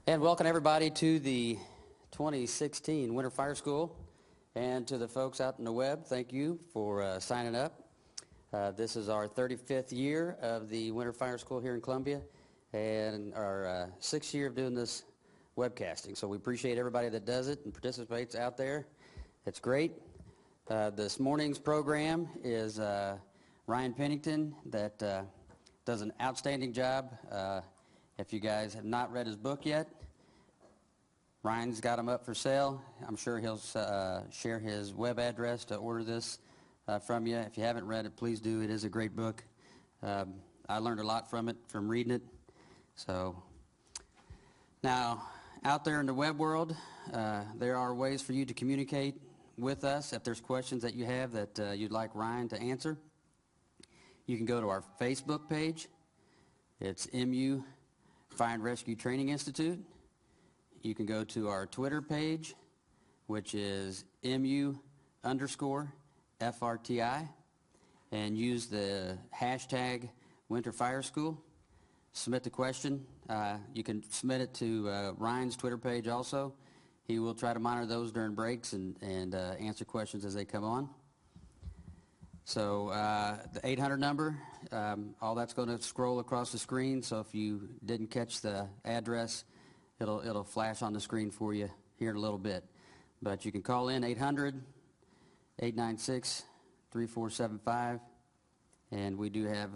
And welcome everybody to the 2016 Winter Fire School, and to the folks out in the web, thank you for signing up. This is our 35th year of the Winter Fire School here in Columbia, and our 6th year of doing this webcasting. So we appreciate everybody that does it and participates out there. It's great. This morning's program is Ryan Pennington that does an outstanding job. If you guys have not read his book yet, Ryan's got them up for sale. I'm sure he'll share his web address to order this from you. If you haven't read it, please do. It is a great book. I learned a lot from it, from reading it. So now, out there in the web world, there are ways for you to communicate with us. If there's questions that you have that you'd like Ryan to answer, you can go to our Facebook page. It's MU Fire and Rescue Training Institute. You can go to our Twitter page, which is MU_FRTI, and use the hashtag Winter Fire School. Submit the question. You can submit it to Ryan's Twitter page also. He will try to monitor those during breaks and answer questions as they come on. So the 800 number, all that's going to scroll across the screen, so if you didn't catch the address, it'll flash on the screen for you here in a little bit. But you can call in 800-896-3475, and we do have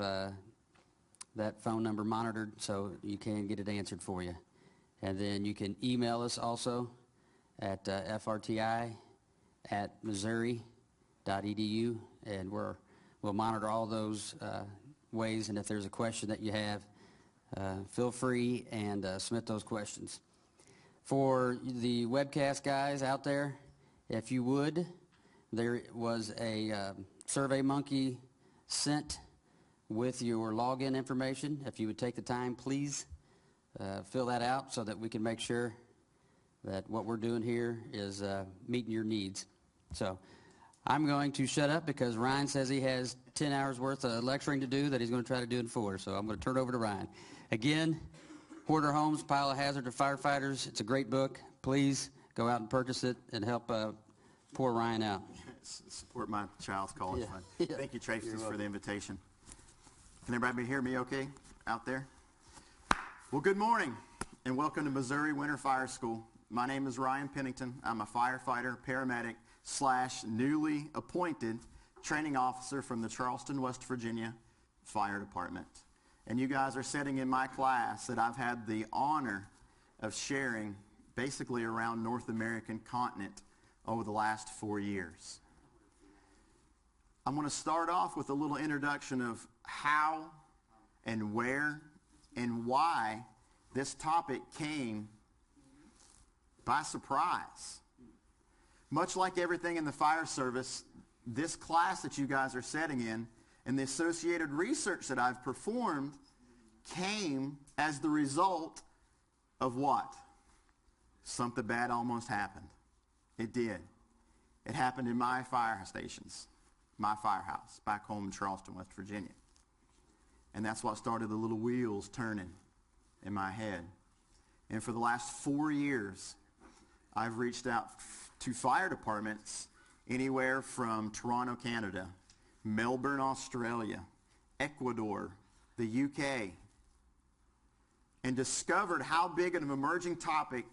that phone number monitored so you can get it answered for you. And then you can email us also at frti@missouri.edu, and we'll monitor all those ways, and if there's a question that you have, feel free and submit those questions. For the webcast guys out there, if you would, there was a SurveyMonkey sent with your login information. If you would take the time, please fill that out so that we can make sure that what we're doing here is meeting your needs. So I'm going to shut up because Ryan says he has 10 hours worth of lecturing to do that he's going to try to do in 4. So I'm going to turn it over to Ryan. Again, Hoarder Homes, Pile of Hazard to Firefighters. It's a great book. Please go out and purchase it and help poor Ryan out. Support my child's college fund. Yeah. Thank you, Tracy, for the invitation. Can everybody hear me okay out there? Well, good morning and welcome to Missouri Winter Fire School. My name is Ryan Pennington. I'm a firefighter, paramedic, / newly appointed training officer from the Charleston, West Virginia Fire Department. And you guys are sitting in my class that I've had the honor of sharing basically around North American continent over the last 4 years. I'm going to start off with a little introduction of how and where and why this topic came by surprise. Much like everything in the fire service, this class that you guys are sitting in and the associated research that I've performed came as the result of what? Something bad almost happened. It did. It happened in my fire stations, my firehouse, back home in Charleston, West Virginia. And that's what started the little wheels turning in my head. And for the last 4 years, I've reached out to fire departments anywhere from Toronto, Canada, Melbourne, Australia, Ecuador, the UK, and discovered how big of an emerging topic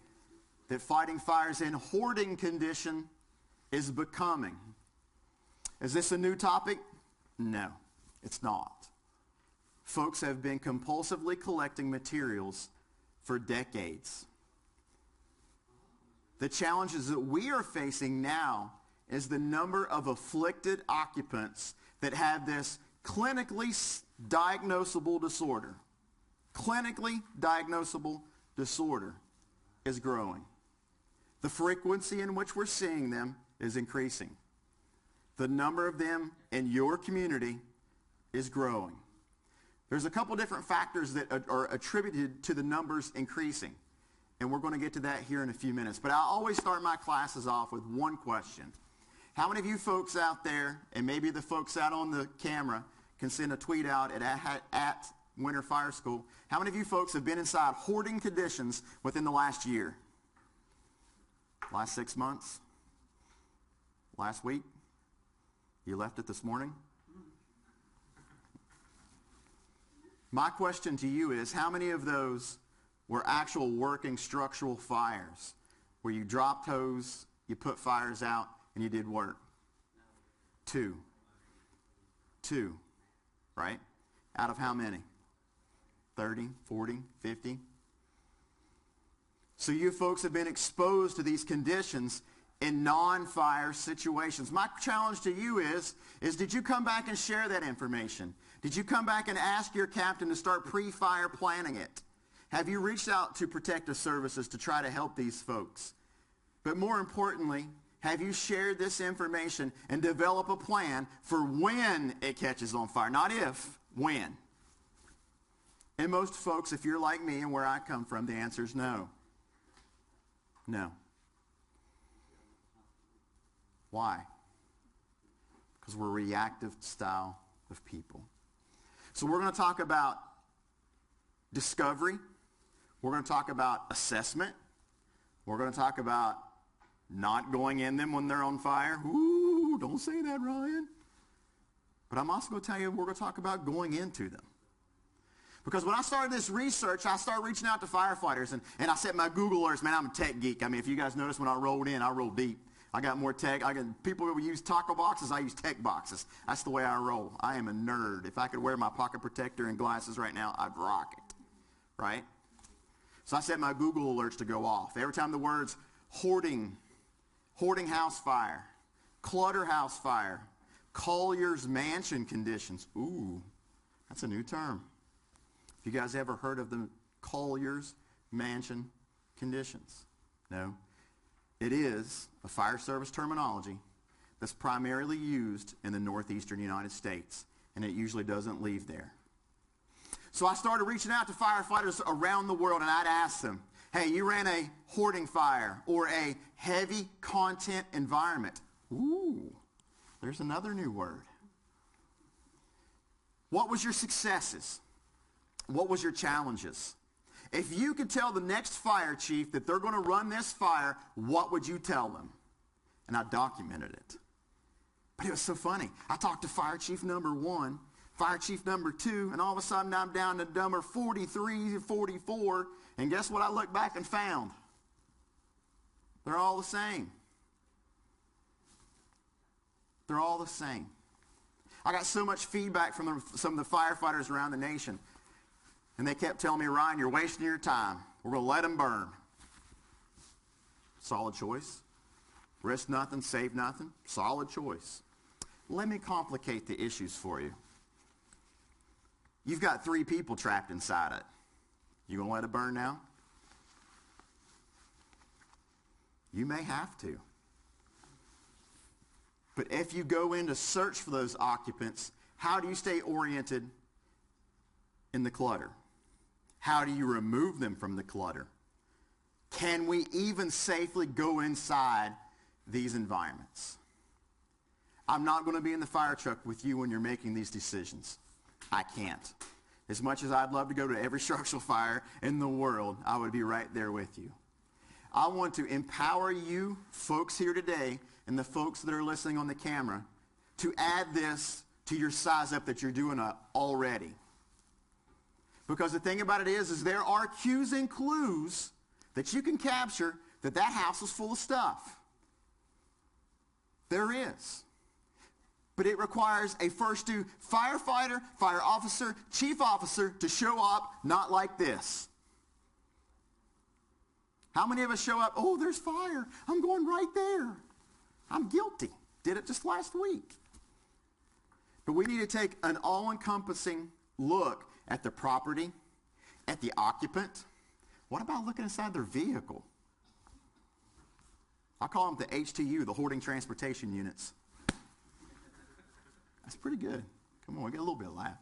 that fighting fires in hoarding condition is becoming. Is this a new topic? No, it's not. Folks have been compulsively collecting materials for decades. The challenges that we are facing now is the number of afflicted occupants that have this clinically diagnosable disorder. Clinically diagnosable disorder is growing. The frequency in which we're seeing them is increasing. The number of them in your community is growing. There's a couple different factors that are attributed to the numbers increasing. And we're going to get to that here in a few minutes. But I always start my classes off with one question. How many of you folks out there, and maybe the folks out on the camera, can send a tweet out at Winter Fire School, how many of you folks have been inside hoarding conditions within the last year? Last 6 months? Last week? You left it this morning? My question to you is, how many of those were actual working structural fires where you dropped hose, you put fires out, and you did work? Two, right? Out of how many? 30, 40, 50? So you folks have been exposed to these conditions in non-fire situations. My challenge to you is did you come back and share that information? Did you come back and ask your captain to start pre-fire planning it? Have you reached out to protective services to try to help these folks? But more importantly, have you shared this information and develop a plan for when it catches on fire? Not if, when. And most folks, if you're like me and where I come from, the answer is no. No. Why? Because we're a reactive style of people. So we're going to talk about discovery. We're going to talk about assessment. We're going to talk about not going in them when they're on fire. Ooh, don't say that, Ryan. But I'm also going to tell you we're going to talk about going into them. Because when I started this research, I started reaching out to firefighters, and I set my Google alerts. Man, I'm a tech geek. I mean, if you guys notice when I rolled in, I rolled deep. I got more tech. People who use taco boxes, I use tech boxes. That's the way I roll. I am a nerd. If I could wear my pocket protector and glasses right now, I'd rock it, right? So I set my Google alerts to go off. Every time the words hoarding house fire, clutter house fire, Collier's mansion conditions. Ooh, that's a new term. Have you guys ever heard of the Collier's mansion conditions? No. It is a fire service terminology that's primarily used in the northeastern United States, and it usually doesn't leave there. So I started reaching out to firefighters around the world, and I'd ask them, hey, you ran a hoarding fire or a heavy content environment. Ooh, there's another new word. What was your successes? What was your challenges? If you could tell the next fire chief that they're going to run this fire, what would you tell them? And I documented it. But it was so funny. I talked to fire chief number 1, fire chief number 2, and all of a sudden I'm down to number 43, 44, and guess what I looked back and found? They're all the same. They're all the same. I got so much feedback from some of the firefighters around the nation. And they kept telling me, Ryan, you're wasting your time. We're going to let them burn. Solid choice. Risk nothing, save nothing. Solid choice. Let me complicate the issues for you. You've got 3 people trapped inside it. You going to let it burn now? You may have to. But if you go in to search for those occupants, how do you stay oriented in the clutter? How do you remove them from the clutter? Can we even safely go inside these environments? I'm not going to be in the fire truck with you when you're making these decisions. I can't. As much as I'd love to go to every structural fire in the world, I would be right there with you. I want to empower you folks here today and the folks that are listening on the camera to add this to your size up that you're doing already. Because the thing about it is there are cues and clues that you can capture that house is full of stuff. There is. But it requires a first due firefighter, fire officer, chief officer to show up not like this. How many of us show up, oh, there's fire. I'm going right there. I'm guilty. Did it just last week. But we need to take an all-encompassing look at the property, at the occupant. What about looking inside their vehicle? I call them the HTU, the hoarding transportation units. That's pretty good. Come on, we get a little bit of laugh.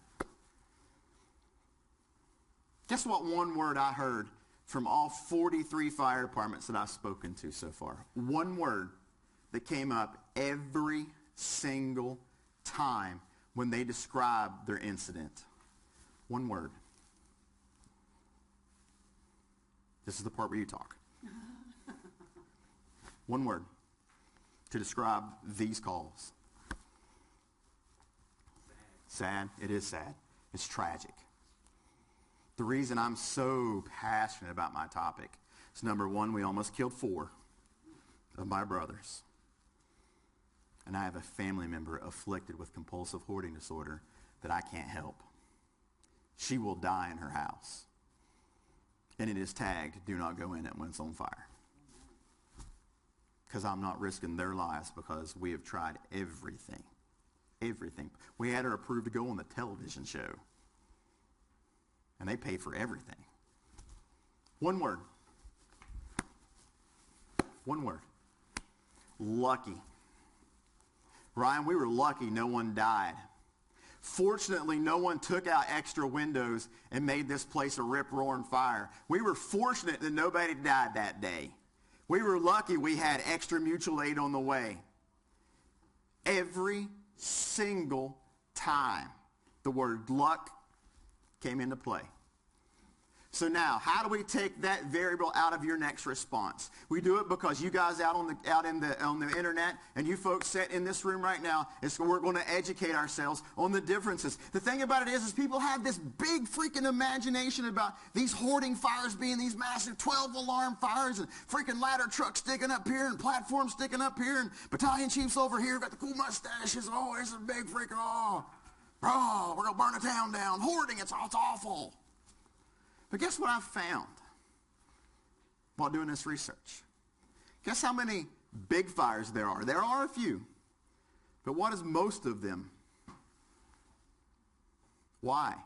Guess what one word I heard from all 43 fire departments that I've spoken to so far? One word that came up every single time when they described their incident. One word. This is the part where you talk. One word to describe these calls. Sad. It is sad. It's tragic. The reason I'm so passionate about my topic is, number one, we almost killed 4 of my brothers. And I have a family member afflicted with compulsive hoarding disorder that I can't help. She will die in her house. And it is tagged, do not go in it when it's on fire. Because I'm not risking their lives, because we have tried everything. Everything. We had her approved to go on the television show. And they paid for everything. One word. One word. Lucky. Ryan, we were lucky no one died. Fortunately, no one took out extra windows and made this place a rip-roaring fire. We were fortunate that nobody died that day. We were lucky we had extra mutual aid on the way. Every single time the word luck came into play. So now, how do we take that variable out of your next response? We do it because you guys out on the internet, and you folks sit in this room right now, we're going to educate ourselves on the differences. The thing about it is people have this big freaking imagination about these hoarding fires being these massive 12-alarm fires, and freaking ladder trucks sticking up here, and platforms sticking up here, and battalion chiefs over here got the cool mustaches. Oh, it's a big freaking, we're going to burn the town down. Hoarding, it's awful. But guess what I've found while doing this research? Guess how many big fires there are? There are a few. But what is most of them? Why?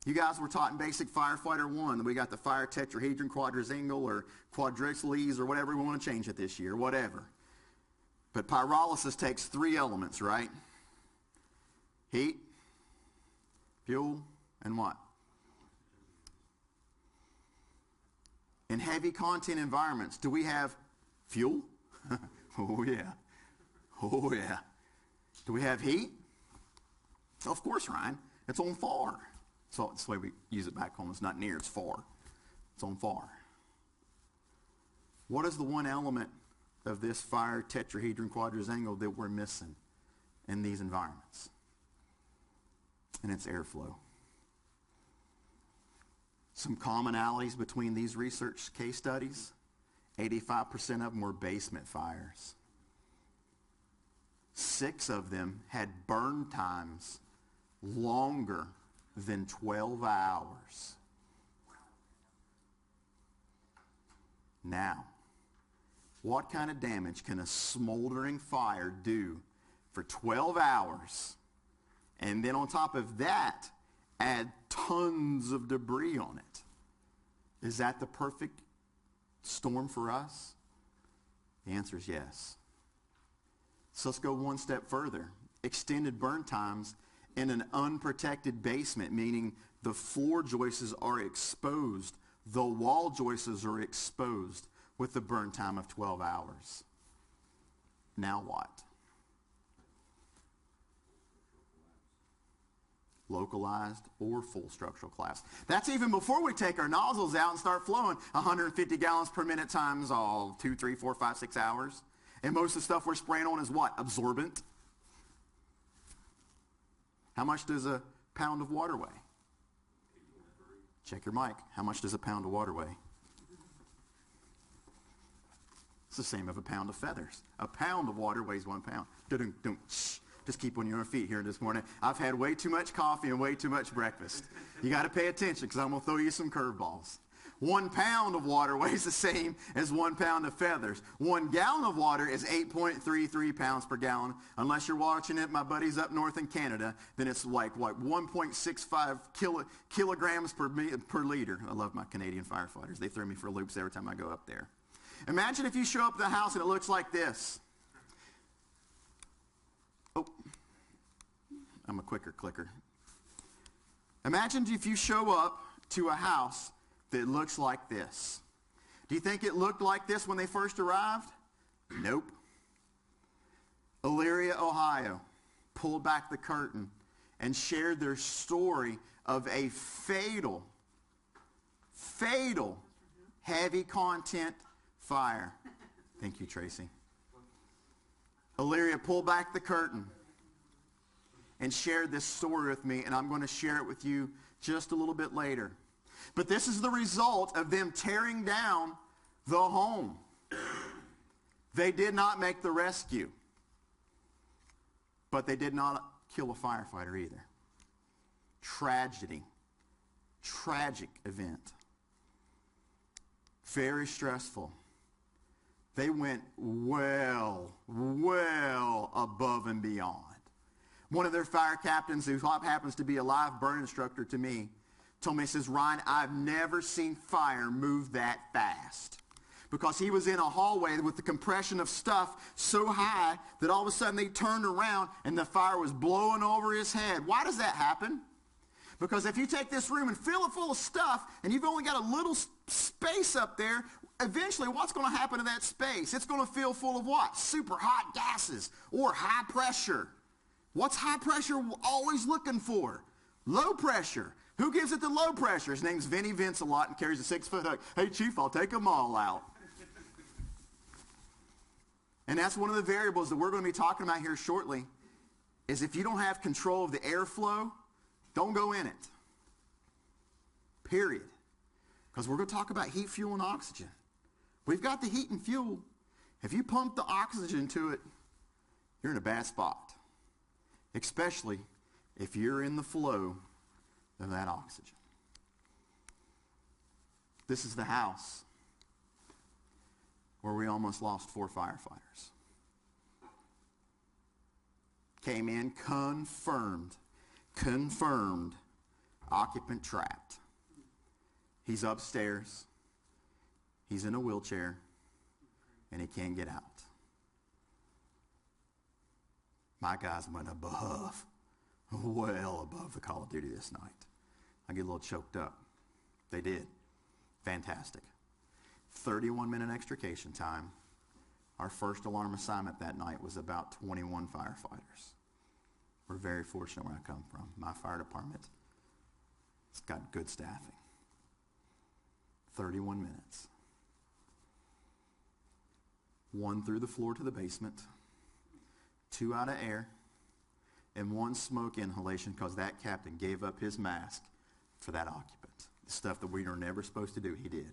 You guys were taught in Basic Firefighter 1 that we got the fire tetrahedron, quadrizingle, or quadrixles, or whatever we want to change it this year, whatever. But pyrolysis takes 3 elements, right? Heat, fuel, and what? In heavy content environments, do we have fuel? Oh, yeah. Oh, yeah. Do we have heat? Of course, Ryan. It's on far. So it's the way we use it back home. It's not near, it's far. It's on far. What is the one element of this fire tetrahedron quadrizingle that we're missing in these environments? And it's airflow. Some commonalities between these research case studies: 85% of them were basement fires. 6 of them had burn times longer than 12 hours. Now, what kind of damage can a smoldering fire do for 12 hours, and then on top of that, add tons of debris on it? Is that the perfect storm for us? The answer is yes. So let's go one step further. Extended burn times in an unprotected basement, meaning the floor joists are exposed, the wall joists are exposed, with a burn time of 12 hours. Now what? Localized or full structural collapse. That's even before we take our nozzles out and start flowing 150 gallons per minute times 2, 3, 4, 5, 6 hours. And most of the stuff we're spraying on is what? Absorbent. How much does a pound of water weigh? Check your mic. How much does a pound of water weigh? It's the same of a pound of feathers. A pound of water weighs 1 pound. Just keep on your feet here this morning. I've had way too much coffee and way too much breakfast. You got to pay attention, because I'm going to throw you some curveballs. 1 pound of water weighs the same as 1 pound of feathers. 1 gallon of water is 8.33 pounds per gallon. Unless you're watching it, my buddies up north in Canada, then it's like 1.65 kilograms per liter. I love my Canadian firefighters. They throw me for loops every time I go up there. Imagine if you show up at the house and it looks like this. Oh, I'm a quicker clicker. Imagine if you show up to a house that looks like this. Do you think it looked like this when they first arrived? Nope. Elyria, Ohio, pulled back the curtain and shared their story of a fatal heavy content fire. Thank you, Tracy. Illyria pulled back the curtain and shared this story with me, and I'm going to share it with you just a little bit later. But this is the result of them tearing down the home. They did not make the rescue, but they did not kill a firefighter either. Tragedy. Tragic event. Very stressful. They went well above and beyond. One of their fire captains, who happens to be a live burn instructor to me, told me, he says, Ryan, I've never seen fire move that fast. Because he was in a hallway with the compression of stuff so high that all of a sudden they turned around and the fire was blowing over his head. Why does that happen? Because if you take this room and fill it full of stuff and you've only got a little space up there, eventually what's going to happen to that space? It's going to fill full of what? Super hot gases or high pressure. What's high pressure always looking for? Low pressure. Who gives it the low pressure? His name's Vinny Vince-A-Lot and carries a 6-foot hook. Hey, Chief, I'll take them all out. And that's one of the variables that we're going to be talking about here shortly, is if you don't have control of the airflow, don't go in it. Period. Because we're going to talk about heat, fuel, and oxygen. We've got the heat and fuel. If you pump the oxygen to it, you're in a bad spot. Especially if you're in the flow of that oxygen. This is the house where we almost lost 4 firefighters. Came in, confirmed, occupant trapped. He's upstairs. He's in a wheelchair, and he can't get out. My guys went above, well above the Call of Duty this night. I get a little choked up. They did. Fantastic. 31-minute extrication time. Our first alarm assignment that night was about 21 firefighters. We're very fortunate where I come from. My fire department, it's got good staffing. 31 minutes. 1 through the floor to the basement, 2 out of air, and 1 smoke inhalation because that captain gave up his mask for that occupant. The stuff that we were never supposed to do, he did.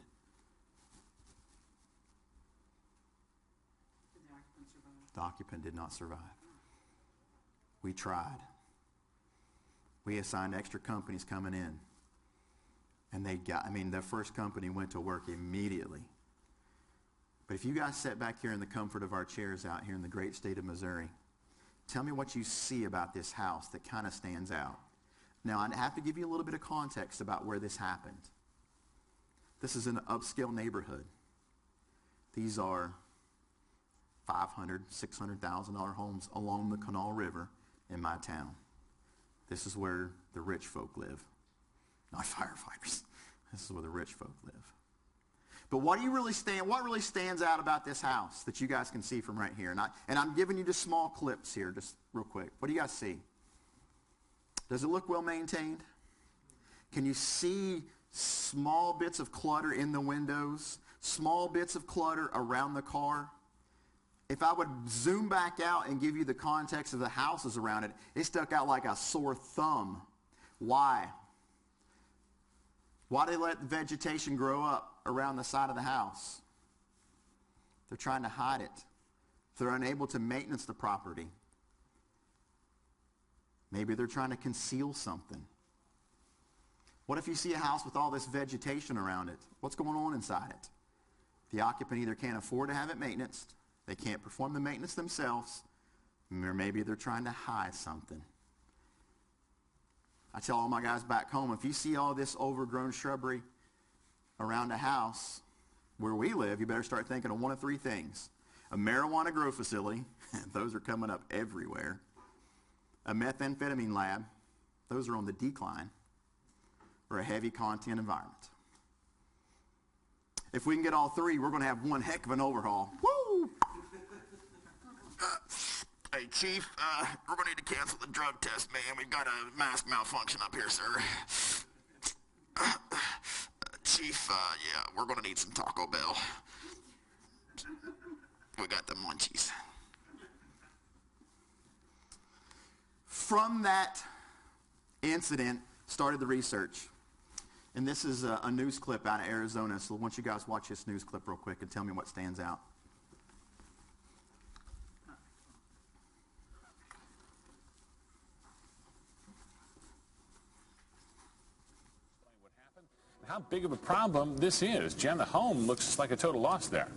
Did the occupant survive? The occupant did not survive. We tried. We assigned extra companies coming in. And the first company went to work immediately. But if you guys sat back here in the comfort of our chairs out here in the great state of Missouri, tell me what you see about this house that kind of stands out. Now, I have to give you a little bit of context about where this happened. This is an upscale neighborhood. These are $500,000, $600,000 homes along the Kanawha River in my town. This is where the rich folk live, not firefighters. This is where the rich folk live. But what really stands out about this house that you guys can see from right here? And I'm giving you just small clips here, just real quick. What do you guys see? Does it look well maintained? Can you see small bits of clutter in the windows? Small bits of clutter around the car? If I would zoom back out and give you the context of the houses around it, it stuck out like a sore thumb. Why? Why do they let the vegetation grow up around the side of the house? They're trying to hide it. They're unable to maintenance the property. Maybe they're trying to conceal something. What if you see a house with all this vegetation around it? What's going on inside it? The occupant either can't afford to have it maintenanced, they can't perform the maintenance themselves, or maybe they're trying to hide something. I tell all my guys back home, if you see all this overgrown shrubbery around a house where we live, you better start thinking of one of 3 things. A marijuana grow facility, those are coming up everywhere. A methamphetamine lab, those are on the decline. Or a heavy content environment. If we can get all 3, we're going to have one heck of an overhaul. Woo! Hey, Chief, we're going to need to cancel the drug test, man. We've got a mask malfunction up here, sir. Chief, yeah, we're going to need some Taco Bell. We got the munchies. From that incident started the research. And this is a news clip out of Arizona, so I want you guys to watch this news clip real quick and tell me what stands out. How big of a problem this is. Jen, the home looks like a total loss there.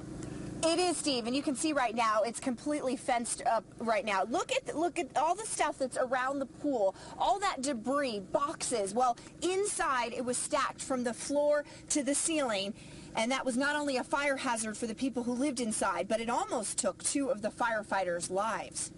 It is, Steve, and you can see right now it's completely fenced up right now. Look at all the stuff that's around the pool, all that debris, boxes. Well, inside it was stacked from the floor to the ceiling, and that was not only a fire hazard for the people who lived inside, but it almost took 2 of the firefighters' lives.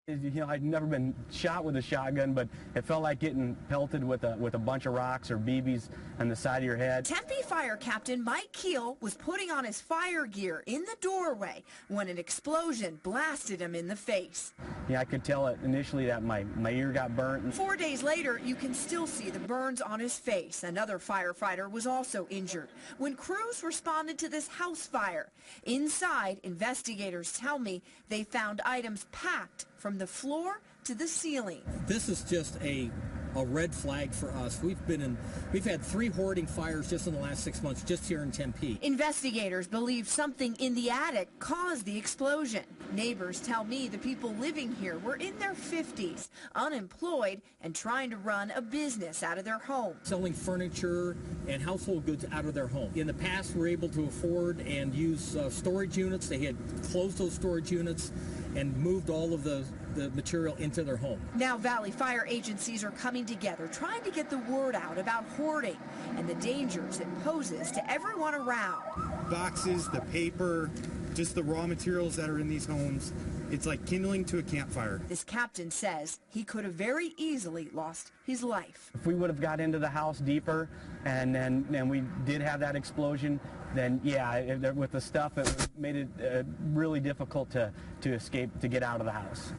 You know, I'd never been shot with a shotgun, but it felt like getting pelted with a bunch of rocks or BBs on the side of your head. Tempe Fire Captain Mike Keel was putting on his fire gear in the doorway when an explosion blasted him in the face. Yeah, I could tell it initially that my ear got burnt. 4 days later, you can still see the burns on his face. Another firefighter was also injured when crews responded to this house fire. Inside, investigators tell me they found items packed from the floor to the ceiling. This is just a red flag for us. We've had 3 hoarding fires just in the last 6 months, just here in Tempe. Investigators believe something in the attic caused the explosion. Neighbors tell me the people living here were in their 50s, unemployed, and trying to run a business out of their home. Selling furniture and household goods out of their home. In the past, we were able to afford and use storage units. They had closed those storage units and moved all of the material into their home. Now Valley fire agencies are coming together, trying to get the word out about hoarding and the dangers it poses to everyone around. Boxes, the paper, just the raw materials that are in these homes. It's like kindling to a campfire. This captain says he could have very easily lost his life. If we would have got into the house deeper and we did have that explosion, then yeah, with the stuff, it made it really difficult to escape, to get out of the house.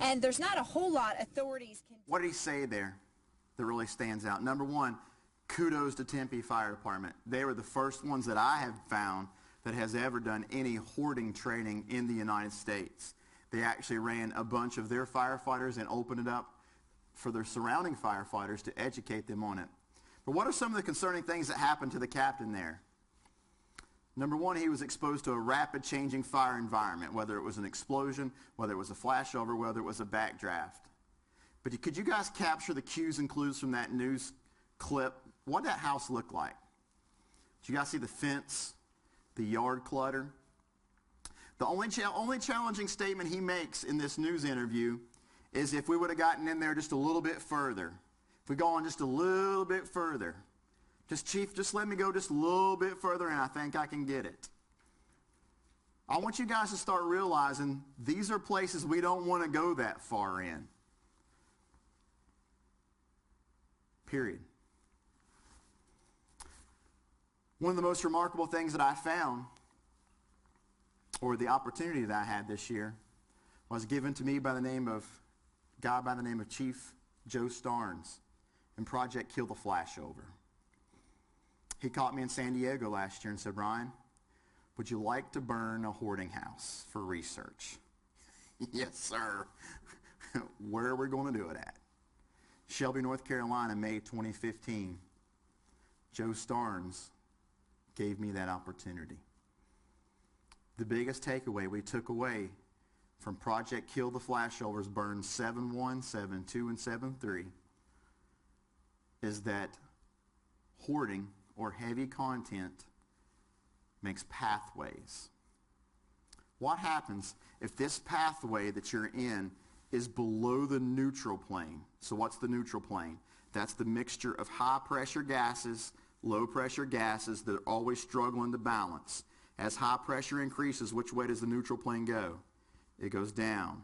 And there's not a whole lot authorities can... What did he say there that really stands out? Number one, kudos to Tempe Fire Department. They were the first ones that I have found that has ever done any hoarding training in the United States. They actually ran a bunch of their firefighters and opened it up for their surrounding firefighters to educate them on it. But what are some of the concerning things that happened to the captain there? Number one, he was exposed to a rapid changing fire environment, whether it was an explosion, whether it was a flashover, whether it was a backdraft. But could you guys capture the cues and clues from that news clip? What did that house look like? Did you guys see the fence, the yard clutter? The only challenging statement he makes in this news interview is if we would have gotten in there just a little bit further. If we go on just a little bit further. Chief, just let me go just a little bit further and I think I can get it. I want you guys to start realizing these are places we don't want to go that far in. Period. One of the most remarkable things that I found, or the opportunity that I had this year, was given to me by the name of Chief Joe Starnes in Project Kill the Flashover. He caught me in San Diego last year and said, Ryan, would you like to burn a hoarding house for research? Yes, sir. Where are we going to do it at? Shelby, North Carolina, May 2015. Joe Starnes gave me that opportunity. The biggest takeaway we took away from Project Kill the Flashovers, burn 7-1, 7-2, and 7-3, is that hoarding or heavy content makes pathways. What happens if this pathway that you're in is below the neutral plane? So what's the neutral plane? That's the mixture of high pressure gases, low pressure gases that are always struggling to balance. As high pressure increases, which way does the neutral plane go? It goes down.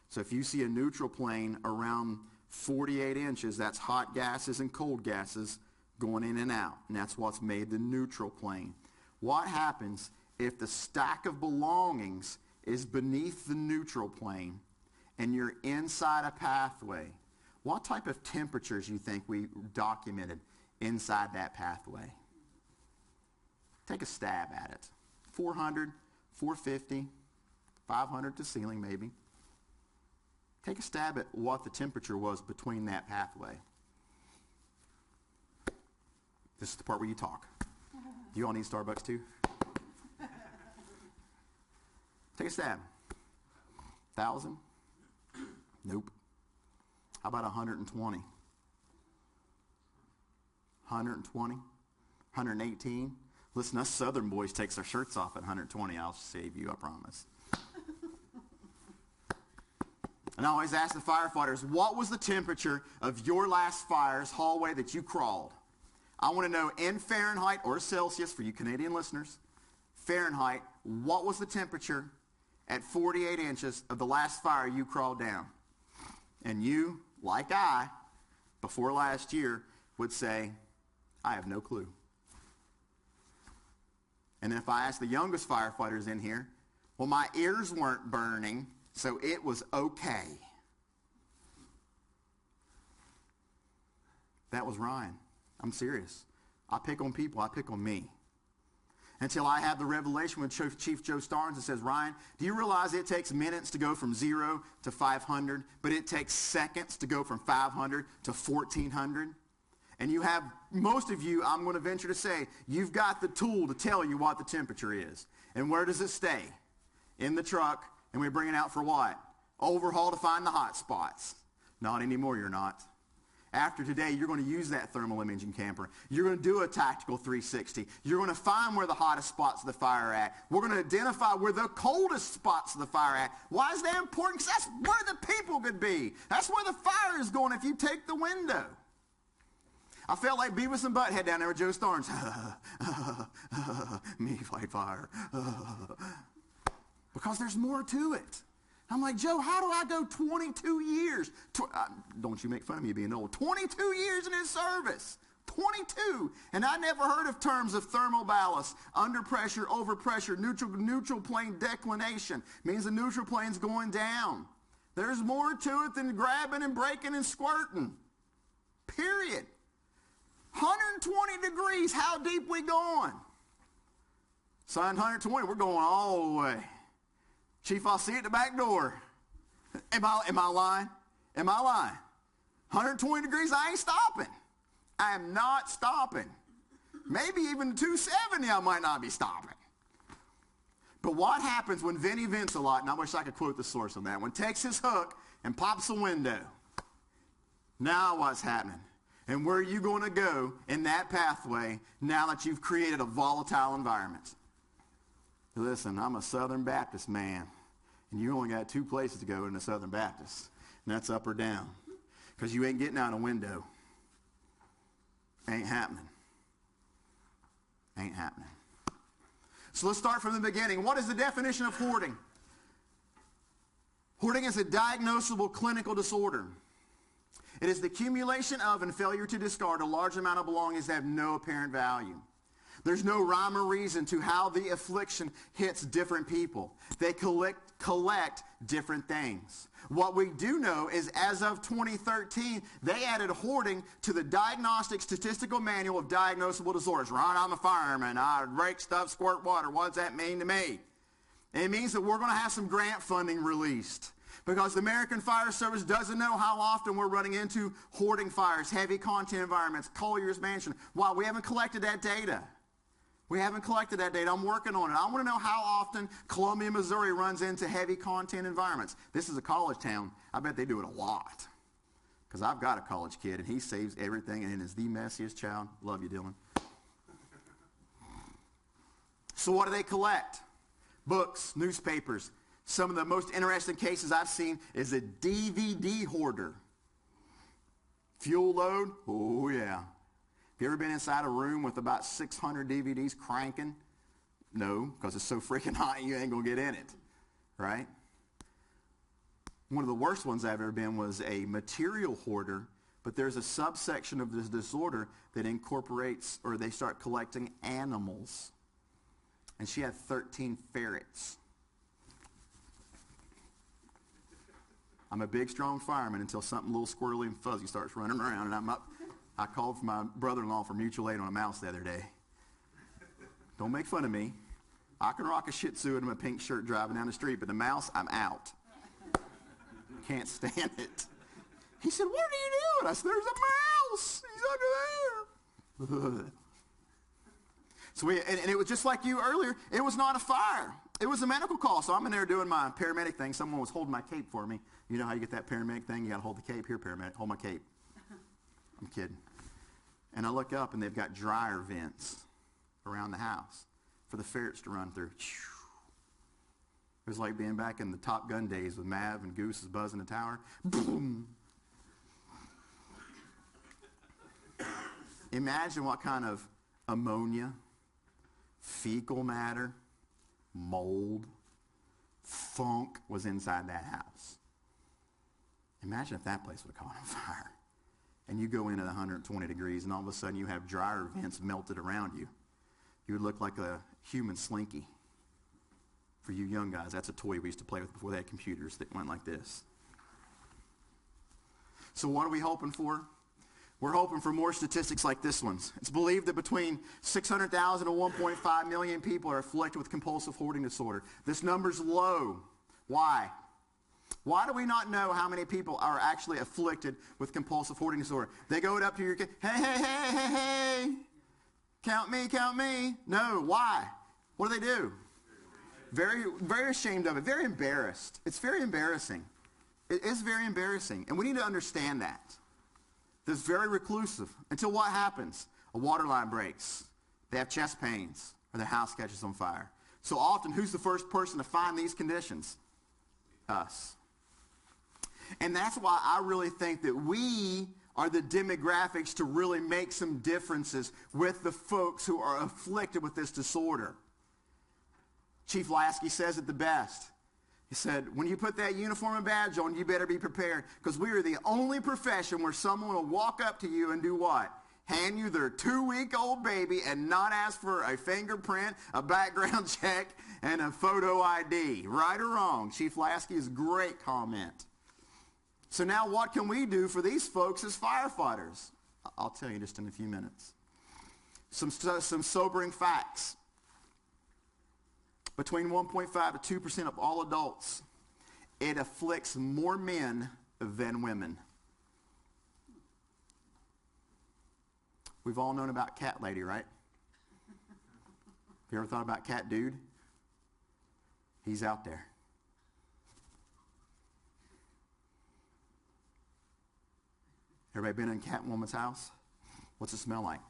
So if you see a neutral plane around 48 inches, that's hot gases and cold gases going in and out, and that's what's made the neutral plane. What happens if the stack of belongings is beneath the neutral plane and you're inside a pathway? What type of temperatures do you think we documented inside that pathway? Take a stab at it. 400, 450, 500 to ceiling maybe. Take a stab at what the temperature was between that pathway. This is the part where you talk. Do you all need Starbucks too? Take a stab. 1,000? Nope. How about 120? 120? 118? Listen, us Southern boys takes our shirts off at 120. I'll save you, I promise. And I always ask the firefighters, what was the temperature of your last fire's hallway that you crawled? I want to know in Fahrenheit or Celsius, for you Canadian listeners, Fahrenheit, what was the temperature at 48 inches of the last fire you crawled down? And you, like I, before last year, would say, I have no clue. And if I ask the youngest firefighters in here, well, my ears weren't burning, so it was okay. That was Ryan. I'm serious. I pick on people. I pick on me. Until I have the revelation with Chief Joe Starnes that says, Ryan, do you realize it takes minutes to go from 0 to 500, but it takes seconds to go from 500 to 1,400? And you have, most of you, I'm going to venture to say, you've got the tool to tell you what the temperature is. And where does it stay? In the truck, and we bring it out for what? Overhaul to find the hot spots. Not anymore, you're not. After today, you're going to use that thermal imaging camera. You're going to do a tactical 360. You're going to find where the hottest spots of the fire are at. We're going to identify where the coldest spots of the fire are at. Why is that important? Because that's where the people could be. That's where the fire is going if you take the window. I felt like Beavis and Butthead down there with Joe Starnes. Me fight fire. Because there's more to it. I'm like, Joe, how do I go 22 years? Don't you make fun of me being old. 22 years in his service. 22. And I never heard of terms of thermal ballast, under pressure, over pressure, neutral plane declination. Means the neutral plane's going down. There's more to it than grabbing and breaking and squirting. Period. 120 degrees, how deep we going? Sign 120, we're going all the way. Chief, I'll see you at the back door. Am I lying? Am I lying? 120 degrees, I ain't stopping. I am not stopping. Maybe even 270, I might not be stopping. But what happens when Vinnie vents a lot, and I wish I could quote the source on that one, takes his hook and pops a window. Now what's happening? And where are you going to go in that pathway now that you've created a volatile environment? Listen, I'm a Southern Baptist man, and you only got 2 places to go in the Southern Baptist, and that's up or down, because you ain't getting out a window. Ain't happening. Ain't happening. So let's start from the beginning. What is the definition of hoarding? Hoarding is a diagnosable clinical disorder. It is the accumulation of and failure to discard a large amount of belongings that have no apparent value. There's no rhyme or reason to how the affliction hits different people. They collect different things. What we do know is as of 2013, they added hoarding to the Diagnostic Statistical Manual of Diagnosable Disorders. Ron, I'm a fireman. I rake stuff, squirt water. What does that mean to me? It means that we're going to have some grant funding released. Because the American Fire Service doesn't know how often we're running into hoarding fires, heavy content environments, Collier's Mansion. Why? We haven't collected that data. We haven't collected that data. I'm working on it. I want to know how often Columbia, Missouri runs into heavy content environments. This is a college town. I bet they do it a lot. Because I've got a college kid, and he saves everything and is the messiest child. Love you, Dylan. So what do they collect? Books, newspapers. Some of the most interesting cases I've seen is a DVD hoarder. Fuel load? Oh, yeah. Have you ever been inside a room with about 600 DVDs cranking? No, because it's so freaking hot you ain't going to get in it, right? One of the worst ones I've ever been was a material hoarder, but there's a subsection of this disorder that incorporates, or they start collecting animals. And she had 13 ferrets. I'm a big, strong fireman until something a little squirrely and fuzzy starts running around, and I'm up. I called for my brother-in-law for mutual aid on a mouse the other day. Don't make fun of me. I can rock a Shih Tzu in my pink shirt driving down the street, but the mouse, I'm out. Can't stand it. He said, what are you doing? I said, there's a mouse. He's under there. So and it was just like you earlier. It was not a fire. It was a medical call. So I'm in there doing my paramedic thing. Someone was holding my cape for me. You know how you get that paramedic thing? You got to hold the cape. Here, paramedic, hold my cape. I'm kidding. And I look up, and they've got dryer vents around the house for the ferrets to run through. It was like being back in the Top Gun days with Mav and Goose is buzzing the tower. Boom. Imagine what kind of ammonia, fecal matter, mold, funk was inside that house. Imagine if that place would have caught on fire. And you go in at 120 degrees, and all of a sudden you have dryer vents melted around you. You would look like a human slinky. For you young guys, that's a toy we used to play with before they had computers that went like this. So what are we hoping for? We're hoping for more statistics like this one. It's believed that between 600,000 and 1.5 million people are afflicted with compulsive hoarding disorder. This number's low. Why? Why do we not know how many people are actually afflicted with compulsive hoarding disorder? They go up to your kid, hey, hey, hey, hey, hey, count me, count me. No, why? What do? Very, very ashamed of it, very embarrassed. It's very embarrassing. It is very embarrassing, and we need to understand that. They're very reclusive until what happens? A water line breaks. They have chest pains, or their house catches on fire. So often, who's the first person to find these conditions? Us. And that's why I really think that we are the demographics to really make some differences with the folks who are afflicted with this disorder. Chief Lasky says it the best. He said, when you put that uniform and badge on, you better be prepared, because we are the only profession where someone will walk up to you and do what? Hand you their 2-week-old baby and not ask for a fingerprint, a background check, and a photo ID. Right or wrong? Chief Lasky's great comment. So now what can we do for these folks as firefighters? I'll tell you just in a few minutes. Some sobering facts. Between 1.5 to 2% of all adults, it afflicts more men than women. We've all known about Cat Lady, right? Have you ever thought about Cat Dude? He's out there. Everybody been in Catwoman's house? What's it smell like?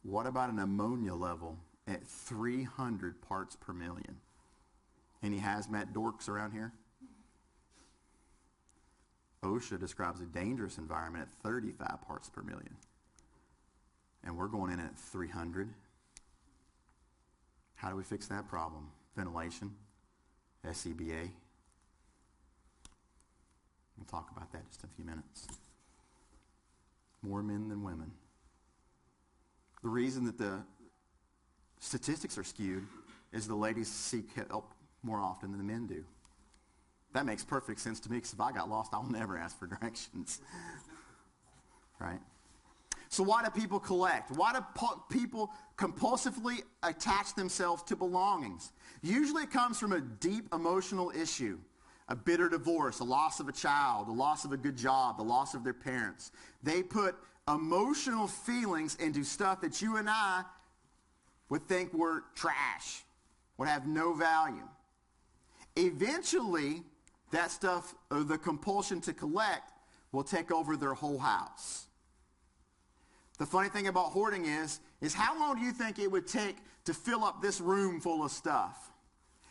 What about an ammonia level at 300 parts per million? Any hazmat dorks around here? OSHA describes a dangerous environment at 35 parts per million. And we're going in at 300. How do we fix that problem? Ventilation, SCBA. We'll talk about that just in a few minutes. More men than women. The reason that the statistics are skewed is the ladies seek help more often than the men do. That makes perfect sense to me, because if I got lost, I'll never ask for directions. Right? So why do people collect? Why do people compulsively attach themselves to belongings? Usually it comes from a deep emotional issue. A bitter divorce, a loss of a child, a loss of a good job, the loss of their parents. They put emotional feelings into stuff that you and I would think were trash, would have no value. Eventually, that stuff, or the compulsion to collect, will take over their whole house. The funny thing about hoarding is how long do you think it would take to fill up this room full of stuff?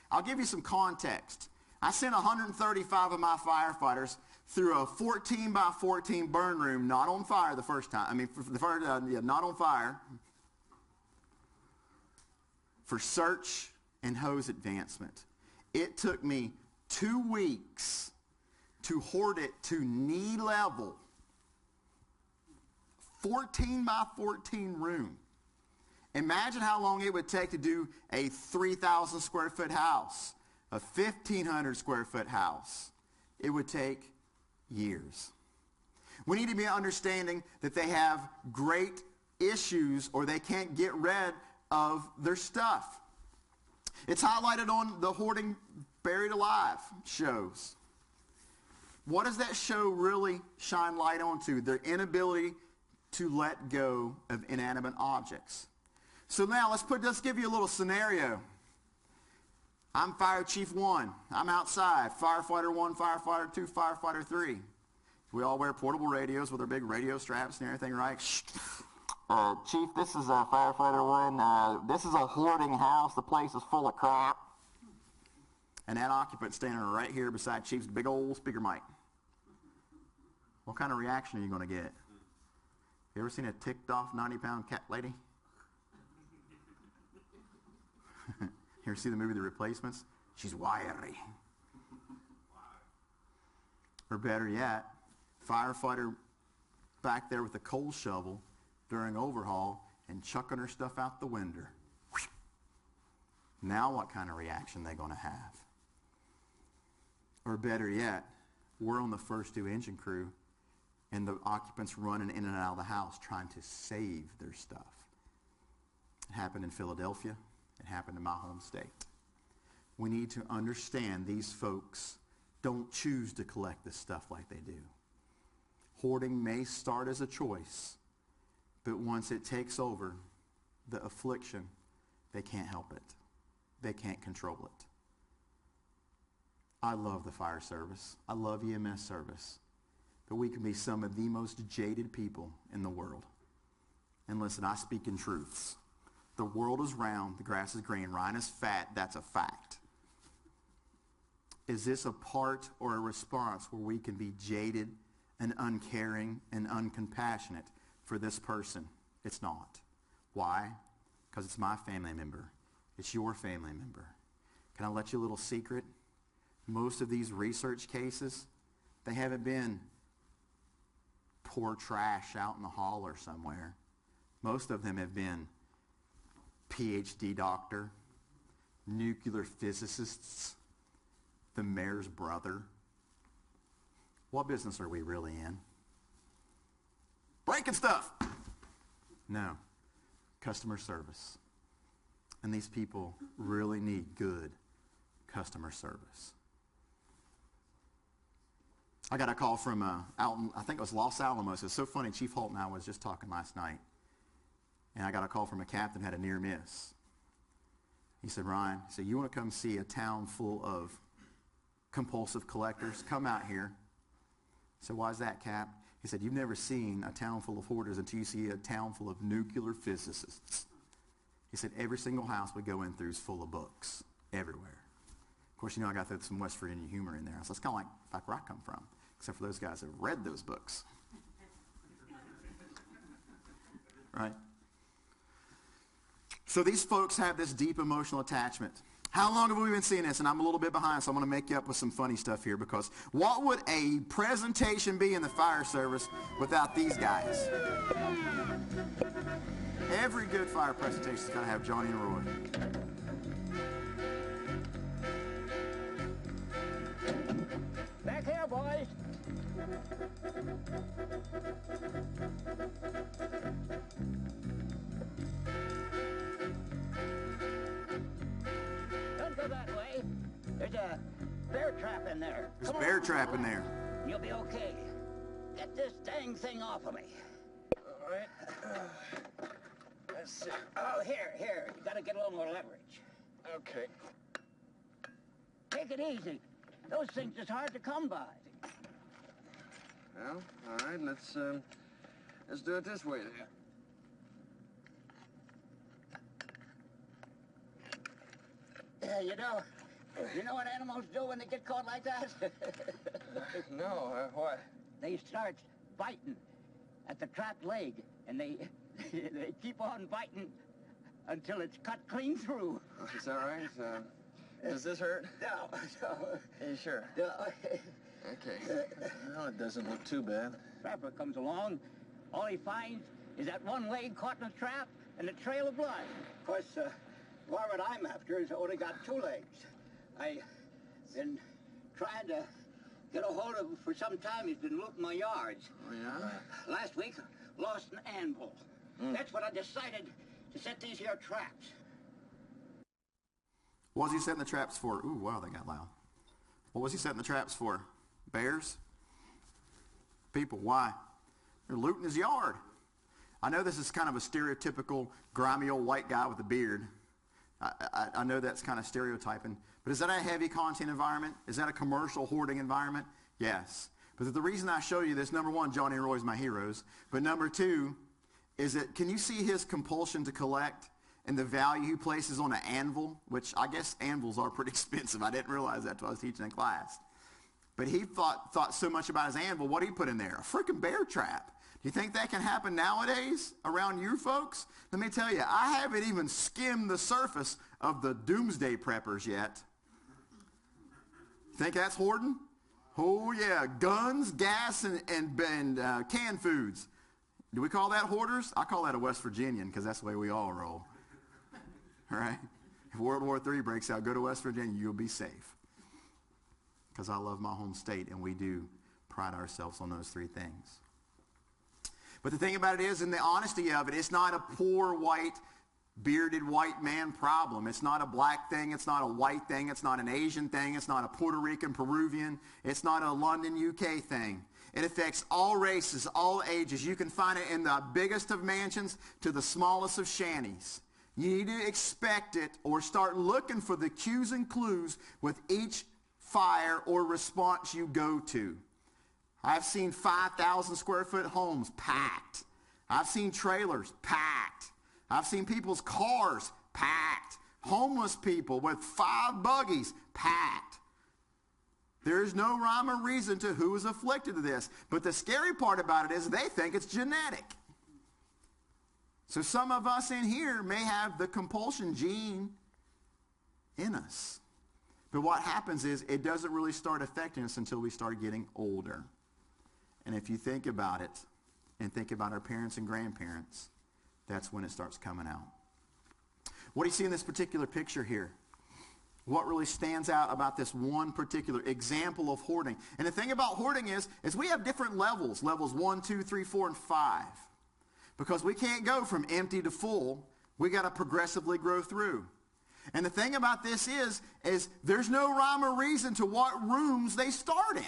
I'll give you some context. I sent 135 of my firefighters through a 14 by 14 burn room, not on fire the first time. I mean, not on fire, for search and hose advancement. It took me 2 weeks to hoard it to knee level. 14 by 14 room. Imagine how long it would take to do a 3,000 square foot house. A 1,500 square foot house. It would take years. We need to be understanding that they have great issues or they can't get rid of their stuff. It's highlighted on the Hoarding Buried Alive shows. What does that show really shine light onto? Their inability to let go of inanimate objects. So now let's give you a little scenario. I'm Fire Chief 1. I'm outside. Firefighter 1, Firefighter 2, Firefighter 3. We all wear portable radios with our big radio straps and everything, right? Chief, this is Firefighter 1. This is a hoarding house. The place is full of crap. And that occupant standing right here beside Chief's big old speaker mic. What kind of reaction are you going to get? You ever seen a ticked off 90-pound cat lady? You ever see the movie The Replacements? She's wiry. Or better yet, firefighter back there with a coal shovel during overhaul and chucking her stuff out the window. Now what kind of reaction are they going to have? Or better yet, we're on the first 2 engine crew and the occupants running in and out of the house trying to save their stuff. It happened in Philadelphia. It happened in my home state. We need to understand these folks don't choose to collect this stuff like they do. Hoarding may start as a choice, but once it takes over the affliction, they can't help it. They can't control it. I love the fire service. I love EMS service. But we can be some of the most jaded people in the world. And listen, I speak in truths. The world is round, the grass is green, Ryan is fat, that's a fact. Is this a part or a response where we can be jaded and uncaring and uncompassionate for this person? It's not. Why? Because it's my family member. It's your family member. Can I let you a little secret? Most of these research cases, they haven't been poor trash out in the hall or somewhere. Most of them have been PhD doctor, nuclear physicists, the mayor's brother. What business are we really in? Breaking stuff. No. Customer service. And these people really need good customer service. I got a call from out in, I think it was Los Alamos. It's so funny. Chief Holt and I was just talking last night. And I got a call from a captain who had a near miss. He said, Ryan, he said, you want to come see a town full of compulsive collectors? Come out here. I said, why is that, Cap? He said, you've never seen a town full of hoarders until you see a town full of nuclear physicists. He said, every single house we go in through is full of books, everywhere. Of course, you know I got some West Virginia humor in there. So it's kind of like where I come from, except for those guys that have read those books. Right? So these folks have this deep emotional attachment. How long have we been seeing this? And I'm a little bit behind, so I'm going to make you up with some funny stuff here, because what would a presentation be in the fire service without these guys? Every good fire presentation's got to have Johnny and Roy. Back here, boys. Don't go that way. There's a bear trap in there. There's a bear trap in there. You'll be okay. Get this dang thing off of me. All right. Let's see. Oh, here. You gotta get a little more leverage. Okay. Take it easy. Those things is hard to come by. Well, all right, let's do it this way then. You know what animals do when they get caught like that? No, what? They start biting at the trapped leg, and they keep on biting until it's cut clean through. Is that right? Does this hurt? No. Are you sure? No. Okay. Well, it doesn't look too bad. Trapper comes along. All he finds is that one leg caught in a trap and a trail of blood. Of course, what I'm after is only got 2 legs. I've been trying to get a hold of him for some time. He's been looting my yards. Oh, yeah? Last week, lost an anvil. That's when I decided to set these here traps. What was he setting the traps for? Ooh, wow, that got loud. What was he setting the traps for? Bears? People, why? They're looting his yard. I know this is kind of a stereotypical grimy old white guy with a beard. I know that's kind of stereotyping. But is that a heavy content environment? Is that a commercial hoarding environment? Yes. But the reason I show you this, number one, Johnny and Roy's my heroes. But number two is that, can you see his compulsion to collect and the value he places on an anvil? Which I guess anvils are pretty expensive. I didn't realize that until I was teaching in class. But he thought so much about his anvil. What did he put in there? A freaking bear trap. Do you think that can happen nowadays around you folks? Let me tell you, I haven't even skimmed the surface of the doomsday preppers yet. Think that's hoarding? Oh yeah, guns, gas, and canned foods. Do we call that hoarders? I call that a West Virginian because that's the way we all roll. All right? If World War III breaks out, go to West Virginia, you'll be safe. Because I love my home state, and we do pride ourselves on those three things. But the thing about it is, in the honesty of it, it's not a poor white, bearded white man problem. It's not a black thing. It's not a white thing. It's not an Asian thing. It's not a Puerto Rican, Peruvian. It's not a London, UK thing. It affects all races, all ages. You can find it in the biggest of mansions to the smallest of shanties. You need to expect it or start looking for the cues and clues with each fire or response you go to. I've seen 5,000 square foot homes packed. I've seen trailers packed. I've seen people's cars packed. Homeless people with 5 buggies packed. There's no rhyme or reason to who is afflicted to this. But the scary part about it is they think it's genetic. So some of us in here may have the compulsion gene in us. But what happens is it doesn't really start affecting us until we start getting older. And if you think about it and think about our parents and grandparents, that's when it starts coming out. What do you see in this particular picture here? What really stands out about this one particular example of hoarding? And the thing about hoarding is we have different levels. Levels 1, 2, 3, 4, and 5. Because we can't go from empty to full. We got to progressively grow through. And the thing about this is there's no rhyme or reason to what rooms they start in.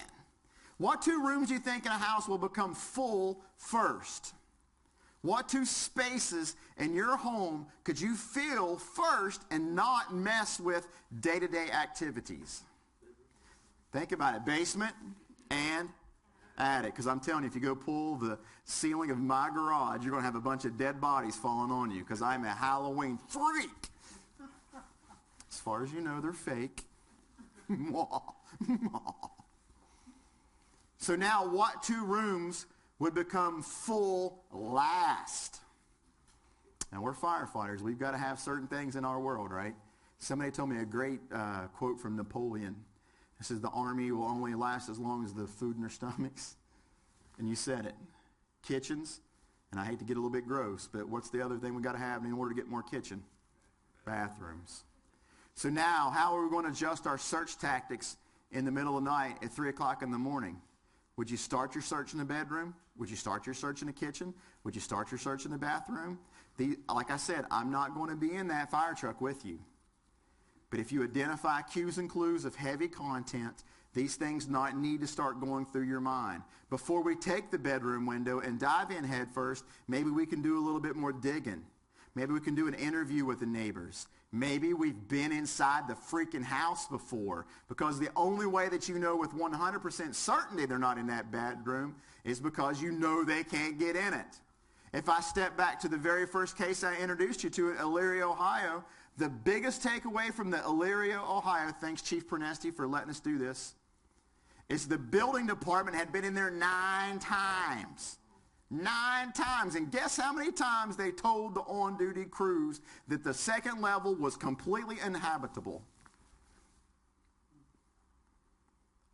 What 2 rooms do you think in a house will become full first? What 2 spaces in your home could you fill first and not mess with day-to-day activities? Think about it. Basement and attic. Because I'm telling you, if you go pull the ceiling of my garage, you're going to have a bunch of dead bodies falling on you because I'm a Halloween freak. As far as you know, they're fake. So now what 2 rooms would become full last? Now we're firefighters. We've got to have certain things in our world, right? Somebody told me a great quote from Napoleon. It says the army will only last as long as the food in their stomachs. And you said it. Kitchens, and I hate to get a little bit gross, but what's the other thing we got to have in order to get more kitchen? Bathrooms. So now, how are we going to adjust our search tactics in the middle of the night at 3 o'clock in the morning? Would you start your search in the bedroom? Would you start your search in the kitchen? Would you start your search in the bathroom? Like I said, I'm not going to be in that fire truck with you. But if you identify cues and clues of heavy content, these things need to start going through your mind. Before we take the bedroom window and dive in head first, maybe we can do a little bit more digging. Maybe we can do an interview with the neighbors. Maybe we've been inside the freaking house before, because the only way that you know with 100% certainty they're not in that bedroom is because you know they can't get in it. If I step back to the very first case I introduced you to at Elyria, Ohio, the biggest takeaway from the Elyria, Ohio, thanks Chief Pernesti for letting us do this, is the building department had been in there 9 times. 9 times. And guess how many times they told the on-duty crews that the second level was completely inhabitable?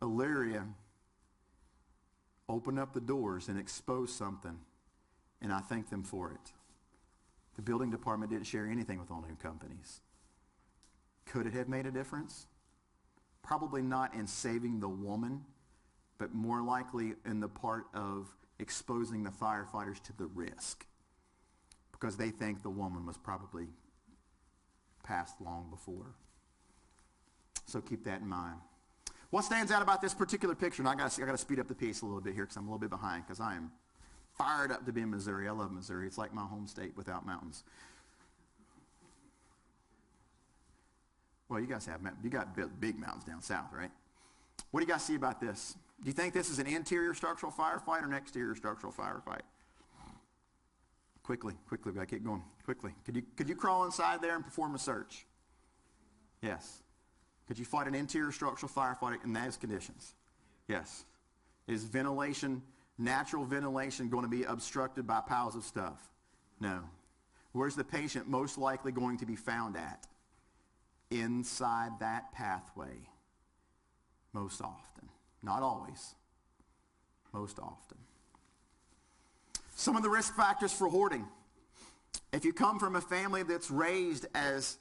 Elyria opened up the doors and exposed something, and I thank them for it. The building department didn't share anything with all-new companies. Could it have made a difference? Probably not in saving the woman, but more likely in the part of exposing the firefighters to the risk. because they think the woman was probably passed long before. So keep that in mind. What stands out about this particular picture, and I got to speed up the pace a little bit here because I'm a little bit behind, because I am fired up to be in Missouri. I love Missouri. It's like my home state without mountains. Well, you guys got big mountains down south, right? What do you guys see about this? Do you think this is an interior structural firefight or an exterior structural firefight? Quickly, we got to keep going. Quickly. Could you crawl inside there and perform a search? Yes. Could you fight an interior structural firefight in those conditions? Yes. Is ventilation, natural ventilation, going to be obstructed by piles of stuff? No. Where's the patient most likely going to be found at? Inside that pathway. Most often. Not always. Most often. Some of the risk factors for hoarding. If you come from a family that's raised as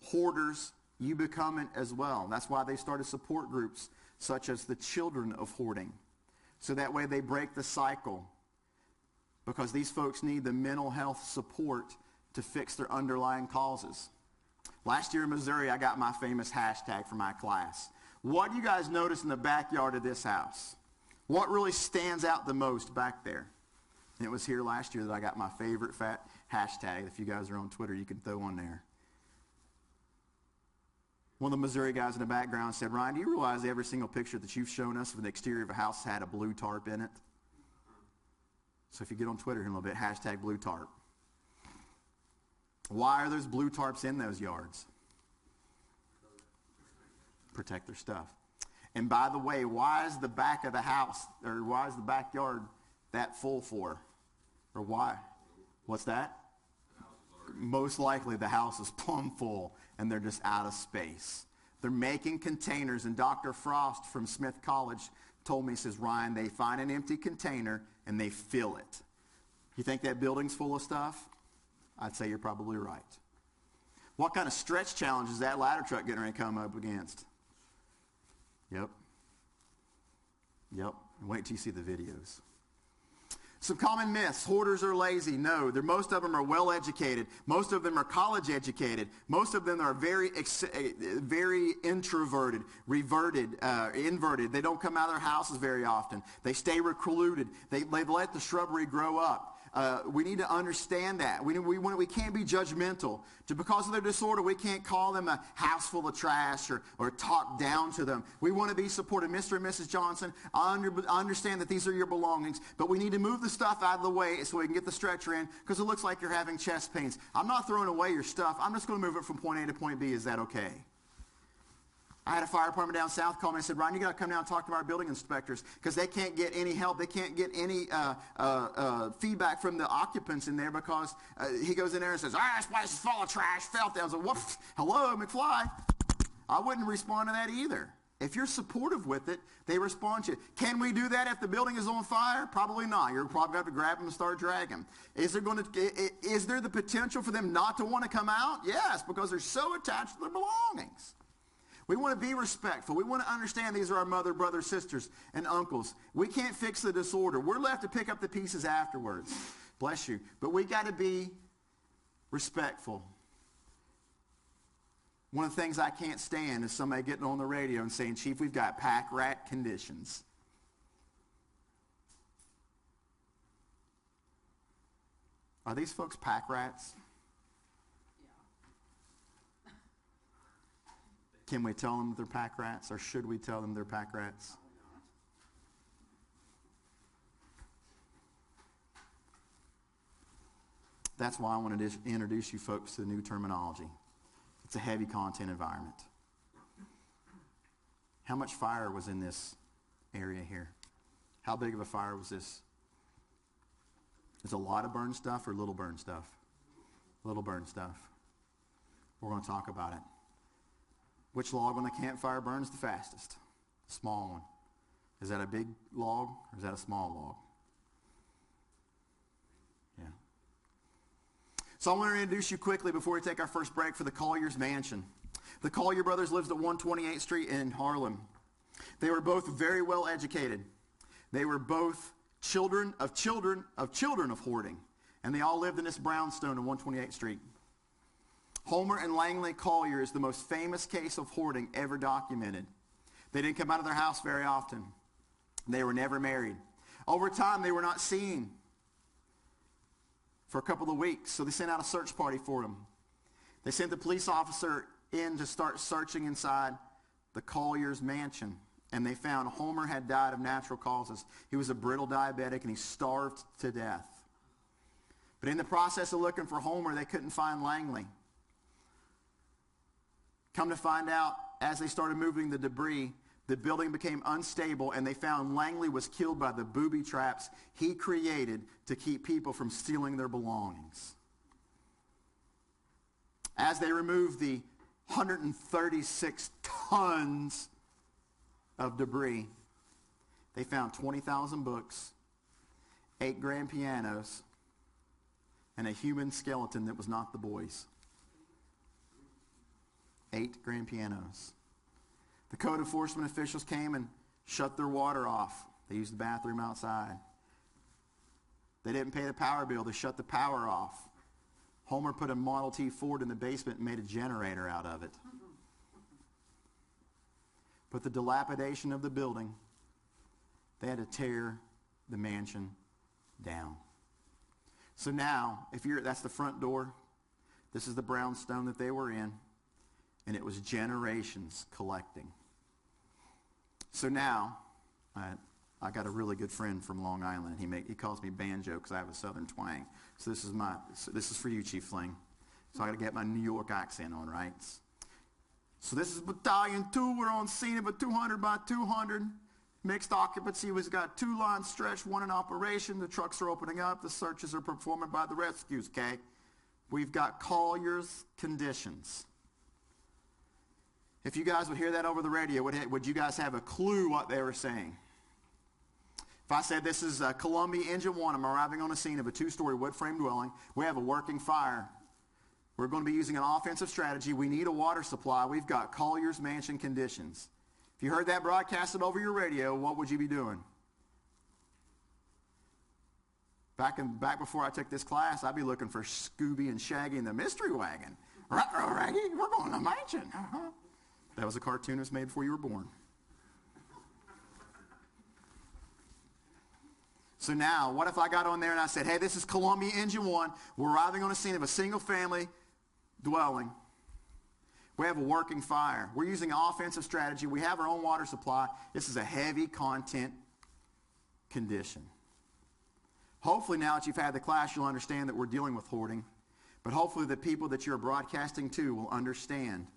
hoarders, you become it as well. That's why they started support groups such as the Children of Hoarding. So that way they break the cycle. Because these folks need the mental health support to fix their underlying causes. Last year in Missouri, I got my famous hashtag for my class. What do you guys notice in the backyard of this house? What really stands out the most back there? And it was here last year that I got my favorite hashtag. If you guys are on Twitter, you can throw on there. One of the Missouri guys in the background said, Ryan, do you realize every single picture that you've shown us of the exterior of a house had a blue tarp in it? So if you get on Twitter in a little bit, hashtag blue tarp. Why are those blue tarps in those yards? Protect their stuff. And by the way, why is the back of the house, or why is the backyard that full for? Or why? What's that? Most likely the house is plumb full and they're just out of space. They're making containers, and Dr. Frost from Smith College told me, he says, Ryan, they find an empty container and they fill it. You think that building's full of stuff? I'd say you're probably right. What kind of stretch challenge is that ladder truck getting ready to come up against? Yep. And wait till you see the videos. Some common myths. Hoarders are lazy. No, most of them are well educated. Most of them are college educated. Most of them are very introverted, inverted. They don't come out of their houses very often. They stay recluded. They let the shrubbery grow up. We need to understand that. We can't be judgmental. Because of their disorder, we can't call them a house full of trash or talk down to them. We want to be supported. Mr. and Mrs. Johnson, I understand that these are your belongings, but we need to move the stuff out of the way so we can get the stretcher in, because it looks like you're having chest pains. I'm not throwing away your stuff. I'm just going to move it from point A to point B. Is that okay? I had a fire department down south call me and said, Ryan, you got to come down and talk to our building inspectors, because they can't get any help. They can't get any feedback from the occupants in there, because he goes in there and says, this place is full of trash, filthy. I was like, whoops, hello, McFly. I wouldn't respond to that either. If you're supportive with it, they respond to you. Can we do that if the building is on fire? Probably not. You're probably going to have to grab them and start dragging them. Is there the potential for them not to want to come out? Yes, because they're so attached to their belongings. We want to be respectful. We want to understand these are our mother, brothers, sisters, and uncles. We can't fix the disorder. We're left to pick up the pieces afterwards. Bless you. But we got to be respectful. One of the things I can't stand is somebody getting on the radio and saying, Chief, we've got pack rat conditions. Are these folks pack rats? Can we tell them they're pack rats, or should we tell them they're pack rats? That's why I want to introduce you folks to the new terminology. It's a heavy content environment. How much fire was in this area here? How big of a fire was this? Is a lot of burn stuff or little burn stuff? Little burn stuff. We're going to talk about it. Which log on the campfire burns the fastest? The small one. Is that a big log or is that a small log? Yeah. So I want to introduce you quickly before we take our first break for the Collier's Mansion. The Collier brothers lived at 128th Street in Harlem. They were both very well educated. They were both children of hoarding. and they all lived in this brownstone on 128th Street. Homer and Langley Collier is the most famous case of hoarding ever documented. They didn't come out of their house very often. They were never married. Over time, they were not seen for a couple of weeks, so they sent out a search party for them. They sent the police officer in to start searching inside the Collier's mansion, and they found Homer had died of natural causes. He was a brittle diabetic, and he starved to death. But in the process of looking for Homer, they couldn't find Langley. Come to find out, as they started moving the debris, the building became unstable, and they found Langley was killed by the booby traps he created to keep people from stealing their belongings. As they removed the 136 tons of debris, they found 20,000 books, 8 grand pianos, and a human skeleton that was not the boy's. 8 grand pianos. The code enforcement officials came and shut their water off. They used the bathroom outside. They didn't pay the power bill. They shut the power off. Homer put a Model T Ford in the basement and made a generator out of it. But the dilapidation of the building, they had to tear the mansion down. So now, that's the front door. This is the brownstone that they were in. And it was generations collecting. So now, I got a really good friend from Long Island. He calls me Banjo because I have a southern twang. So this is for you, Chief Fling. So I got to get my New York accent on, right? So this is Battalion 2. We're on scene of a 200 by 200. Mixed occupancy. We've got 2 lines stretched, 1 in operation. The trucks are opening up. The searches are performed by the rescues, okay? We've got Collier's conditions. If you guys would hear that over the radio, would you guys have a clue what they were saying? If I said this is Columbia Engine 1, I'm arriving on a scene of a 2-story wood frame dwelling. We have a working fire. We're going to be using an offensive strategy. We need a water supply. We've got Collier's mansion conditions. If you heard that broadcasted over your radio, what would you be doing? Back before I took this class, I'd be looking for Scooby and Shaggy in the mystery wagon. Ruh-roh, Raggy, we're going to the mansion. That was a cartoon that was made before you were born. So now, what if I got on there and I said, hey, this is Columbia Engine 1. We're arriving on a scene of a single-family dwelling. We have a working fire. We're using an offensive strategy. We have our own water supply. This is a heavy content condition. Hopefully now that you've had the class, you'll understand that we're dealing with hoarding. But hopefully the people that you're broadcasting to will understand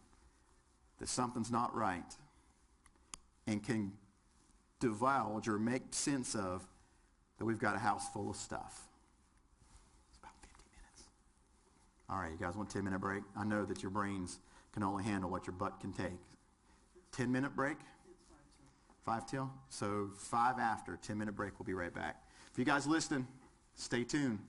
that something's not right and can divulge or make sense of that we've got a house full of stuff. It's about 50 minutes. All right, you guys want a 10-minute break? I know that your brains can only handle what your butt can take. 10-minute break? 5 till? So 5 after, 10-minute break. We'll be right back. If you guys listen, stay tuned.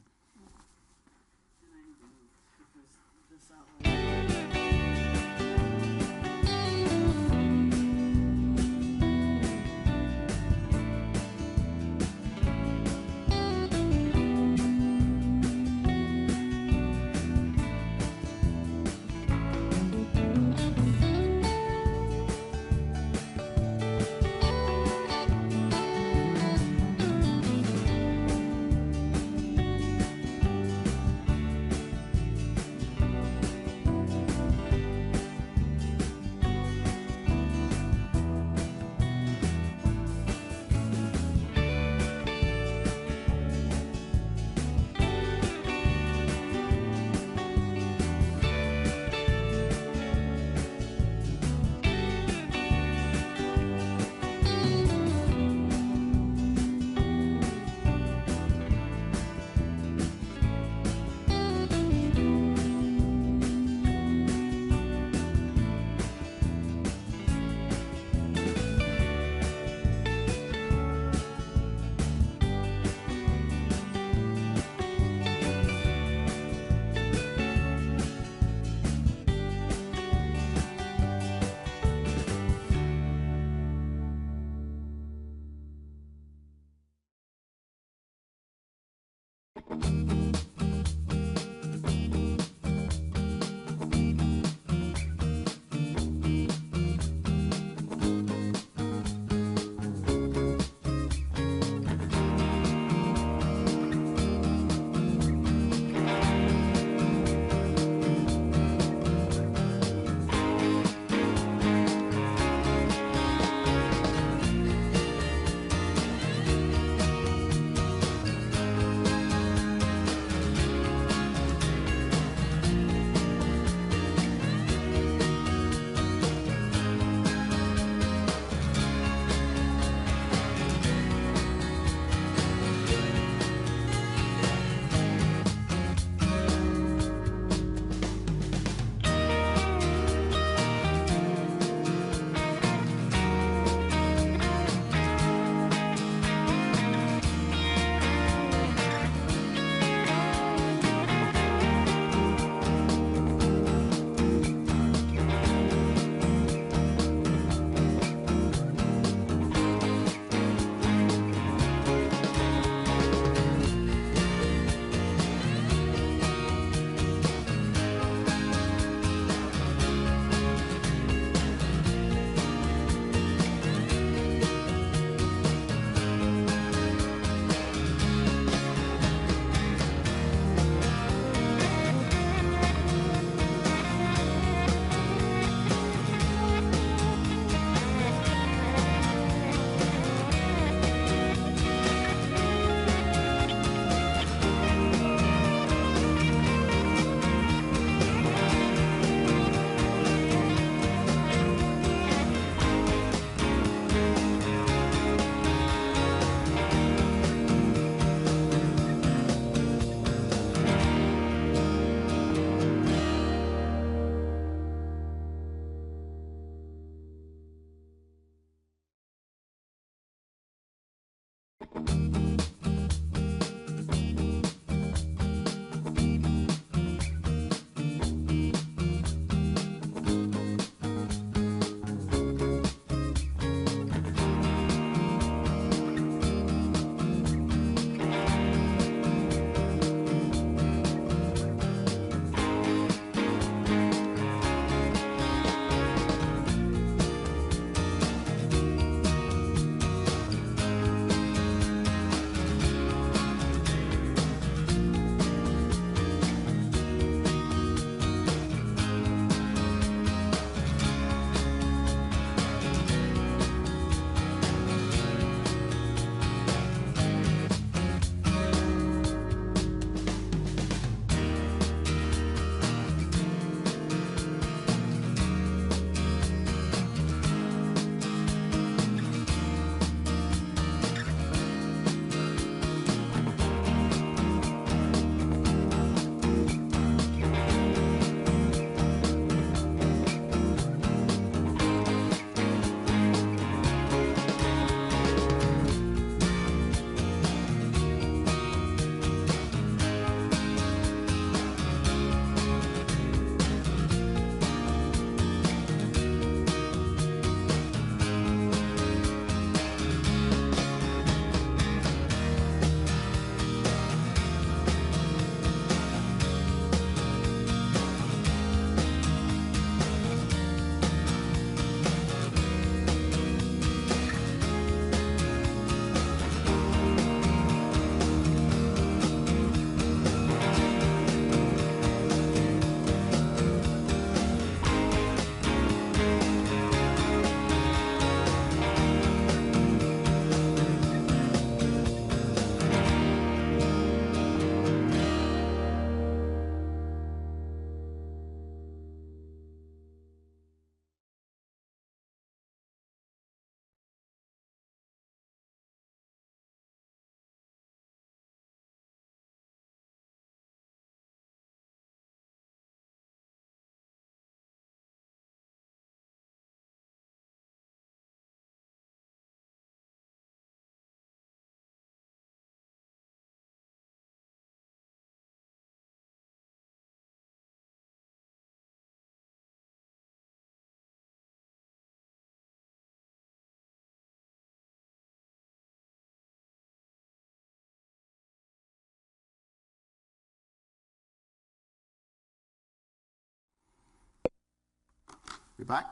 We back?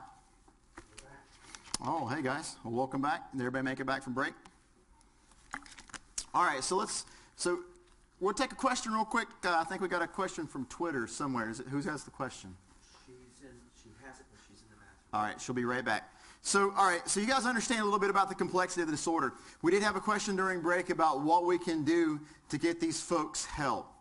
Oh, hey guys. Well, welcome back. Did everybody make it back from break? All right, so we'll take a question real quick. I think we got a question from Twitter somewhere. Who has the question? She has it, but she's in the bathroom. All right, she'll be right back. So, all right, so you guys understand a little bit about the complexity of the disorder. We did have a question during break about what we can do to get these folks help.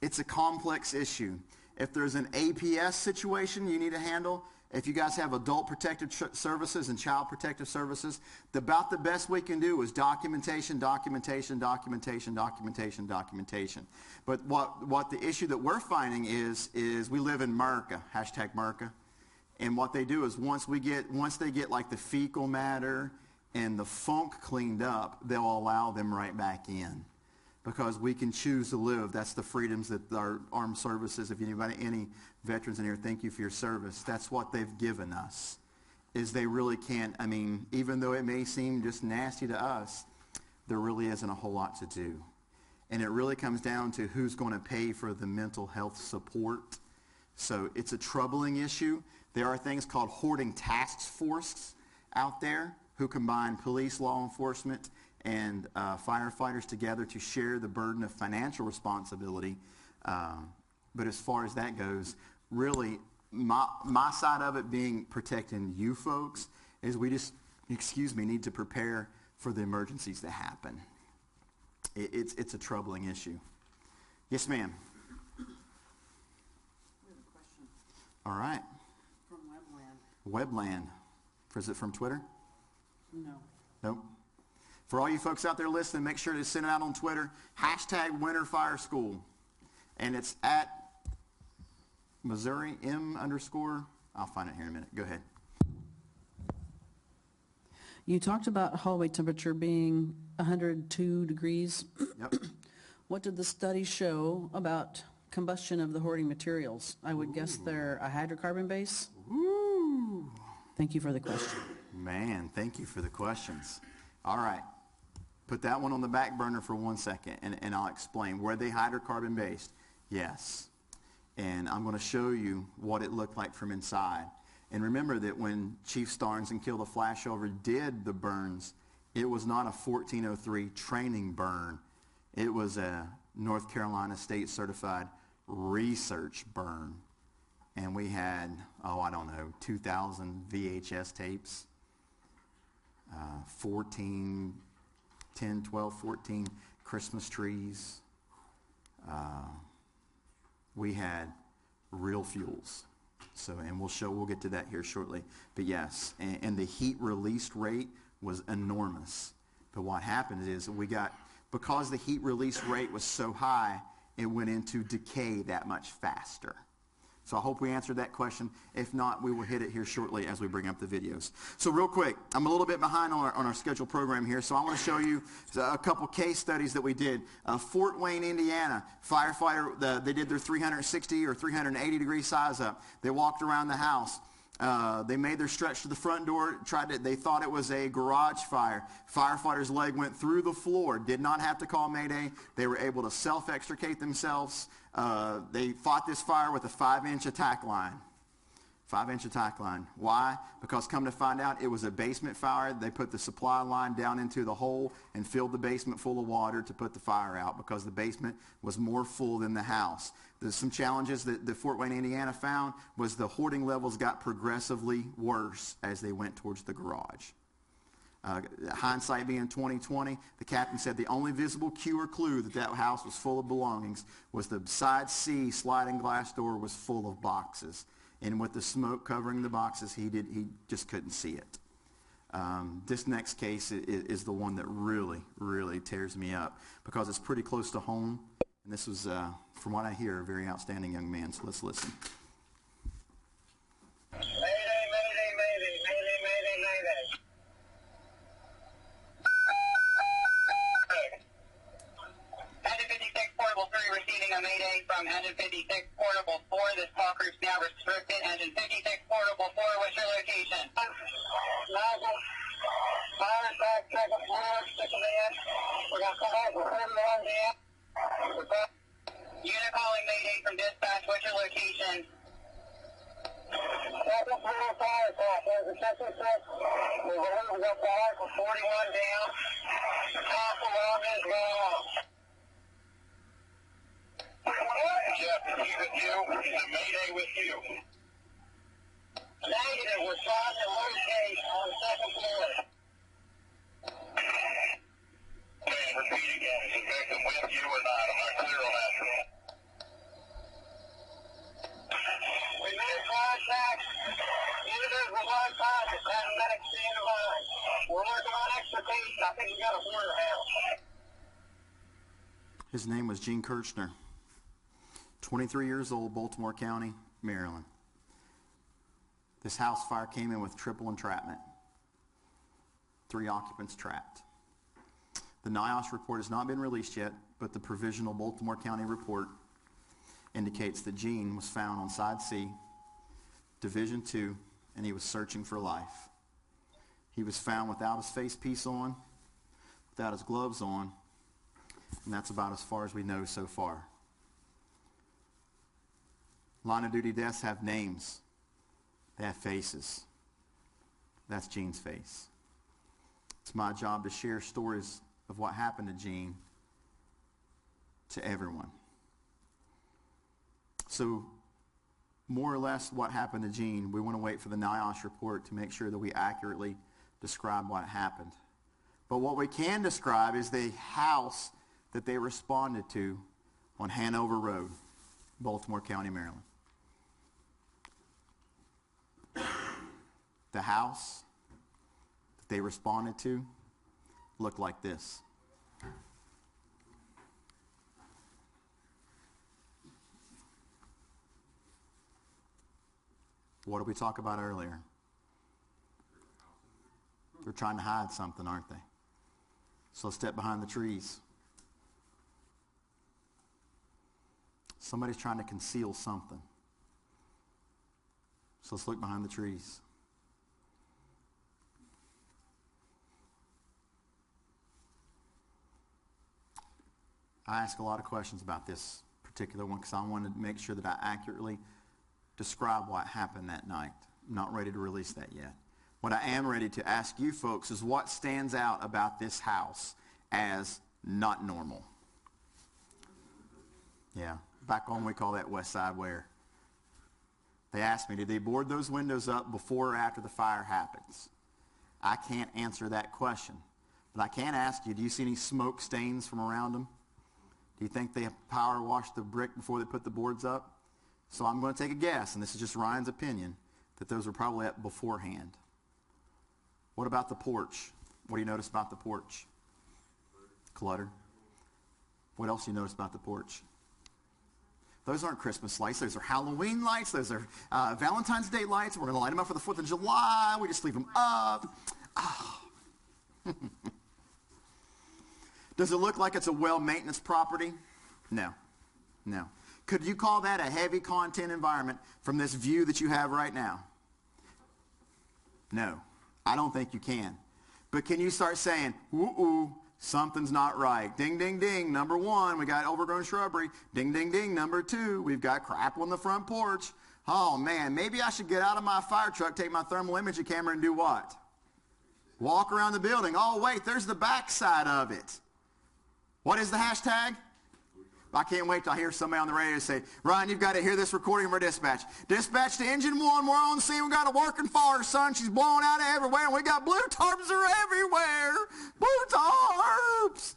It's a complex issue. If there's an APS situation you need to handle, if you guys have adult protective services and child protective services, about the best we can do is documentation, documentation, documentation, documentation, documentation. But what the issue that we're finding is we live in America, hashtag America. And what they do is once they get like the fecal matter and the funk cleaned up, they'll allow them right back in. Because we can choose to live. That's the freedoms that our armed services, if any veterans in here, thank you for your service. That's what they've given us, is they really can't, I mean, even though it may seem just nasty to us, there really isn't a whole lot to do. And it really comes down to who's going to pay for the mental health support. So it's a troubling issue. There are things called hoarding task forces out there who combine police, law enforcement, and firefighters together to share the burden of financial responsibility. But as far as that goes, really, my side of it being protecting you folks is we just, need to prepare for the emergencies that happen. It's a troubling issue. Yes, ma'am. We have a question. All right. From Webland. Webland. Is it from Twitter? No. Nope. For all you folks out there listening, make sure to send it out on Twitter. Hashtag Winter Fire School. And it's at Missouri M _ I'll find it here in a minute. Go ahead. You talked about hallway temperature being 102 degrees. Yep. What did the study show about combustion of the hoarding materials? I would guess they're a hydrocarbon base. Ooh. Thank you for the question. Man, thank you for the questions. All right. Put that one on the back burner for 1 second, and I'll explain. Were they hydrocarbon based? Yes. And I'm going to show you what it looked like from inside. And remember that when Chief Starnes and Kill the Flashover did the burns, it was not a 1403 training burn. It was a North Carolina State certified research burn. And we had, 2,000 VHS tapes, 10, 12, 14 Christmas trees. We had real fuels. So, and we'll get to that here shortly. But yes, and the heat released rate was enormous. But what happened is because the heat release rate was so high, it went into decay that much faster. So I hope we answered that question. If not, we will hit it here shortly as we bring up the videos. So real quick, I'm a little bit behind on our scheduled program here, so I want to show you a couple case studies that we did. Fort Wayne, Indiana, firefighter, they did their 360 or 380 degree size up. They walked around the house. They made their stretch to the front door, they thought it was a garage fire. Firefighter's leg went through the floor, did not have to call Mayday. They were able to self-extricate themselves. They fought this fire with a 5-inch attack line. 5-inch attack line. Why? Because come to find out, it was a basement fire. They put the supply line down into the hole and filled the basement full of water to put the fire out because the basement was more full than the house. There's some challenges that the Fort Wayne, Indiana found was the hoarding levels got progressively worse as they went towards the garage. Hindsight being 20/20, the captain said the only visible cue or clue that house was full of belongings was the side C sliding glass door was full of boxes. And with the smoke covering the boxes, he just couldn't see it. This next case is the one that really, really tears me up because it's pretty close to home. And this was, from what I hear, a very outstanding young man. So let's listen. Mayday, mayday, mayday, mayday, mayday, mayday. 156 Portable 3 receiving a mayday from Engine 56 Portable 4. This call group's now restricted. Engine 56 Portable 4, what's your location? Nozzle. Fire attack, second floor, sticking in. We're going to come out with 41 in. Unit calling mayday from dispatch, what's your location? Second floor fire attack. There's a 66. We believe we got the heart for 41 down. Half alarm is gone. Jeff, he's with you. The Mayday with you. Negative. We're trying to locate on the second floor. Okay, repeat again. Is the victim with you or not? I'm not clear on that. We made contact. Individuals on contact. Haven't been extended line. We're working on expertise. I think we got a border house. His name was Gene Kirchner. 23 years old, Baltimore County, Maryland. This house fire came in with triple entrapment. 3 occupants trapped. The NIOSH report has not been released yet, but the provisional Baltimore County report indicates that Gene was found on Side C, Division 2, and he was searching for life. He was found without his face piece on, without his gloves on, and that's about as far as we know so far. Line of duty deaths have names. They have faces. That's Gene's face. It's my job to share stories of what happened to Gene to everyone. So, more or less what happened to Gene, we want to wait for the NIOSH report to make sure that we accurately describe what happened. But what we can describe is the house that they responded to on Hanover Road, Baltimore County, Maryland. The house that they responded to looked like this. What did we talk about earlier? They're trying to hide something, aren't they? So let's step behind the trees. Somebody's trying to conceal something. So let's look behind the trees. I ask a lot of questions about this particular one because I wanted to make sure that I accurately describe what happened that night. I'm not ready to release that yet. What I am ready to ask you folks is what stands out about this house as not normal. Yeah, back home we call that West Side Wear. They asked me, did they board those windows up before or after the fire happens? I can't answer that question. But I can ask you, do you see any smoke stains from around them? Do you think they power washed the brick before they put the boards up? So I'm going to take a guess, and this is just Ryan's opinion, that those were probably up beforehand. What about the porch? What do you notice about the porch? Clutter. What else do you notice about the porch? Those aren't Christmas lights. Those are Halloween lights. Those are Valentine's Day lights. We're going to light them up for the 4th of July. We just leave them up. Oh. Does it look like it's a well-maintenance property? No. No. Could you call that a heavy content environment from this view that you have right now? No. I don't think you can. But can you start saying, ooh, something's not right. Ding, ding, ding. Number 1, we got overgrown shrubbery. Ding, ding, ding. Number 2, we've got crap on the front porch. Oh, man, maybe I should get out of my fire truck, take my thermal imaging camera, and do what? Walk around the building. Oh, wait, there's the back side of it. What is the hashtag? I can't wait till I hear somebody on the radio say, Ryan, you've got to hear this recording from our dispatch. Dispatch to Engine 1, we're on scene. We got a working fire, son. She's blowing out everywhere, and we got blue tarps are everywhere. Blue tarps.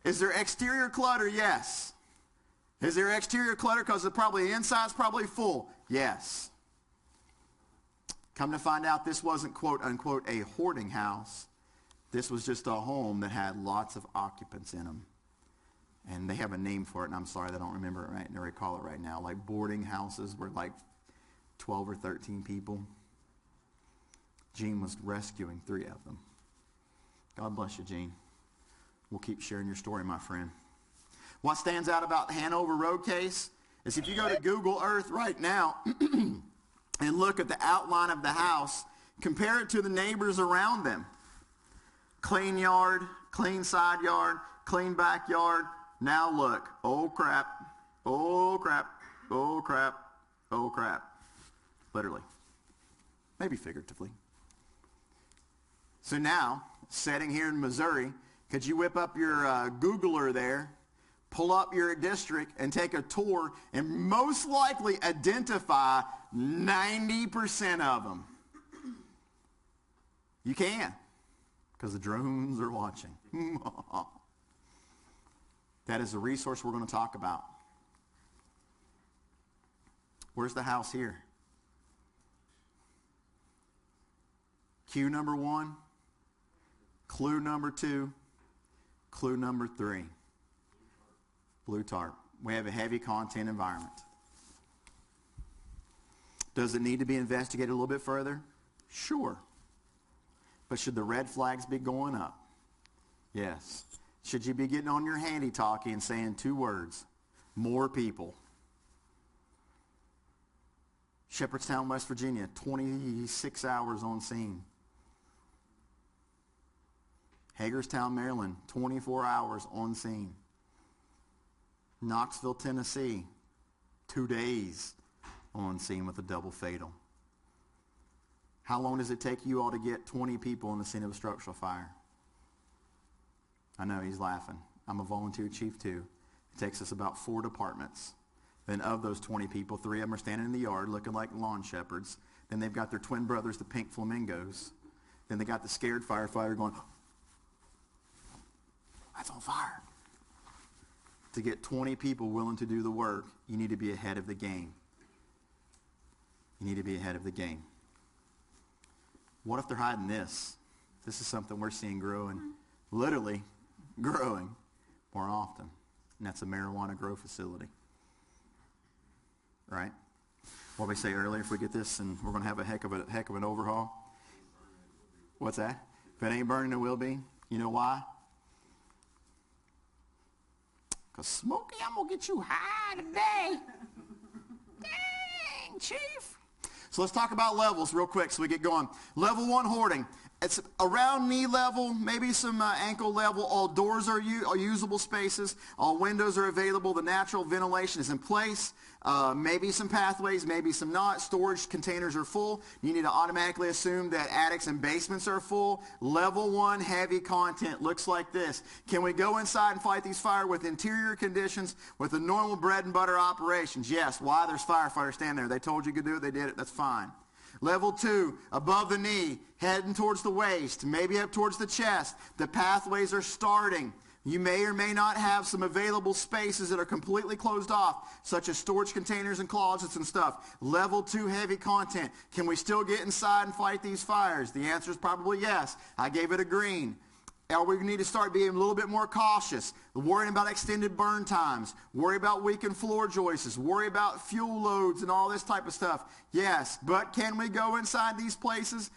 Is there exterior clutter? Yes. Is there exterior clutter because the inside's probably full? Yes. Come to find out, this wasn't, quote, unquote, a hoarding house. This was just a home that had lots of occupants in them. And they have a name for it, and I'm sorry that I don't remember it right, and I recall it right now. Like boarding houses were like 12 or 13 people. Gene was rescuing 3 of them. God bless you, Gene. We'll keep sharing your story, my friend. What stands out about the Hanover Road case is if you go to Google Earth right now and look at the outline of the house, compare it to the neighbors around them. Clean yard, clean side yard, clean backyard. Now look, oh crap, Oh, crap. Oh, crap. Oh, crap. Literally. Maybe figuratively. So now, sitting here in Missouri, could you whip up your Googler there, pull up your district, and take a tour, and most likely identify 90% of them? You can, because the drones are watching. That is a resource we're going to talk about. Where's the house here? Cue number 1, clue number 2, clue number 3. Blue tarp. We have a heavy content environment. Does it need to be investigated a little bit further? Sure. But should the red flags be going up? Yes. Should you be getting on your handy-talkie and saying 2 words? More people. Shepherdstown, West Virginia, 26 hours on scene. Hagerstown, Maryland, 24 hours on scene. Knoxville, Tennessee, 2 days on scene with a double fatal. How long does it take you all to get 20 people on the scene of a structural fire? I know, he's laughing. I'm a volunteer chief too. It takes us about 4 departments. Then of those 20 people, 3 of them are standing in the yard looking like lawn shepherds. Then they've got their twin brothers, the pink flamingos. Then they got the scared firefighter going, that's on fire. To get 20 people willing to do the work, you need to be ahead of the game. You need to be ahead of the game. What if they're hiding this? This is something we're seeing growing, literally growing more often. And that's a marijuana grow facility. Right? What did we say earlier? If we get this, and we're going to have a heck of an overhaul. What's that? If it ain't burning, it will be. You know why? Because Smokey, I'm going to get you high today. Dang, Chief. So let's talk about levels real quick so we get going. Level 1, hoarding. It's around knee level, maybe some ankle level. All doors are usable spaces. All windows are available. The natural ventilation is in place. Maybe some pathways, maybe some not. Storage containers are full. You need to automatically assume that attics and basements are full. Level 1, heavy content looks like this. Can we go inside and fight these fires with interior conditions with the normal bread and butter operations? Yes. Why? There's firefighters standing there. They told you could do it. They did it. That's fine. Level 2, above the knee, heading towards the waist, maybe up towards the chest. The pathways are starting. You may or may not have some available spaces that are completely closed off, such as storage containers and closets and stuff. Level 2, heavy content. Can we still get inside and fight these fires? The answer is probably yes. I gave it a green. Or we need to start being a little bit more cautious, worrying about extended burn times, worry about weakened floor joists, worry about fuel loads and all this type of stuff. Yes, but can we go inside these places?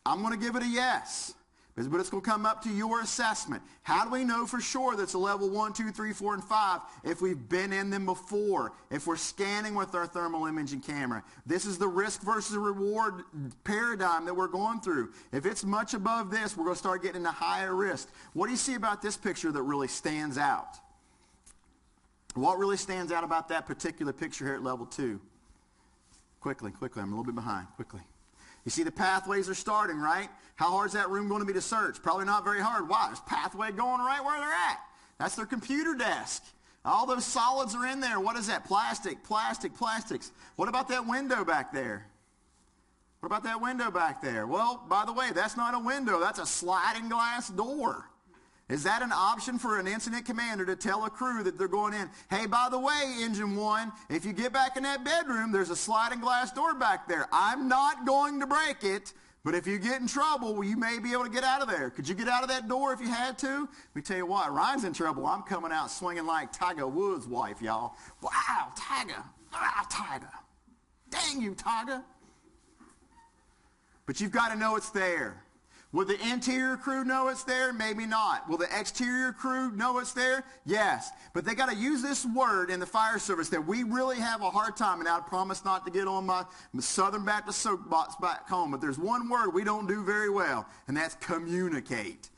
I'm going to give it a yes. But it's going to come up to your assessment. How do we know for sure that's a level 1, 2, 3, 4, and 5 if we've been in them before, if we're scanning with our thermal imaging camera? This is the risk versus reward paradigm that we're going through. If it's much above this, we're going to start getting into higher risk. What do you see about this picture that really stands out? What really stands out about that particular picture here at level 2? Quickly, I'm a little bit behind, quickly. You see the pathways are starting, right? How hard is that room going to be to search? Probably not very hard. Why? There's pathway going right where they're at. That's their computer desk. All those solids are in there. What is that? Plastics. What about that window back there? What about that window back there? Well, by the way, that's not a window. That's a sliding glass door. Is that an option for an incident commander to tell a crew that they're going in, hey, by the way, Engine 1, if you get back in that bedroom, there's a sliding glass door back there. I'm not going to break it, but if you get in trouble, well, you may be able to get out of there. Could you get out of that door if you had to? Let me tell you what, Ryan's in trouble. I'm coming out swinging like Tiger Woods' wife, y'all. Wow, Tiger. Ah, Tiger. Dang you, Tiger. But you've got to know it's there. Will the interior crew know it's there? Maybe not. Will the exterior crew know it's there? Yes. But they got to use this word in the fire service that we really have a hard time, and I promise not to get on my Southern Baptist soapbox back home, but there's one word we don't do very well, and that's communicate.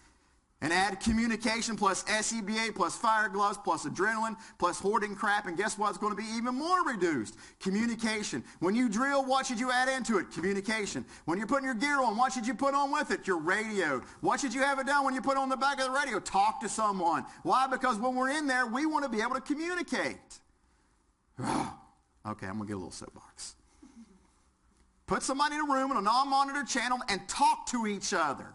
And add communication plus SCBA plus fire gloves plus adrenaline plus hoarding crap, and guess what? It's going to be even more reduced. Communication. When you drill, what should you add into it? Communication. When you're putting your gear on, what should you put on with it? Your radio. What should you have it done when you put on the back of the radio? Talk to someone. Why? Because when we're in there, we want to be able to communicate. Okay, I'm going to get a little soapbox. Put somebody in a room on a non-monitored channel and talk to each other.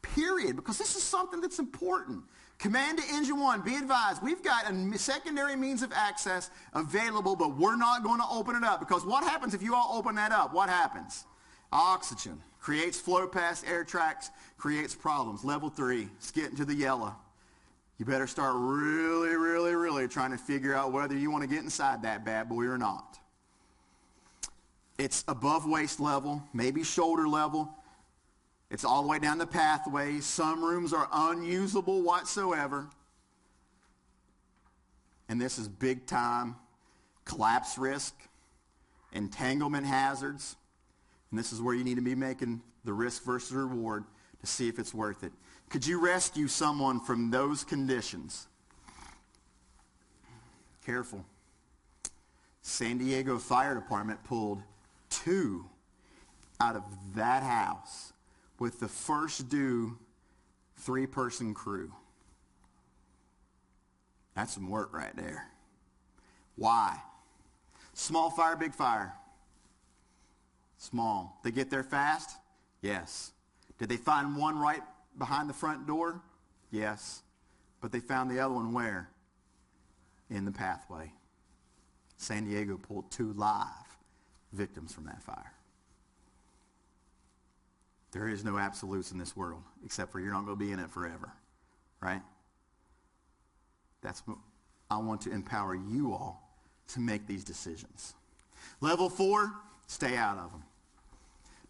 Period, because this is something that's important. Command to Engine 1, be advised, we've got a secondary means of access available, but we're not going to open it up, because what happens if you all open that up? What happens? Oxygen creates flow past air tracks, creates problems. Level 3, it's getting to the yellow. You better start really trying to figure out whether you want to get inside that bad boy or not. It's above waist level, maybe shoulder level. It's all the way down the pathways. Some rooms are unusable whatsoever. And this is big time collapse risk, entanglement hazards. And this is where you need to be making the risk versus reward to see if it's worth it. Could you rescue someone from those conditions? Careful. San Diego Fire Department pulled 2 out of that house with the first due 3-person crew. That's some work right there. Why? Small fire, big fire. Small. They get there fast? Yes. Did they find one right behind the front door? Yes. But they found the other one where? In the pathway. San Diego pulled 2 live victims from that fire. There is no absolutes in this world, except for you're not going to be in it forever, right? I want to empower you all to make these decisions. Level 4, stay out of them.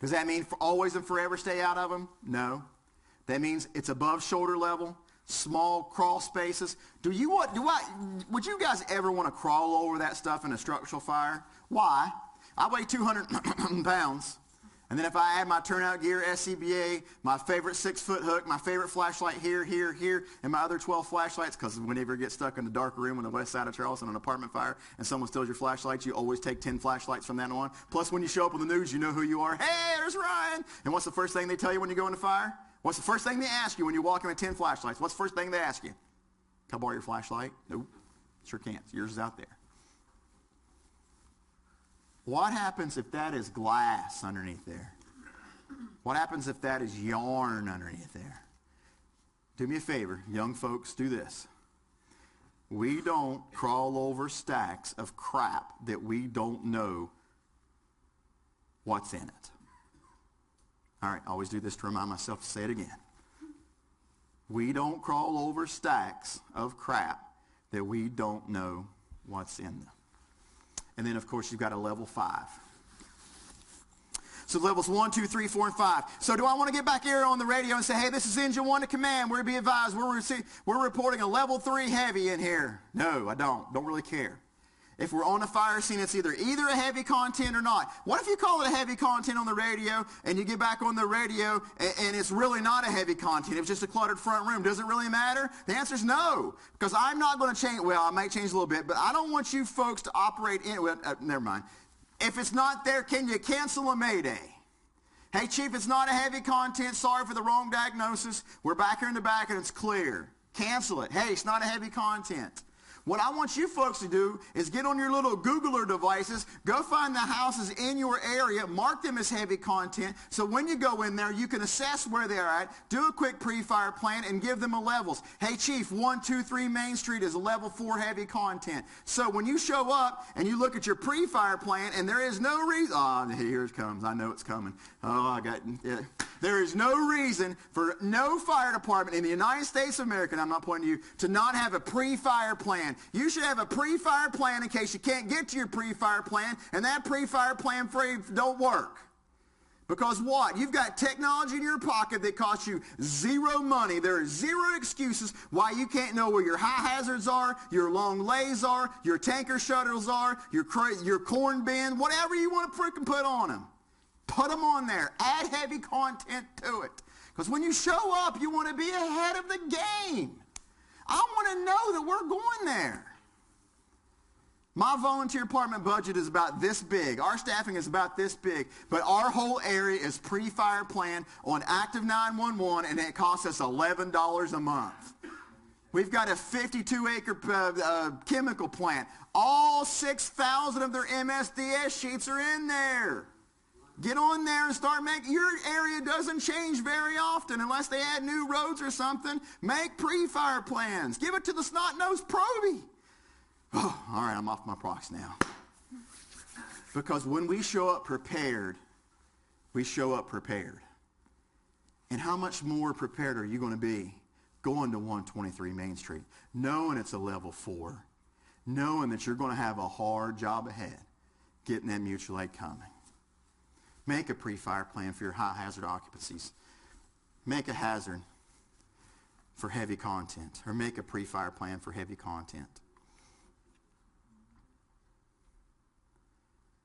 Does that mean for always and forever stay out of them? No. That means it's above shoulder level, small crawl spaces. Would you guys ever want to crawl over that stuff in a structural fire? Why? I weigh 200 pounds. And then if I add my turnout gear, SCBA, my favorite 6-foot hook, my favorite flashlight here, and my other 12 flashlights, because whenever you get stuck in the dark room on the west side of Charleston, an apartment fire, and someone steals your flashlights, you always take 10 flashlights from that on. Plus, when you show up on the news, you know who you are. Hey, there's Ryan. And what's the first thing they tell you when you go in the fire? What's the first thing they ask you when you walk in with 10 flashlights? What's the first thing they ask you? Can I borrow your flashlight? Nope. Sure can't. Yours is out there. What happens if that is glass underneath there? What happens if that is yarn underneath there? Do me a favor, young folks, do this. We don't crawl over stacks of crap that we don't know what's in it. All right, I always do this to remind myself to say it again. We don't crawl over stacks of crap that we don't know what's in them. And then, of course, you've got a level 5. So levels 1, 2, 3, 4, and 5. So do I want to get back here on the radio and say, hey, this is Engine 1 to command. We're be advised. We're reporting a level 3 heavy in here. No, I don't. Don't really care. If we're on a fire scene, it's either a heavy content or not. What if you call it a heavy content on the radio and you get back on the radio and it's really not a heavy content? It was just a cluttered front room. Does it really matter? The answer is no, because I'm not going to change. Well, I might change a little bit, but I don't want you folks to operate in. Well, never mind. If it's not there, can you cancel a mayday? Hey, Chief, it's not a heavy content. Sorry for the wrong diagnosis. We're back here in the back and it's clear. Cancel it. Hey, it's not a heavy content. What I want you folks to do is get on your little Googler devices, go find the houses in your area, mark them as heavy content, so when you go in there, you can assess where they're at, do a quick pre-fire plan, and give them a levels. Hey, Chief, 123 Main Street is a level 4 heavy content. So when you show up and you look at your pre-fire plan, and there is no reason, here it comes, I know it's coming. There is no reason for no fire department in the United States of America, and I'm not pointing to you, to not have a pre-fire plan. You should have a pre-fire plan in case you can't get to your pre-fire plan, and that pre-fire plan don't work. Because what? You've got technology in your pocket that costs you zero money. There are zero excuses why you can't know where your high hazards are, your long lays are, your tanker shuttles are, your corn bin, whatever you want to freaking put on them. Put them on there. Add heavy content to it. Because when you show up, you want to be ahead of the game. I want to know that we're going there. My volunteer department budget is about this big. Our staffing is about this big. But our whole area is pre-fire planned on active 911, and it costs us $11 a month. We've got a 52-acre chemical plant. All 6,000 of their MSDS sheets are in there. Get on there and start making, your area doesn't change very often unless they add new roads or something. Make pre-fire plans. Give it to the snot-nosed Proby. Oh, all right, I'm off my prox now. Because when we show up prepared, we show up prepared. And how much more prepared are you going to be going to 123 Main Street, knowing it's a level 4, knowing that you're going to have a hard job ahead, getting that mutual aid coming. Make a pre-fire plan for your high hazard occupancies. Make a hazard for heavy content, or make a pre-fire plan for heavy content.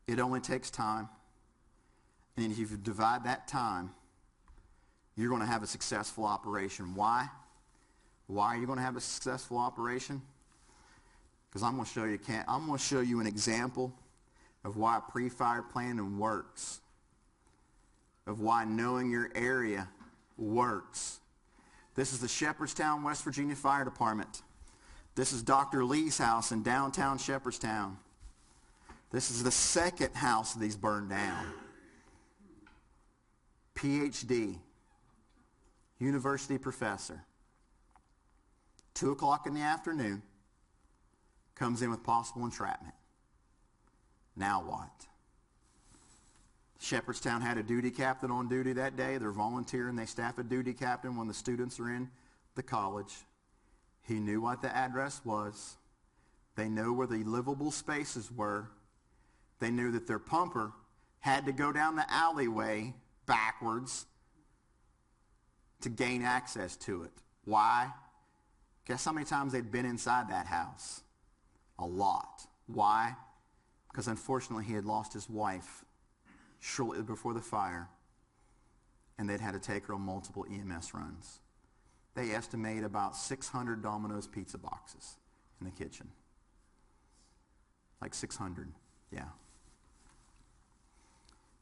It only takes time, and if you divide that time, you're going to have a successful operation. Why? Why are you going to have a successful operation? Because I'm going to show you an example of why pre-fire planning works, of why knowing your area works. This is the Shepherdstown, West Virginia Fire Department. This is Dr. Lee's house in downtown Shepherdstown. This is the second house of these burned down. PhD, university professor. 2 o'clock in the afternoon, comes in with possible entrapment. Now what? Shepherdstown had a duty captain on duty that day. They're volunteering. They staff a duty captain when the students are in the college. He knew what the address was. They know where the livable spaces were. They knew that their pumper had to go down the alleyway backwards to gain access to it. Why? Guess how many times they'd been inside that house? A lot. Why? Because unfortunately he had lost his wife shortly before the fire, and they'd had to take her on multiple EMS runs. They estimate about 600 Domino's pizza boxes in the kitchen. Like 600, yeah.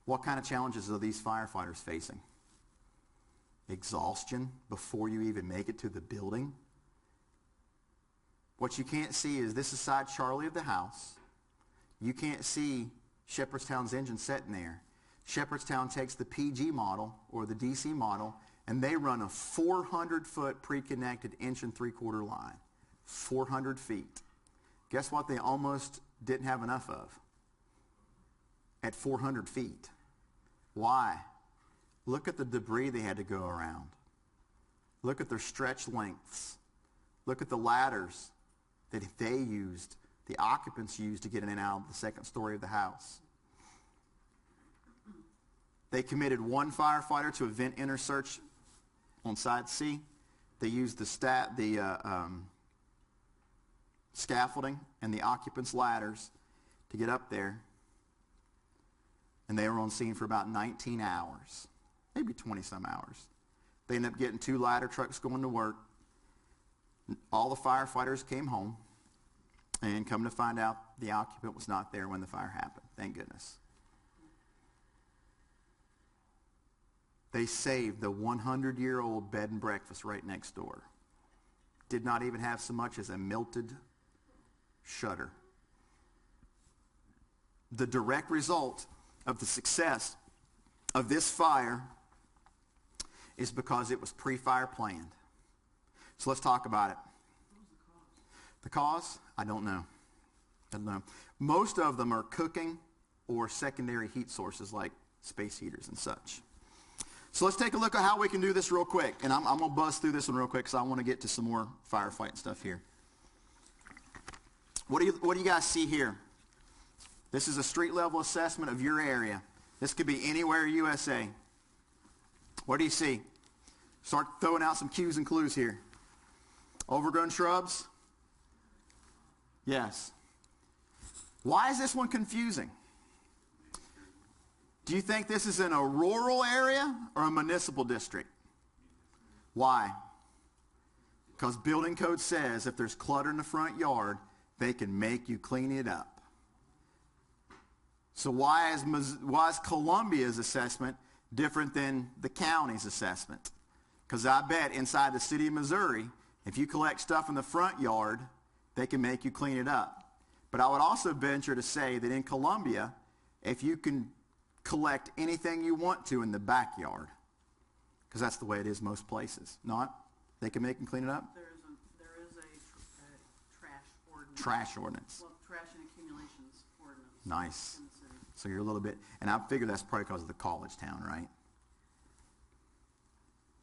What kind of challenges are these firefighters facing? Exhaustion before you even make it to the building. What you can't see is this is side Charlie of the house. You can't see Shepherdstown's engine sitting there. Shepherdstown takes the PG model or the DC model, and they run a 400-foot pre-connected 1 3/4 line. 400 feet. Guess what they almost didn't have enough of? At 400 feet. Why? Look at the debris they had to go around. Look at their stretch lengths. Look at the ladders that they used, the occupants used to get in and out of the second story of the house. They committed 1 firefighter to a vent inner search on side C. They used the scaffolding and the occupants' ladders to get up there. And they were on scene for about 19 hours, maybe 20-some hours. They ended up getting 2 ladder trucks going to work. All the firefighters came home, and come to find out the occupant was not there when the fire happened. Thank goodness. They saved the 100-year-old bed and breakfast right next door. Did not even have so much as a melted shutter. The direct result of the success of this fire is because it was pre-fire planned. So let's talk about it. The cause? I don't know. Most of them are cooking or secondary heat sources like space heaters and such. So let's take a look at how we can do this real quick. And I'm going to buzz through this one real quick because I want to get to some more firefighting stuff here. What do you guys see here? This is a street level assessment of your area. This could be anywhere USA. What do you see? Start throwing out some cues and clues here. Overgrown shrubs? Yes. Why is this one confusing? Do you think this is in a rural area or a municipal district? Why? Because building code says if there's clutter in the front yard, they can make you clean it up. So why is Columbia's assessment different than the county's assessment? Because I bet inside the city of Missouri, if you collect stuff in the front yard, they can make you clean it up. But I would also venture to say that in Columbia, if you can collect anything you want to in the backyard, because that's the way it is most places, not? They can make and clean it up? There is a trash ordinance. Trash ordinance. Well, trash and accumulations ordinance. Nice. In the city. So you're a little bit, and I figure that's probably because of the college town, right?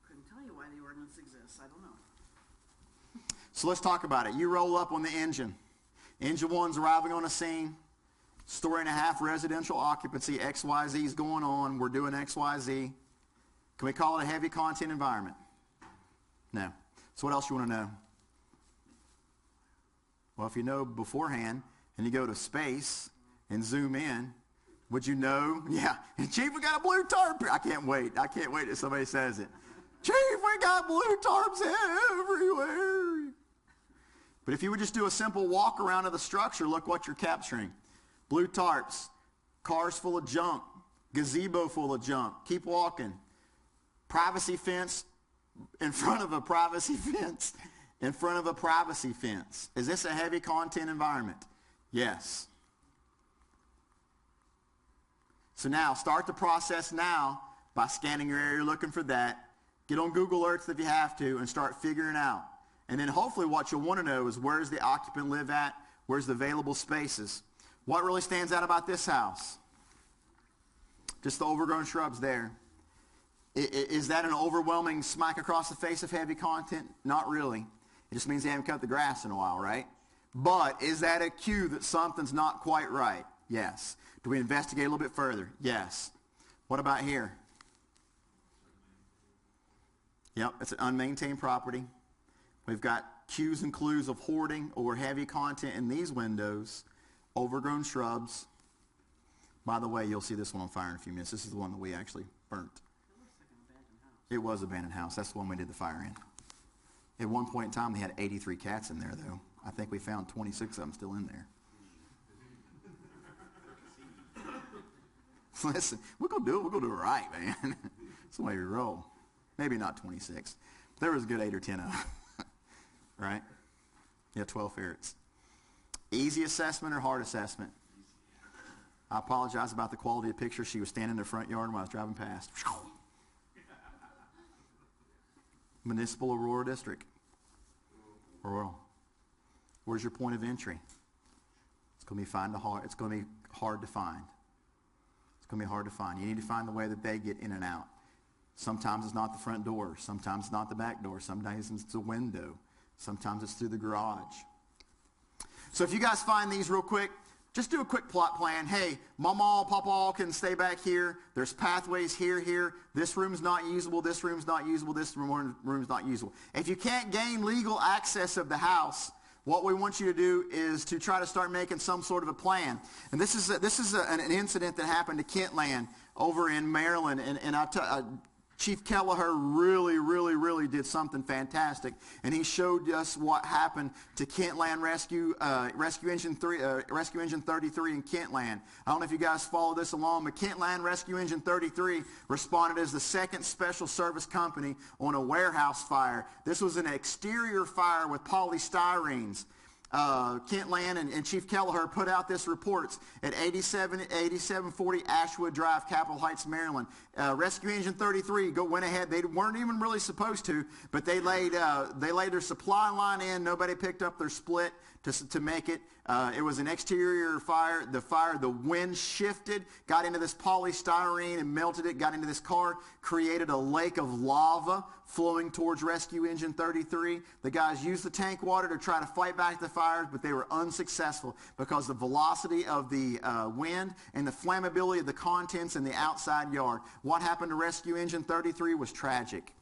Couldn't tell you why the ordinance exists. I don't know. So let's talk about it. You roll up on the engine. Engine 1's arriving on a scene. Story-and-a-half residential occupancy. XYZ is going on. We're doing XYZ. Can we call it a heavy content environment? No. So what else you want to know? Well, if you know beforehand and you go to space and zoom in, would you know? Yeah. And Chief, we got a blue tarp here. I can't wait. I can't wait till somebody says it. Chief, we got blue tarps everywhere. But if you would just do a simple walk around of the structure, look what you're capturing. Blue tarps, cars full of junk, gazebo full of junk. Keep walking. Privacy fence in front of a privacy fence in front of a privacy fence. Is this a heavy content environment? Yes. So now, start the process now by scanning your area, looking for that. Get on Google Earth if you have to and start figuring out. And then hopefully what you'll want to know is where's the occupant live at? Where's the available spaces? What really stands out about this house? Just the overgrown shrubs there. Is that an overwhelming smack across the face of heavy content? Not really. It just means they haven't cut the grass in a while, right? But is that a cue that something's not quite right? Yes. Do we investigate a little bit further? Yes. What about here? Yep, it's an unmaintained property. We've got cues and clues of hoarding or heavy content in these windows, overgrown shrubs. By the way, you'll see this one on fire in a few minutes. This is the one that we actually burnt. It was an abandoned house. That's the one we did the fire in. At one point in time, they had 83 cats in there, though. I think we found 26 of them still in there. Listen, we're going to do it. We're going to do it right, man. That's the way we roll. Maybe not 26. There was a good 8 or 10 of them. Right? Yeah, 12 ferrets. Easy assessment or hard assessment? I apologize about the quality of the picture. She was standing in the front yard when I was driving past. Municipal Aurora District. Rural. Where's your point of entry? It's going to be It's going to be hard to find. It's going to be hard to find. You need to find the way that they get in and out. Sometimes it's not the front door. Sometimes it's not the back door. Sometimes it's a window. Sometimes it's through the garage. So if you guys find these real quick, just do a quick plot plan. Hey, Mama, Papa can stay back here. There's pathways here. This room's not usable. This room's not usable. This room's not usable. If you can't gain legal access of the house, what we want you to do is to try to start making some sort of a plan. And this is an incident that happened to Kentland over in Maryland. And Chief Kelleher really did something fantastic, and he showed us what happened to Kentland Rescue Engine 33 in Kentland. I don't know if you guys follow this along, but Kentland Rescue Engine 33 responded as the second special service company on a warehouse fire. This was an exterior fire with polystyrenes. Kentland and Chief Kelleher put out this report at 8740 Ashwood Drive, Capitol Heights, Maryland. Rescue Engine 33 went ahead. They weren't even really supposed to, but they laid their supply line in. Nobody picked up their split to make it. It was an exterior fire. The wind shifted, got into this polystyrene and melted it, got into this car, created a lake of lava flowing towards Rescue Engine 33. The guys used the tank water to try to fight back the fires, but they were unsuccessful because the velocity of the wind and the flammability of the contents in the outside yard. What happened to Rescue Engine 33 was tragic.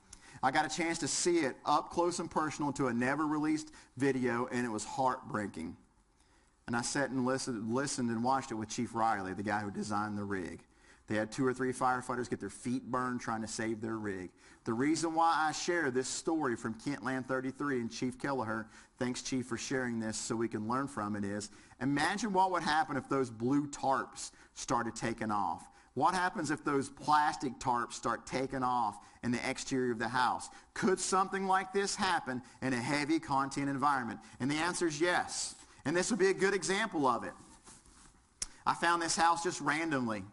I got a chance to see it up close and personal to a never-released video, and it was heartbreaking. And I sat and listened and watched it with Chief Riley, the guy who designed the rig. They had 2 or 3 firefighters get their feet burned trying to save their rig. The reason why I share this story from Kentland 33 and Chief Kelleher, thanks Chief for sharing this so we can learn from it, is imagine what would happen if those blue tarps started taking off. What happens if those plastic tarps start taking off in the exterior of the house? Could something like this happen in a heavy content environment? And the answer is yes. And this would be a good example of it. I found this house just randomly.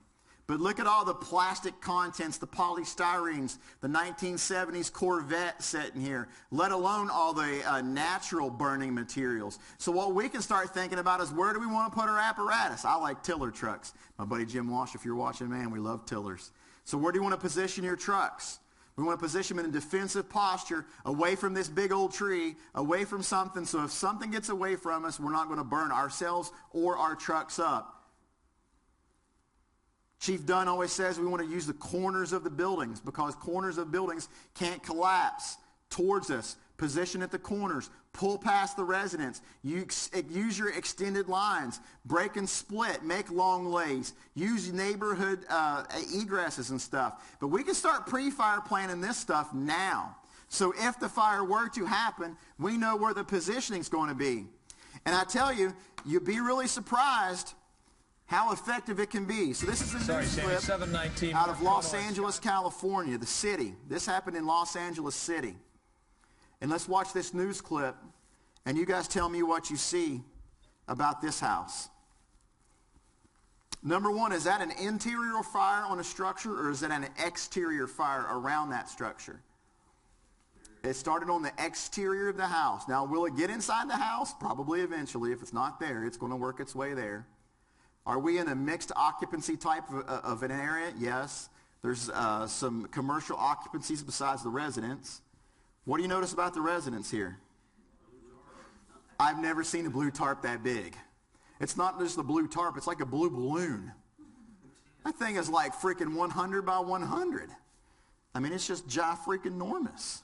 But look at all the plastic contents, the polystyrenes, the 1970s Corvette sitting here, let alone all the natural burning materials. So what we can start thinking about is where do we want to put our apparatus? I like tiller trucks. My buddy Jim Walsh, if you're watching, man, we love tillers. So where do you want to position your trucks? We want to position them in a defensive posture, away from this big old tree, away from something, so if something gets away from us, we're not going to burn ourselves or our trucks up. Chief Dunn always says we want to use the corners of the buildings because corners of buildings can't collapse towards us. Position at the corners. Pull past the residents. Use your extended lines. Break and split. Make long lays. Use neighborhood egresses and stuff. But we can start pre-fire planning this stuff now. So if the fire were to happen, we know where the positioning is going to be. And I tell you, you'd be really surprised how effective it can be. So this is a news clip 719 out of Los Angeles, California, the city. This happened in Los Angeles City. And let's watch this news clip, and you guys tell me what you see about this house. Number one, is that an interior fire on a structure, or is it an exterior fire around that structure? It started on the exterior of the house. Now, will it get inside the house? Probably eventually. If it's not there, it's going to work its way there. Are we in a mixed occupancy type of an area? Yes. There's some commercial occupancies besides the residents. What do you notice about the residents here? I've never seen a blue tarp that big. It's not just a blue tarp, it's like a blue balloon. That thing is like freaking 100 by 100. I mean, it's just freaking enormous.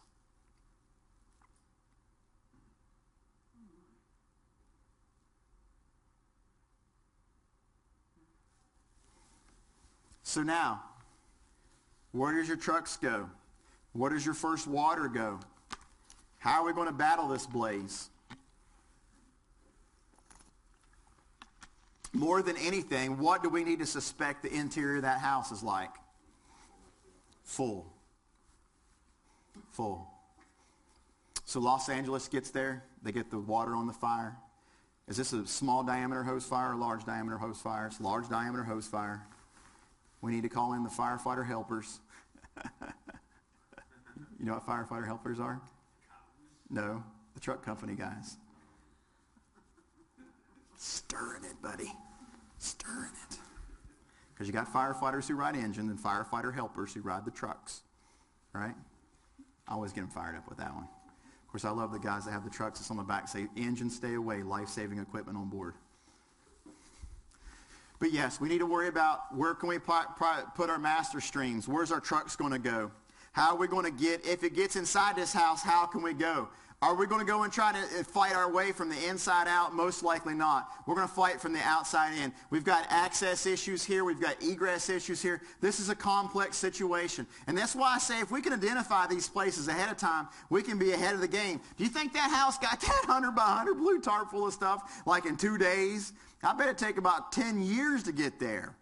So now, where does your trucks go? Where does your first water go? How are we going to battle this blaze? More than anything, what do we need to suspect the interior of that house is like? Full. Full. So Los Angeles gets there. They get the water on the fire. Is this a small diameter hose fire or large diameter hose fire? It's a large diameter hose fire. We need to call in the firefighter helpers. You know what firefighter helpers are? No, the truck company guys. Stirring it, buddy. Stirring it. Because you got firefighters who ride engines and firefighter helpers who ride the trucks. Right? I always get them fired up with that one. Of course, I love the guys that have the trucks that's on the back say, engine stay away, life-saving equipment on board. But yes, we need to worry about where can we put our master streams? Where's our trucks going to go? How are we going to get, if it gets inside this house, how can we go? Are we going to go and try to fight our way from the inside out? Most likely not. We're going to fight from the outside in. We've got access issues here. We've got egress issues here. This is a complex situation. And that's why I say if we can identify these places ahead of time, we can be ahead of the game. Do you think that house got that 100 by 100 blue tarp full of stuff like in 2 days? I bet it'd take about 10 years to get there.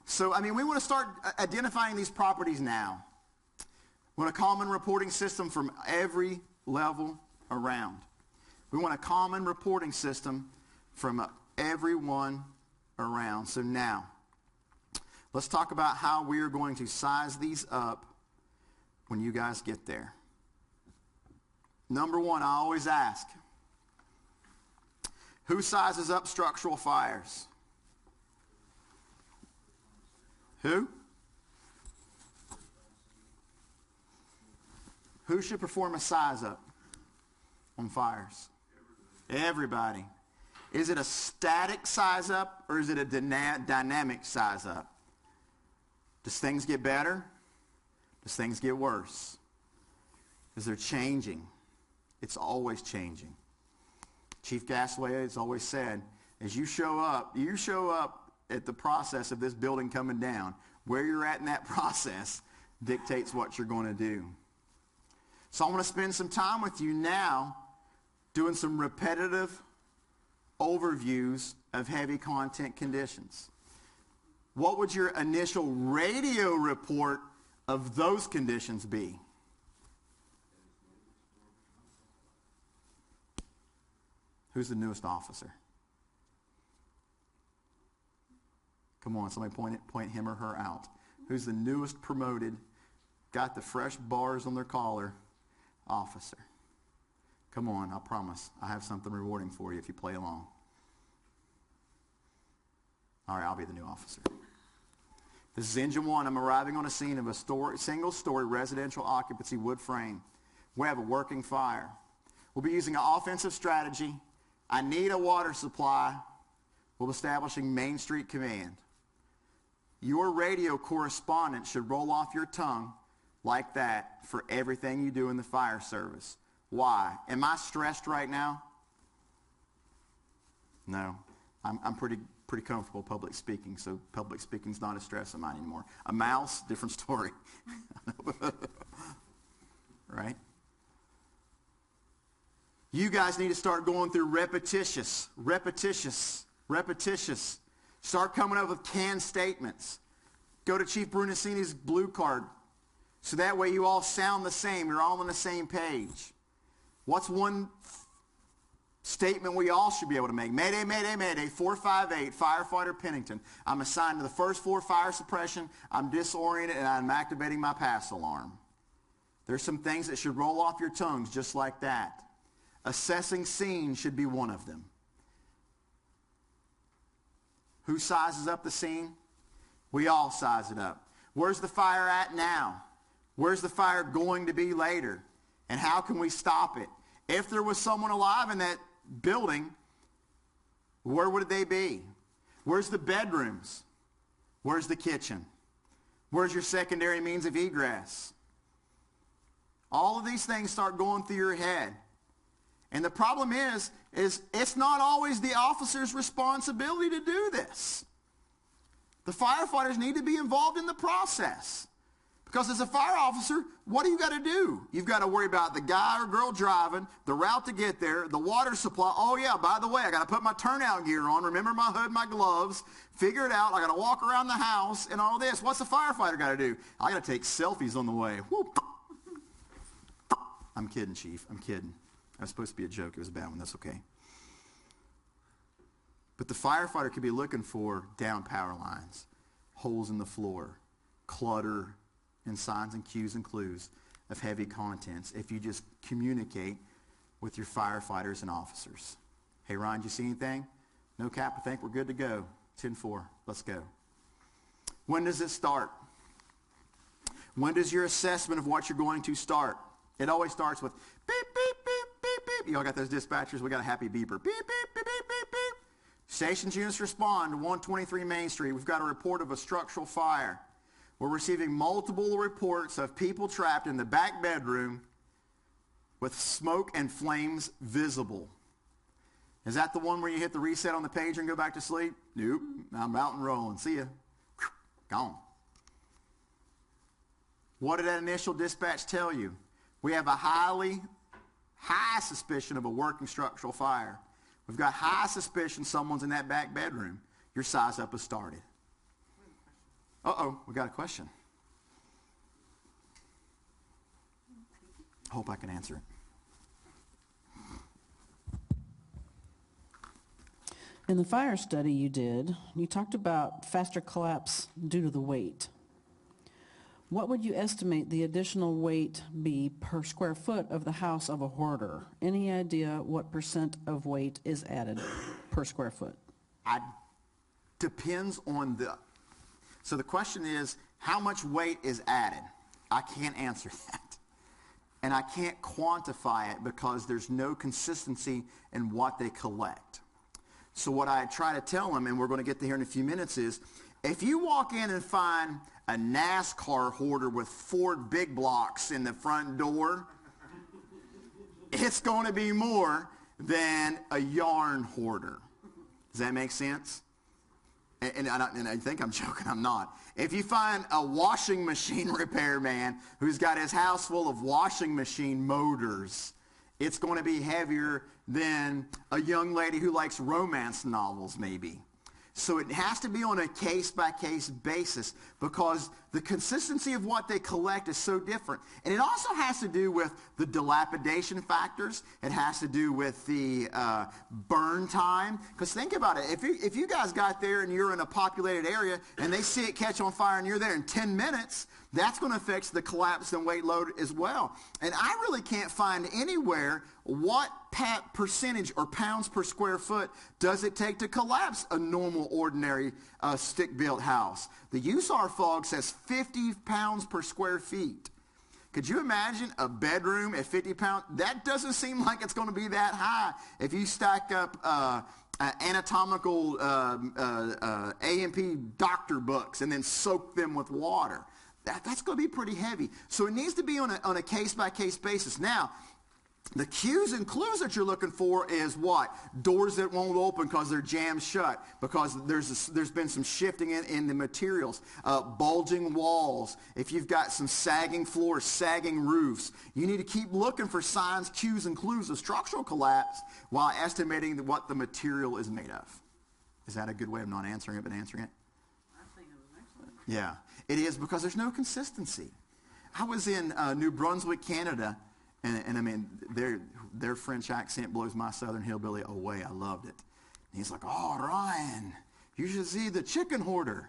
So, I mean, we want to start identifying these properties now. We want a common reporting system from every level around. We want a common reporting system from everyone around. So now, let's talk about how we are going to size these up when you guys get there. Number one, I always ask, who sizes up structural fires? Who? Who should perform a size up on fires? Everybody. Is it a static size up or is it a dynamic size up? Does things get better? Does things get worse? Is they're changing? It's always changing. Chief Gasaway has always said, as you show up at the process of this building coming down, Where you're at in that process dictates what you're going to do. So I want to spend some time with you now doing some repetitive overviews of heavy content conditions. What would your initial radio report of those conditions be? Who's the newest officer? Come on, somebody point him or her out. Who's the newest promoted, got the fresh bars on their collar officer? Come on, I promise. I have something rewarding for you if you play along. All right, I'll be the new officer. This is engine one. I'm arriving on a scene of a single-story residential occupancy wood frame. We have a working fire. We'll be using an offensive strategy. I need a water supply. We'll be establishing Main Street Command. Your radio correspondent should roll off your tongue like that for everything you do in the fire service. Why? Am I stressed right now? No. I'm pretty comfortable public speaking, so public speaking's not a stress of mine anymore. A mouse, different story. Right? You guys need to start going through repetitious. Start coming up with canned statements. Go to Chief Brunacini's blue card. So that way you all sound the same. You're all on the same page. What's one statement we all should be able to make? Mayday, mayday, mayday, 458, firefighter Pennington. I'm assigned to the first floor fire suppression. I'm disoriented and I'm activating my pass alarm. There's some things that should roll off your tongues just like that. Assessing scene should be one of them. Who sizes up the scene? We all size it up. Where's the fire at now? Where's the fire going to be later? And how can we stop it? If there was someone alive in that building, where would they be? Where's the bedrooms? Where's the kitchen? Where's your secondary means of egress? All of these things start going through your head. And the problem is it's not always the officer's responsibility to do this. The firefighters need to be involved in the process. Because as a fire officer, what do you got to do? You've got to worry about the guy or girl driving, the route to get there, the water supply. Oh yeah, by the way, I got to put my turnout gear on, remember my hood, my gloves, figure it out. I got to walk around the house and all this. What's the firefighter got to do? I got to take selfies on the way. Whoop. I'm kidding, Chief. I'm kidding. That was supposed to be a joke. It was a bad one. That's okay. But the firefighter could be looking for down power lines, holes in the floor, clutter, and signs and cues and clues of heavy contents if you just communicate with your firefighters and officers. Hey, Ryan, do you see anything? No, Cap, I think we're good to go. 10-4. Let's go. When does it start? When does your assessment of what you're going to start? It always starts with beep, beep, beep, beep, beep. You all got those dispatchers? We got a happy beeper. Beep, beep, beep, beep, beep, beep. Stations units respond to 123 Main Street. We've got a report of a structural fire. We're receiving multiple reports of people trapped in the back bedroom with smoke and flames visible. Is that the one where you hit the reset on the pager and go back to sleep? Nope. I'm out and rolling. See ya. Gone. What did that initial dispatch tell you? We have a high suspicion of a working structural fire. We've got high suspicion someone's in that back bedroom. Your size up has started. Uh-oh, we got a question. Hope I can answer it. In the fire study you did, you talked about faster collapse due to the weight. What would you estimate the additional weight be per square foot of the house of a hoarder? Any idea what percent of weight is added per square foot? Depends on so the question is, how much weight is added? I can't answer that. And I can't quantify it because there's no consistency in what they collect. So what I try to tell them, and we're going to get to here in a few minutes, is if you walk in and find a NASCAR hoarder with 4 big blocks in the front door, it's going to be more than a yarn hoarder. Does that make sense? and I think I'm joking, I'm not. If you find a washing machine repairman who's got his house full of washing machine motors, it's going to be heavier than a young lady who likes romance novels, maybe. So it has to be on a case-by-case basis because the consistency of what they collect is so different. And it also has to do with the dilapidation factors. It has to do with the burn time. Because think about it. If you guys got there and you're in a populated area and they see it catch on fire and you're there in 10 minutes, that's going to affect the collapse and weight load as well. And I really can't find anywhere what percentage or pounds per square foot does it take to collapse a normal, ordinary stick-built house. The USAR FOG says 50 pounds per square feet. Could you imagine a bedroom at 50 pounds? That doesn't seem like it's going to be that high. If you stack up anatomical A&P doctor books and then soak them with water, that's going to be pretty heavy. So it needs to be on a case-by-case basis. Now, the cues and clues that you're looking for is what? Doors that won't open because they're jammed shut, because there's been some shifting in the materials. Bulging walls. If you've got some sagging floors, sagging roofs, you need to keep looking for signs, cues, and clues of structural collapse while estimating what the material is made of. Is that a good way of not answering it but answering it? I think it was excellent. Yeah, it is, because there's no consistency. I was in New Brunswick, Canada, and I mean, their French accent blows my Southern hillbilly away. I loved it. And he's like, "Oh, Ryan, you should see the chicken hoarder."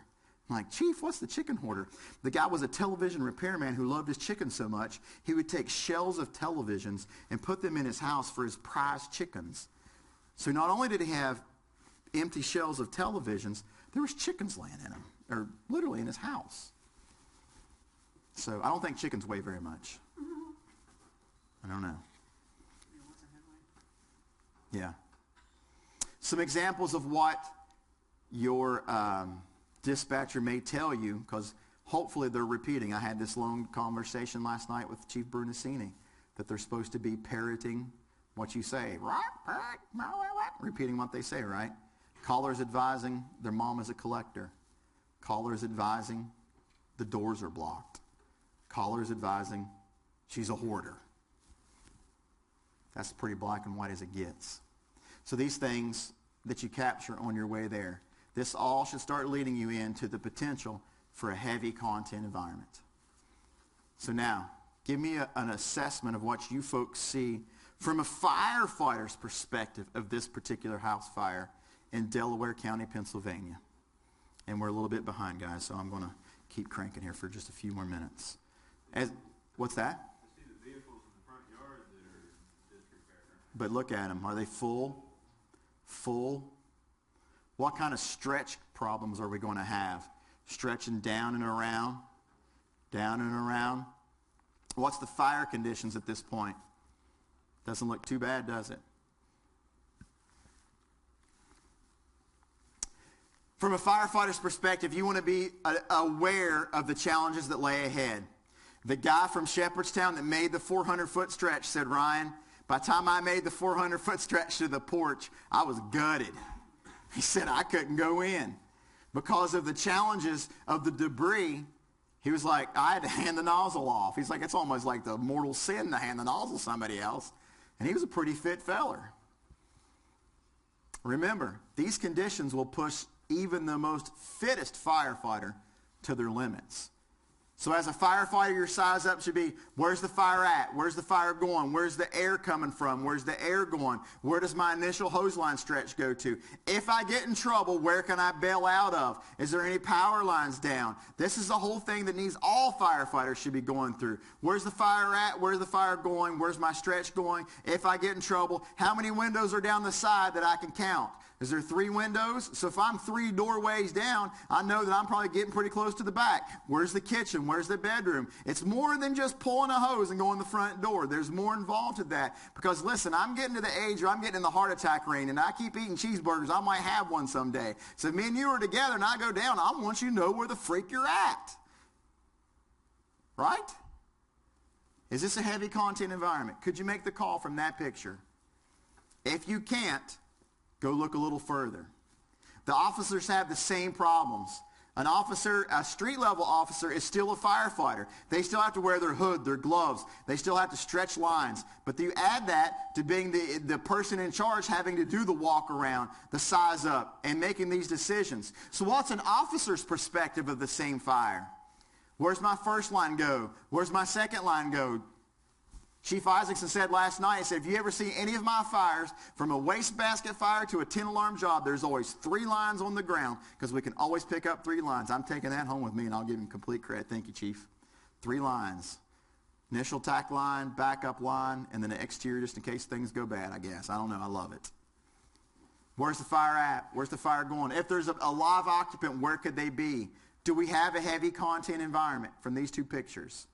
I'm like, "Chief, what's the chicken hoarder?" The guy was a television repairman who loved his chicken so much, he would take shells of televisions and put them in his house for his prized chickens. So not only did he have empty shells of televisions, there was chickens laying in them, or literally in his house. So I don't think chickens weigh very much. I don't know. Yeah. Some examples of what your dispatcher may tell you, because hopefully they're repeating. I had this long conversation last night with Chief Brunacini that they're supposed to be parroting what you say. Repeating what they say, right? Caller's advising their mom is a collector. Caller's advising the doors are blocked. Caller's advising she's a hoarder. That's pretty black and white as it gets. So these things that you capture on your way there, this all should start leading you into the potential for a heavy content environment. So now, give me an assessment of what you folks see from a firefighter's perspective of this particular house fire in Delaware County, Pennsylvania. And we're a little bit behind, guys, so I'm going to keep cranking here for just a few more minutes. What's that? But look at them. Are they full? Full? What kind of stretch problems are we going to have? Stretching down and around? Down and around? What's the fire conditions at this point? Doesn't look too bad, does it? From a firefighter's perspective, you want to be aware of the challenges that lay ahead. The guy from Shepherdstown that made the 400-foot stretch said, "Ryan, by the time I made the 400-foot stretch to the porch, I was gutted." He said, "I couldn't go in." Because of the challenges of the debris, he was like, "I had to hand the nozzle off." He's like, "It's almost like the mortal sin to hand the nozzle to somebody else." And he was a pretty fit feller. Remember, these conditions will push even the most fittest firefighter to their limits. So as a firefighter, your size up should be, where's the fire at? Where's the fire going? Where's the air coming from? Where's the air going? Where does my initial hose line stretch go to? If I get in trouble, where can I bail out of? Is there any power lines down? This is the whole thing that needs all firefighters should be going through. Where's the fire at? Where's the fire going? Where's my stretch going? If I get in trouble, how many windows are down the side that I can count? Is there 3 windows? So if I'm 3 doorways down, I know that I'm probably getting pretty close to the back. Where's the kitchen? Where's the bedroom? It's more than just pulling a hose and going the front door. There's more involved to that. Because listen, I'm getting to the age where I'm getting in the heart attack range, and I keep eating cheeseburgers. I might have one someday. So if me and you are together and I go down, I want you to know where the freak you're at. Right? Is this a heavy content environment? Could you make the call from that picture? If you can't, go look a little further. The officers have the same problems. An officer, a street-level officer, is still a firefighter. They still have to wear their hood, their gloves. They still have to stretch lines. But you add that to being the person in charge having to do the walk around, the size up, and making these decisions. So what's an officer's perspective of the same fire? Where's my first line go? Where's my second line go? Chief Isaacson said last night, he said, if you ever see any of my fires, from a wastebasket fire to a 10-alarm job, there's always 3 lines on the ground, because we can always pick up 3 lines. I'm taking that home with me, and I'll give him complete credit. Thank you, Chief. 3 lines. Initial attack line, backup line, and then the exterior just in case things go bad, I guess. I don't know. I love it. Where's the fire at? Where's the fire going? If there's a live occupant, where could they be? Do we have a heavy content environment from these 2 pictures?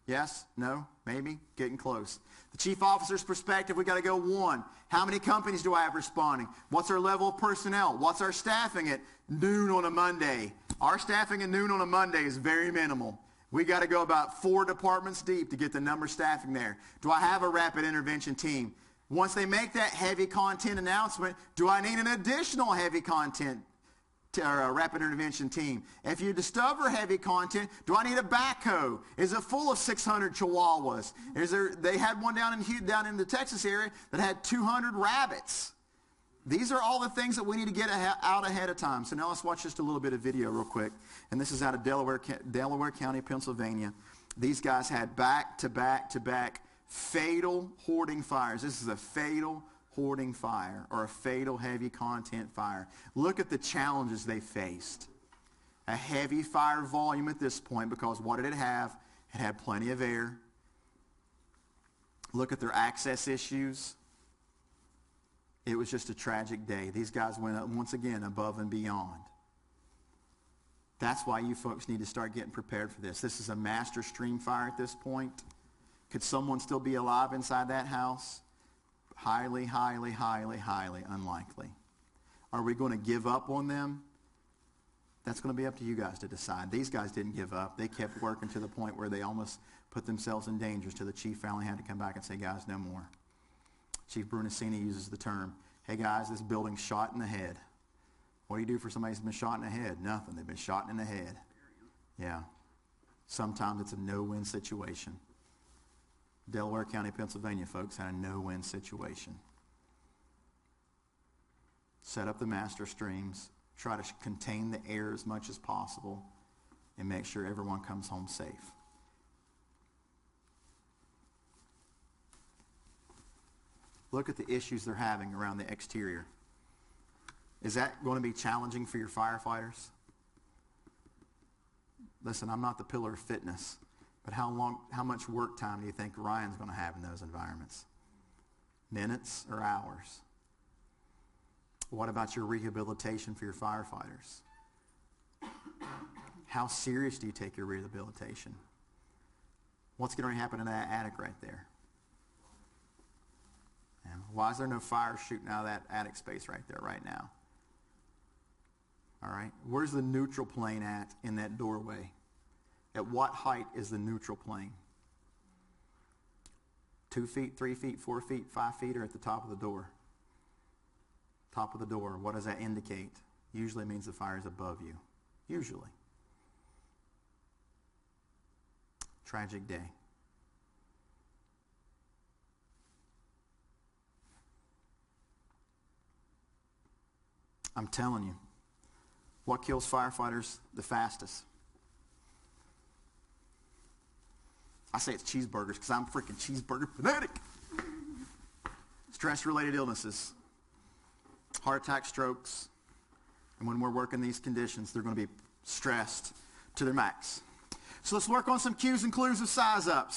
Yes? No? Maybe? Getting close. The chief officer's perspective, we got to go 1. How many companies do I have responding? What's our level of personnel? What's our staffing at noon on a Monday? Our staffing at noon on a Monday is very minimal. We got to go about 4 departments deep to get the number of staffing there. Do I have a rapid intervention team? Once they make that heavy content announcement, do I need an additional heavy content or a rapid intervention team? If you discover heavy content, do I need a backhoe? Is it full of 600 chihuahuas? They had one down in the Texas area that had 200 rabbits. These are all the things that we need to get out ahead of time. So now let's watch just a little bit of video real quick. And this is out of Delaware County, Pennsylvania. These guys had back-to-back-to-back fatal hoarding fires. This is a fatal hoarding fire or a fatal heavy content fire. Look at the challenges they faced. A heavy fire volume at this point, because what did it have? It had plenty of air. Look at their access issues. It was just a tragic day. These guys went up once again above and beyond. That's why you folks need to start getting prepared for this. This is a master stream fire at this point. Could someone still be alive inside that house? Highly, highly, highly, highly unlikely. Are we going to give up on them? That's going to be up to you guys to decide. These guys didn't give up. They kept working to the point where they almost put themselves in danger, till the chief finally had to come back and say, guys, no more. Chief Brunacini uses the term, hey guys, this building's shot in the head. What do you do for somebody who's been shot in the head? Nothing. They've been shot in the head. Yeah. Sometimes it's a no-win situation. Delaware County, Pennsylvania, folks, had a no-win situation. Set up the master streams, try to contain the air as much as possible, and make sure everyone comes home safe. Look at the issues they're having around the exterior. Is that going to be challenging for your firefighters? Listen, I'm not the pillar of fitness. But how much work time do you think Ryan's going to have in those environments? Minutes or hours? What about your rehabilitation for your firefighters? How serious do you take your rehabilitation? What's going to happen in that attic right there? And why is there no fire shooting out of that attic space right there right now? All right. Where's the neutral plane at in that doorway? At what height is the neutral plane? 2 feet, 3 feet, 4 feet, 5 feet, or at the top of the door? Top of the door. What does that indicate? Usually means the fire is above you. Usually. Tragic day. I'm telling you, what kills firefighters the fastest? I say it's cheeseburgers because I'm a freaking cheeseburger fanatic. Stress-related illnesses, heart attack, strokes, and when we're working these conditions, they're going to be stressed to their max. So let's work on some cues and clues of size up.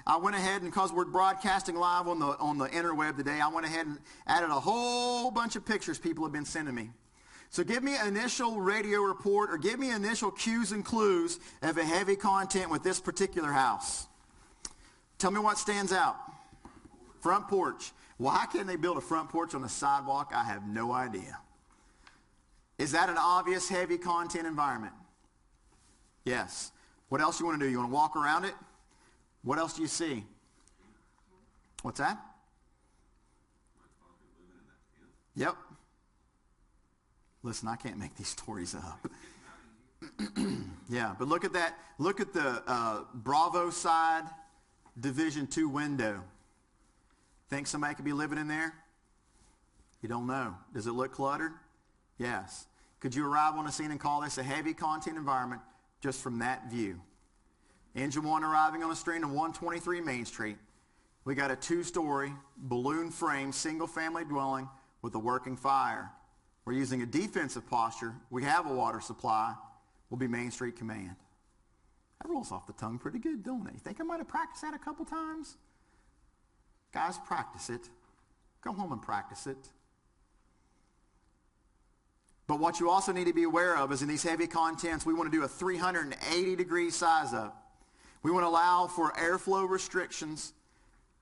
I went ahead, and because we're broadcasting live on the interweb today, I went ahead and added a whole bunch of pictures people have been sending me. So give me an initial radio report, or give me initial cues and clues of a heavy content with this particular house. Tell me what stands out. Front porch. Why can't they build a front porch on the sidewalk? I have no idea. Is that an obvious heavy content environment? Yes. What else you want to do? You want to walk around it? What else do you see? What's that? Yep. Listen, I can't make these stories up. Yeah, but look at that. Look at the Bravo side Division 2 window. Think somebody could be living in there? You don't know. Does it look cluttered? Yes. Could you arrive on a scene and call this a heavy content environment just from that view? Engine 1 arriving on a screen on 123 Main Street. We got a 2-story balloon frame single family dwelling with a working fire. We're using a defensive posture. We have a water supply. We'll be Main Street Command. That rolls off the tongue pretty good, don't it? You think I might have practiced that a couple times? Guys, practice it. Go home and practice it. But what you also need to be aware of is in these heavy contents, we want to do a 380-degree size up. We want to allow for airflow restrictions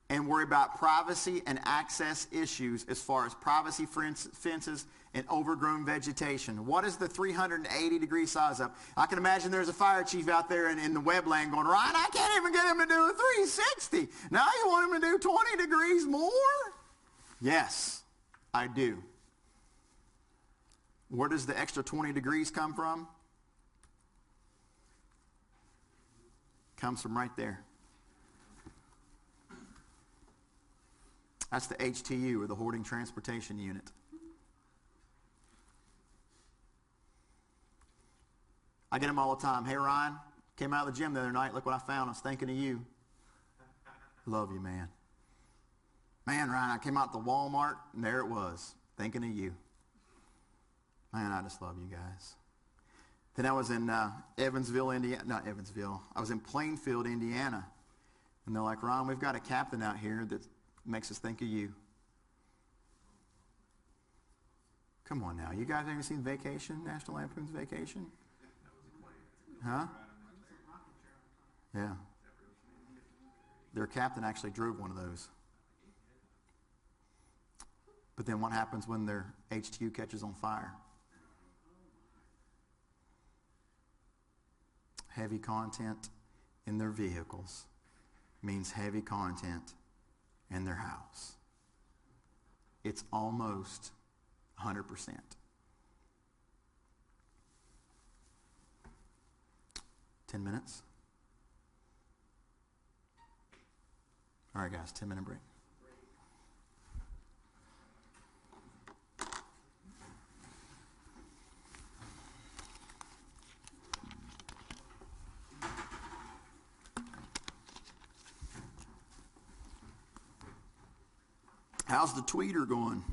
and worry about privacy and access issues as far as privacy fences and overgrown vegetation. What is the 380-degree size up? I can imagine there's a fire chief out there in the web land going, Ryan, I can't even get him to do a 360. Now you want him to do 20 degrees more? Yes, I do. Where does the extra 20 degrees come from? Comes from right there. That's the HTU, or the Hoarding Transportation Unit. I get them all the time. Hey, Ryan, came out of the gym the other night. Look what I found. I was thinking of you. Love you, man. Man, Ryan, I came out to Walmart, and there it was. Thinking of you. Man, I just love you guys. Then I was in Evansville, Indiana. Not Evansville. I was in Plainfield, Indiana. And they're like, Ron, we've got a captain out here that makes us think of you. Come on now. You guys ever seen Vacation? National Lampoon's Vacation? Huh? Yeah. Their captain actually drove one of those. But then what happens when their HTU catches on fire? Heavy content in their vehicles means heavy content in their house. It's almost 100%. 10 minutes? All right, guys, 10-minute break. How's the tweeter going?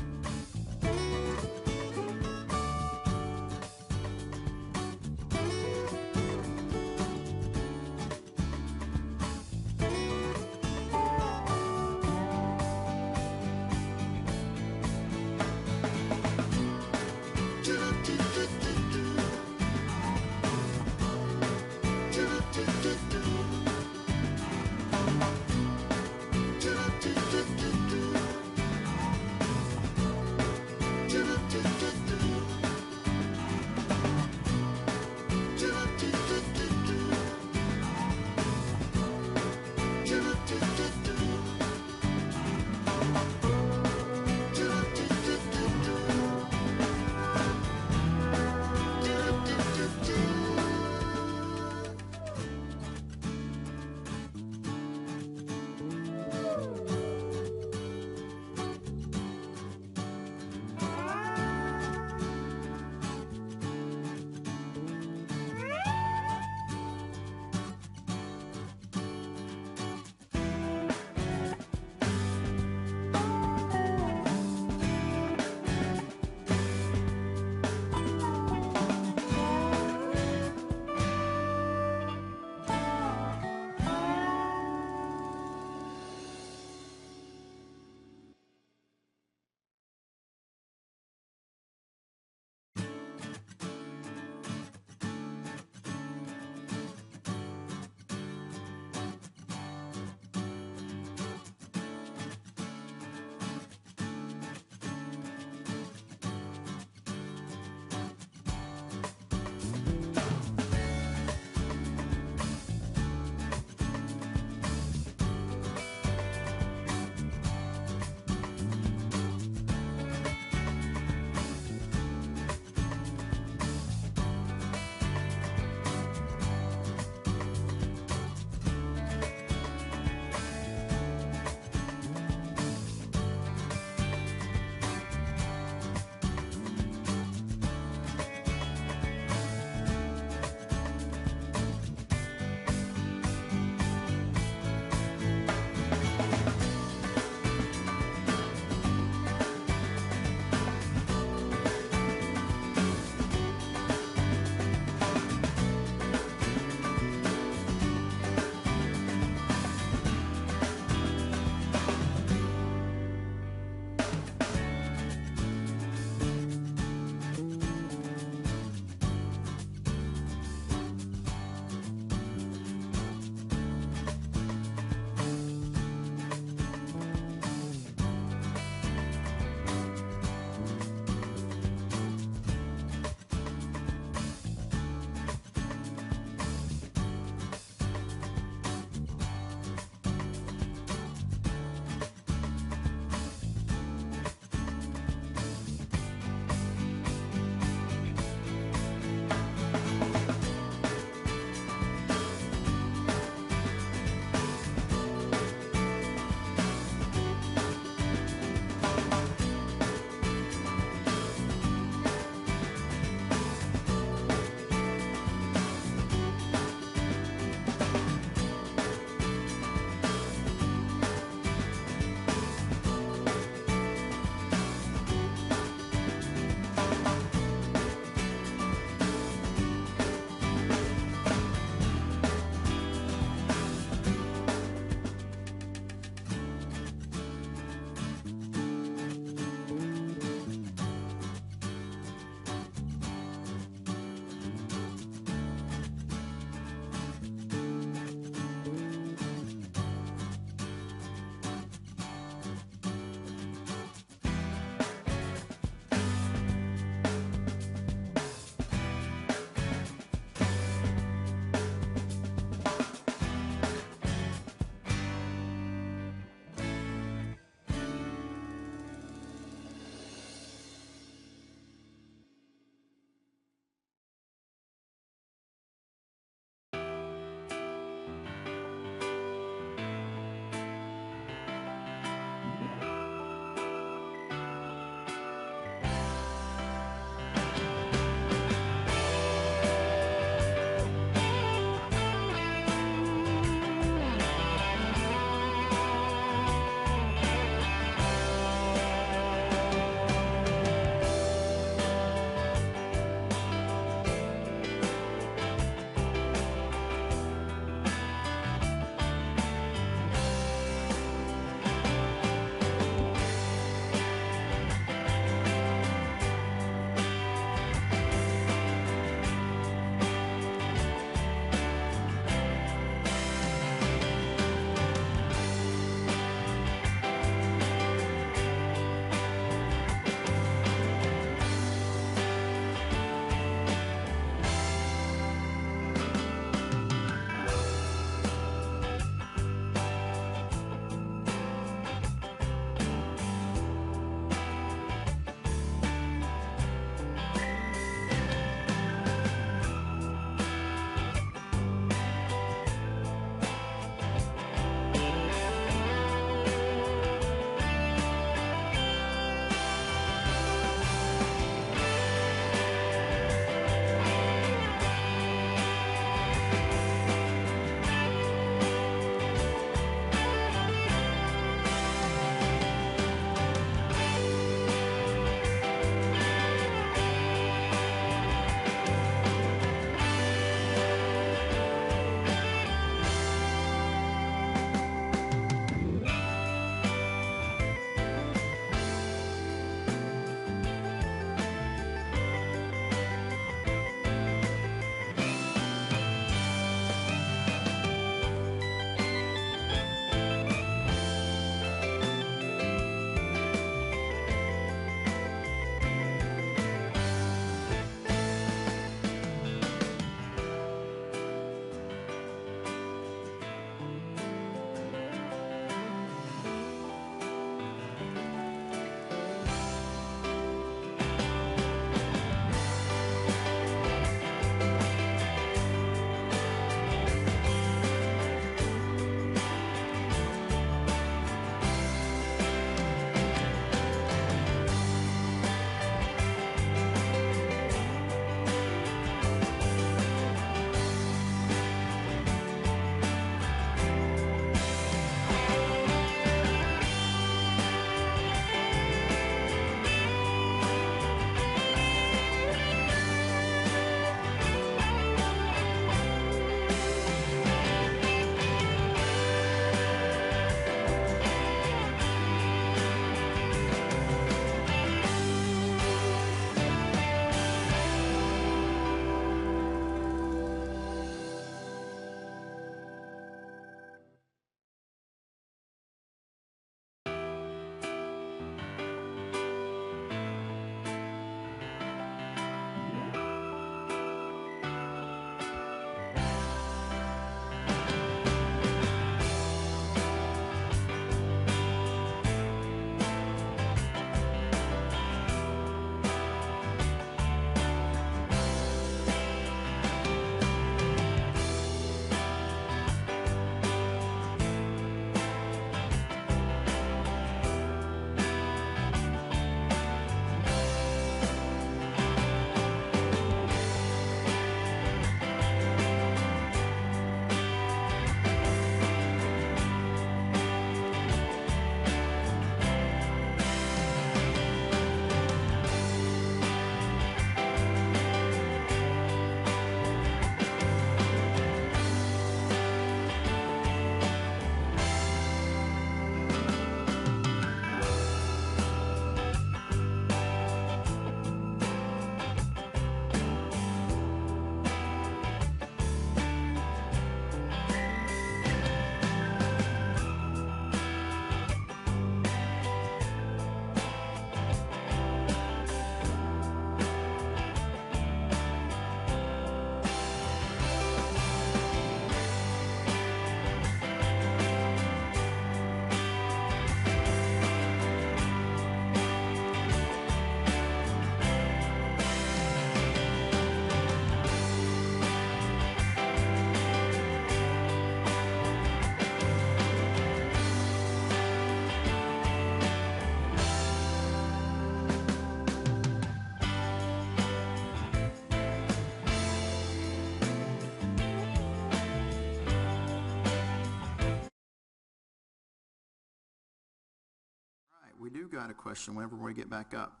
we do got a question whenever we get back up.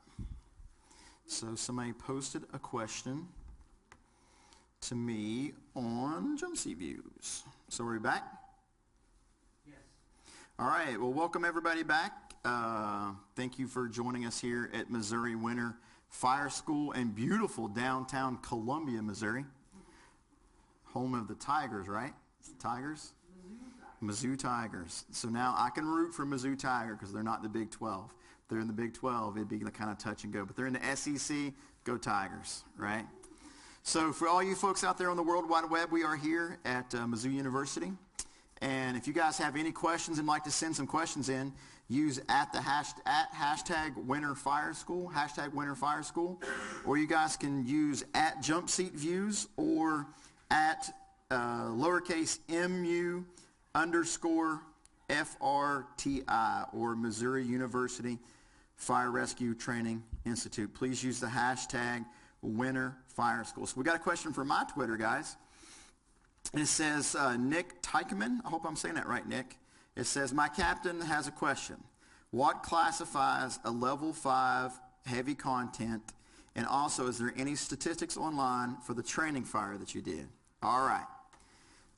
So somebody posted a question to me on Jump Seat Views. So are we back? Yes. All right, well, welcome everybody back. Thank you for joining us here at Missouri Winter Fire School in beautiful downtown Columbia, Missouri. Home of the Tigers, right? Tigers? Mizzou Tigers. So now I can root for Mizzou Tiger because they're not in the Big 12. If they're in the Big 12, it'd be kind of touch and go. But they're in the SEC, go Tigers, right? So for all you folks out there on the World Wide Web, we are here at Mizzou University. And if you guys have any questions and like to send some questions in, use hashtag Winter Fire School, hashtag Winter Fire School, or you guys can use at Jump Seat Views or at lowercase mu_FRTI or Missouri University Fire Rescue Training Institute. Please use the hashtag Winter Fire School. So we got a question from my Twitter, guys. And it says, Nick Teichman, I hope I'm saying that right, Nick. It says, my captain has a question. What classifies a level 5 heavy content? And also, is there any statistics online for the training fire that you did? All right.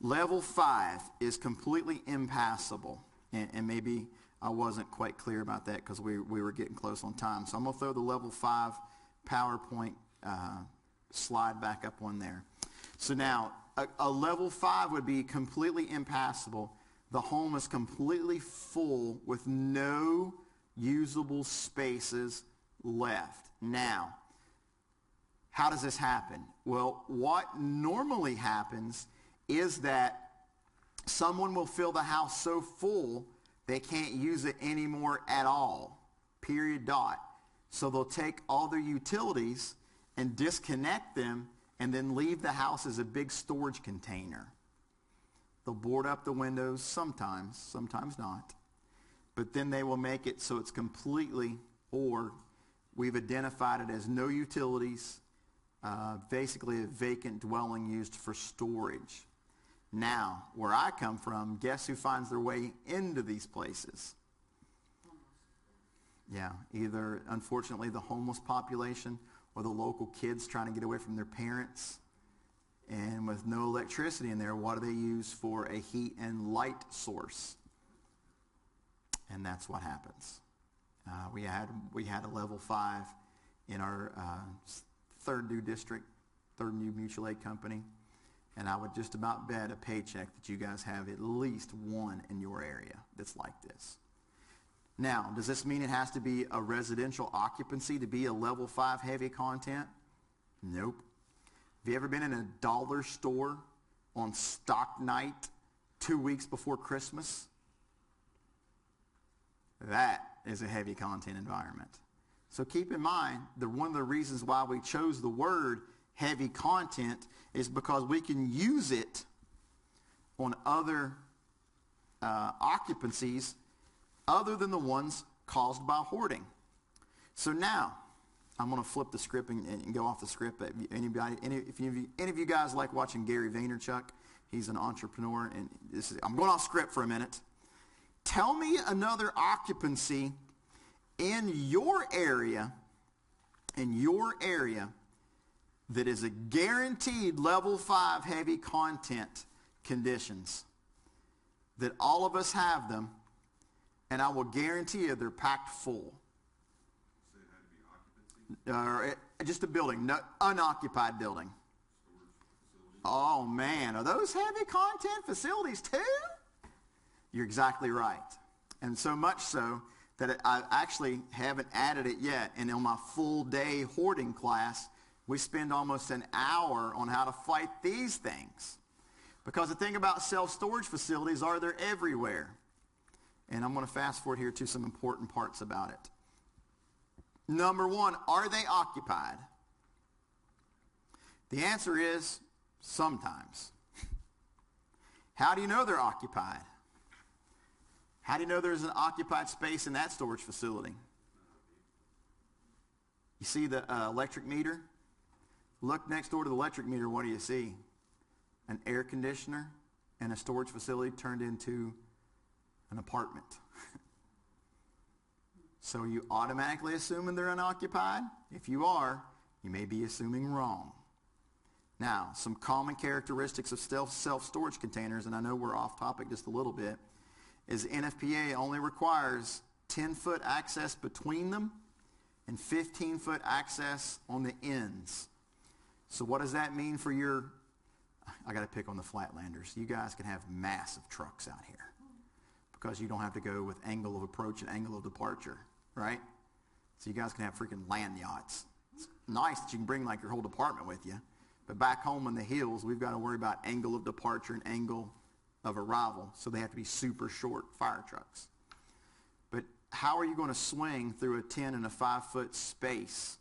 Level 5 is completely impassable. And maybe I wasn't quite clear about that because we were getting close on time. So I'm going to throw the level 5 PowerPoint slide back up on there. So now, a level 5 would be completely impassable. The home is completely full with no usable spaces left. Now, how does this happen? Well, what normally happens is that someone will fill the house so full they can't use it anymore at all, period, dot. So they'll take all their utilities and disconnect them and then leave the house as a big storage container. They'll board up the windows sometimes, sometimes not. But then they will make it so it's completely, or we've identified it as no utilities, basically a vacant dwelling used for storage. Now, where I come from, guess who finds their way into these places? Yeah, either, unfortunately, the homeless population or the local kids trying to get away from their parents. And with no electricity in there, what do they use for a heat and light source? And that's what happens. We had a level 5 in our third new district, third new mutual aid company. And I would just about bet a paycheck that you guys have at least one in your area that's like this. Now, does this mean it has to be a residential occupancy to be a level 5 heavy content? Nope. Have you ever been in a dollar store on stock night 2 weeks before Christmas? That is a heavy content environment. So keep in mind that one of the reasons why we chose the word heavy content is because we can use it on other occupancies other than the ones caused by hoarding. So now, I'm going to flip the script and go off the script. Any of you guys like watching Gary Vaynerchuk? He's an entrepreneur, and I'm going off script for a minute. Tell me another occupancy in your area, that is a guaranteed level 5 heavy content conditions, that all of us have them, and I will guarantee you they're packed full. So it had to be occupancy? Just a building, no, unoccupied building. Oh man, are those heavy content facilities too? You're exactly right. And so much so that I actually haven't added it yet. And on my full day hoarding class, we spend almost an hour on how to fight these things. Because the thing about self-storage facilities are they're everywhere. And I'm going to fast forward here to some important parts about it. Number one, are they occupied? The answer is sometimes. How do you know they're occupied? How do you know there's an occupied space in that storage facility? You see the electric meter? Look next door to the electric meter, what do you see? An air conditioner and a storage facility turned into an apartment. So are you automatically assuming they're unoccupied? If you are, you may be assuming wrong. Now, some common characteristics of self-storage containers, and I know we're off topic just a little bit, is NFPA only requires 10-foot access between them and 15-foot access on the ends. So what does that mean for your, I got to pick on the Flatlanders. You guys can have massive trucks out here because you don't have to go with angle of approach and angle of departure, right? So you guys can have freaking land yachts. It's nice that you can bring like your whole department with you, but back home in the hills, we've got to worry about angle of departure and angle of arrival, so they have to be super short fire trucks. But how are you going to swing through a 10 and a 5-foot space?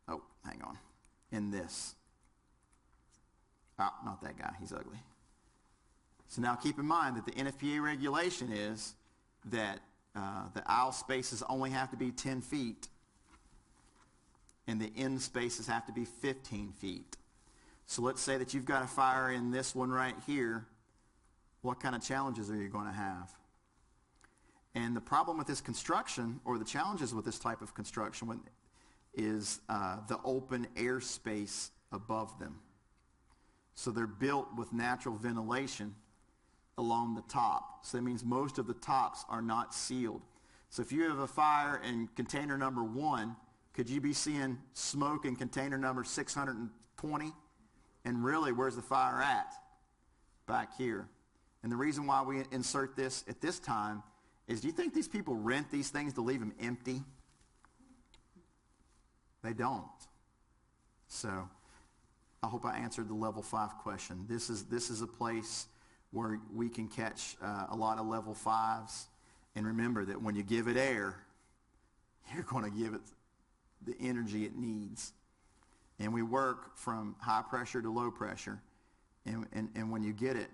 Oh, hang on. In this. Oh, not that guy. He's ugly. So now keep in mind that the NFPA regulation is that the aisle spaces only have to be 10 feet and the end spaces have to be 15 feet. So let's say that you've got a fire in this one right here. What kind of challenges are you going to have? And the problem with this construction, or the challenges with this type of construction, is the open air space above them. So they're built with natural ventilation along the top. So that means most of the tops are not sealed. So if you have a fire in container number 1, could you be seeing smoke in container number 620? And really, where's the fire at? Back here. And the reason why we insert this at this time is, do you think these people rent these things to leave them empty? They don't. So I hope I answered the level 5 question. This is a place where we can catch a lot of level 5s. And remember that when you give it air, you're going to give it the energy it needs. And we work from high pressure to low pressure. And when you get it,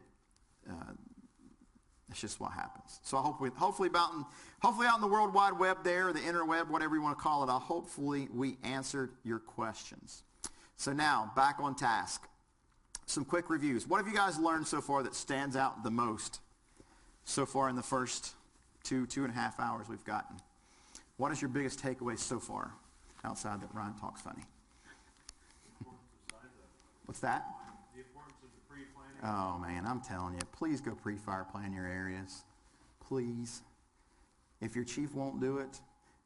it's just what happens. So hopefully out in the World Wide Web there, or the interweb, whatever you want to call it, hopefully we answered your questions. So now, back on task. Some quick reviews. What have you guys learned so far that stands out the most so far in the first 2.5 hours we've gotten? What is your biggest takeaway so far, outside that Ryan talks funny? What's that? The importance of the pre-planning. Oh, man, I'm telling you. Please go pre-fire plan your areas. Please. If your chief won't do it,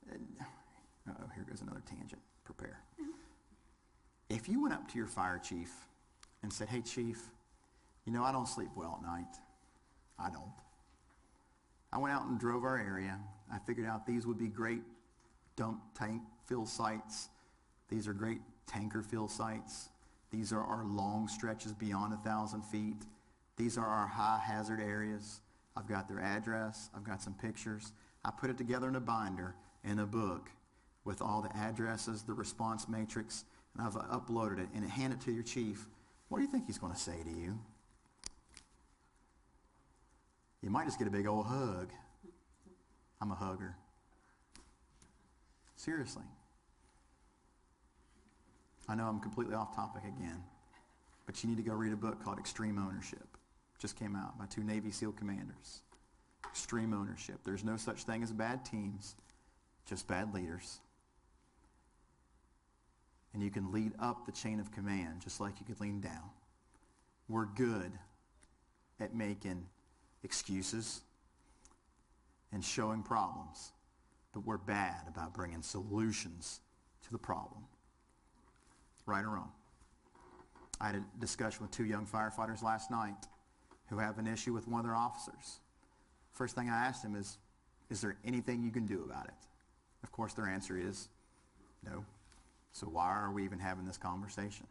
here goes another tangent. Prepare. If you went up to your fire chief and said, hey, chief, you know, I don't sleep well at night. I don't. I went out and drove our area. I figured out these would be great dump tank fill sites. These are great tanker fill sites. These are our long stretches beyond 1,000 feet. These are our high hazard areas. I've got their address. I've got some pictures. I put it together in a binder in a book with all the addresses, the response matrix, and I've uploaded it and hand it to your chief. What do you think he's going to say to you? You might just get a big old hug. I'm a hugger. Seriously. I know I'm completely off topic again, but you need to go read a book called Extreme Ownership. Just came out by 2 Navy SEAL commanders. Extreme ownership. There's no such thing as bad teams, just bad leaders. And you can lead up the chain of command just like you could lean down. We're good at making excuses and showing problems, but we're bad about bringing solutions to the problem. Right or wrong? I had a discussion with 2 young firefighters last night who have an issue with one of their officers. First thing I asked them is there anything you can do about it? Of course, their answer is no. So why are we even having this conversation?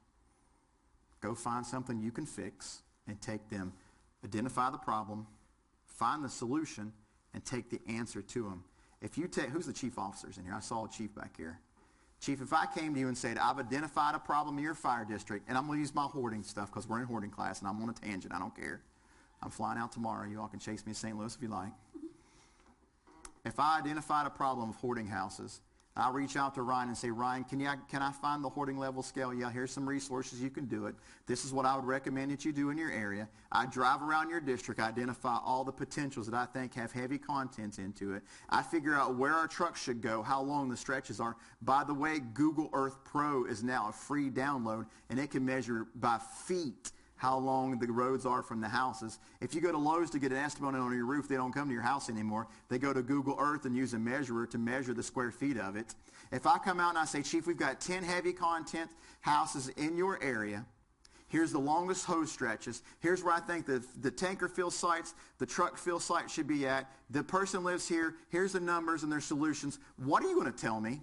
Go find something you can fix and take them, identify the problem, find the solution, and take the answer to them. If you take, who's the chief officers in here? I saw a chief back here. Chief, if I came to you and said, I've identified a problem in your fire district, and I'm going to use my hoarding stuff because we're in hoarding class and I'm on a tangent, I don't care. I'm flying out tomorrow. You all can chase me to St. Louis if you like. If I identified a problem of hoarding houses, I'll reach out to Ryan and say, Ryan, can I find the hoarding level scale? Yeah, here's some resources. You can do it. This is what I would recommend that you do in your area. I drive around your district, identify all the potentials that I think have heavy contents into it. I figure out where our trucks should go, how long the stretches are. By the way, Google Earth Pro is now a free download, and it can measure by feet how long the roads are from the houses. If you go to Lowe's to get an estimate on your roof, they don't come to your house anymore. They go to Google Earth and use a measurer to measure the square feet of it. If I come out and I say, Chief, we've got 10 heavy content houses in your area. Here's the longest hose stretches. Here's where I think the tanker fill sites, the truck fill site should be at. The person lives here. Here's the numbers and their solutions. What are you going to tell me?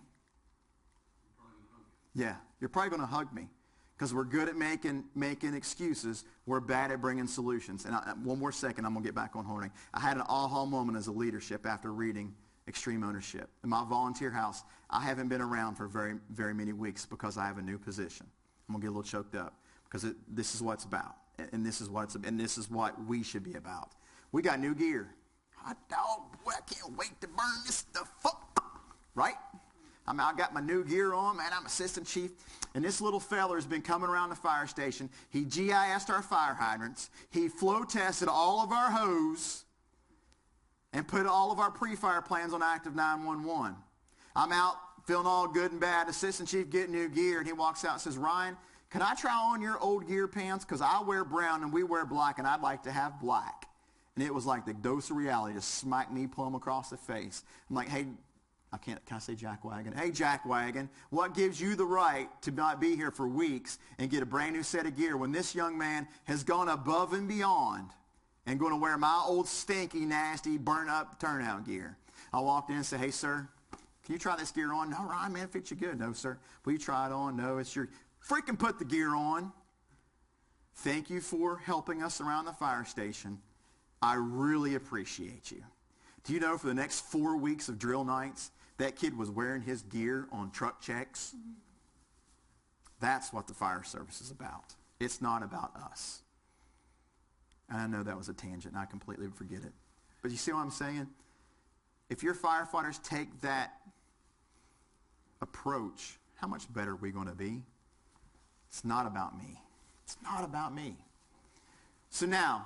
Yeah, you're probably going to hug me. Because we're good at making excuses. We're bad at bringing solutions. And one more second, I'm going to get back on hoarding. I had an aha moment as a leadership after reading Extreme Ownership. In my volunteer house, I haven't been around for very, very many weeks because I have a new position. I'm going to get a little choked up because this is what it's about. And this is what we should be about. We got new gear. Hot dog, boy, I can't wait to burn this stuff up. Right? I got my new gear on, man. I'm assistant chief. And this little feller has been coming around the fire station. He GIS'd our fire hydrants. He flow tested all of our hose and put all of our pre-fire plans on active 911. I'm out feeling all good and bad. Assistant chief getting new gear. And he walks out and says, Ryan, can I try on your old gear pants? Because I wear brown and we wear black, and I'd like to have black. And it was like the dose of reality just smacked me plumb across the face. I'm like, hey, can I say jackwagon? Hey, jackwagon, what gives you the right to not be here for weeks and get a brand new set of gear when this young man has gone above and beyond and going to wear my old stinky, nasty, burnt-up turnout gear? I walked in and said, hey, sir, can you try this gear on? No, Ryan, man, it fits you good. No, sir. Will you try it on? No, it's your... Freaking put the gear on. Thank you for helping us around the fire station. I really appreciate you. Do you know for the next 4 weeks of drill nights, that kid was wearing his gear on truck checks? That's what the fire service is about. It's not about us. And I know that was a tangent, and I completely forget it. But you see what I'm saying? If your firefighters take that approach, how much better are we going to be? It's not about me. It's not about me. So now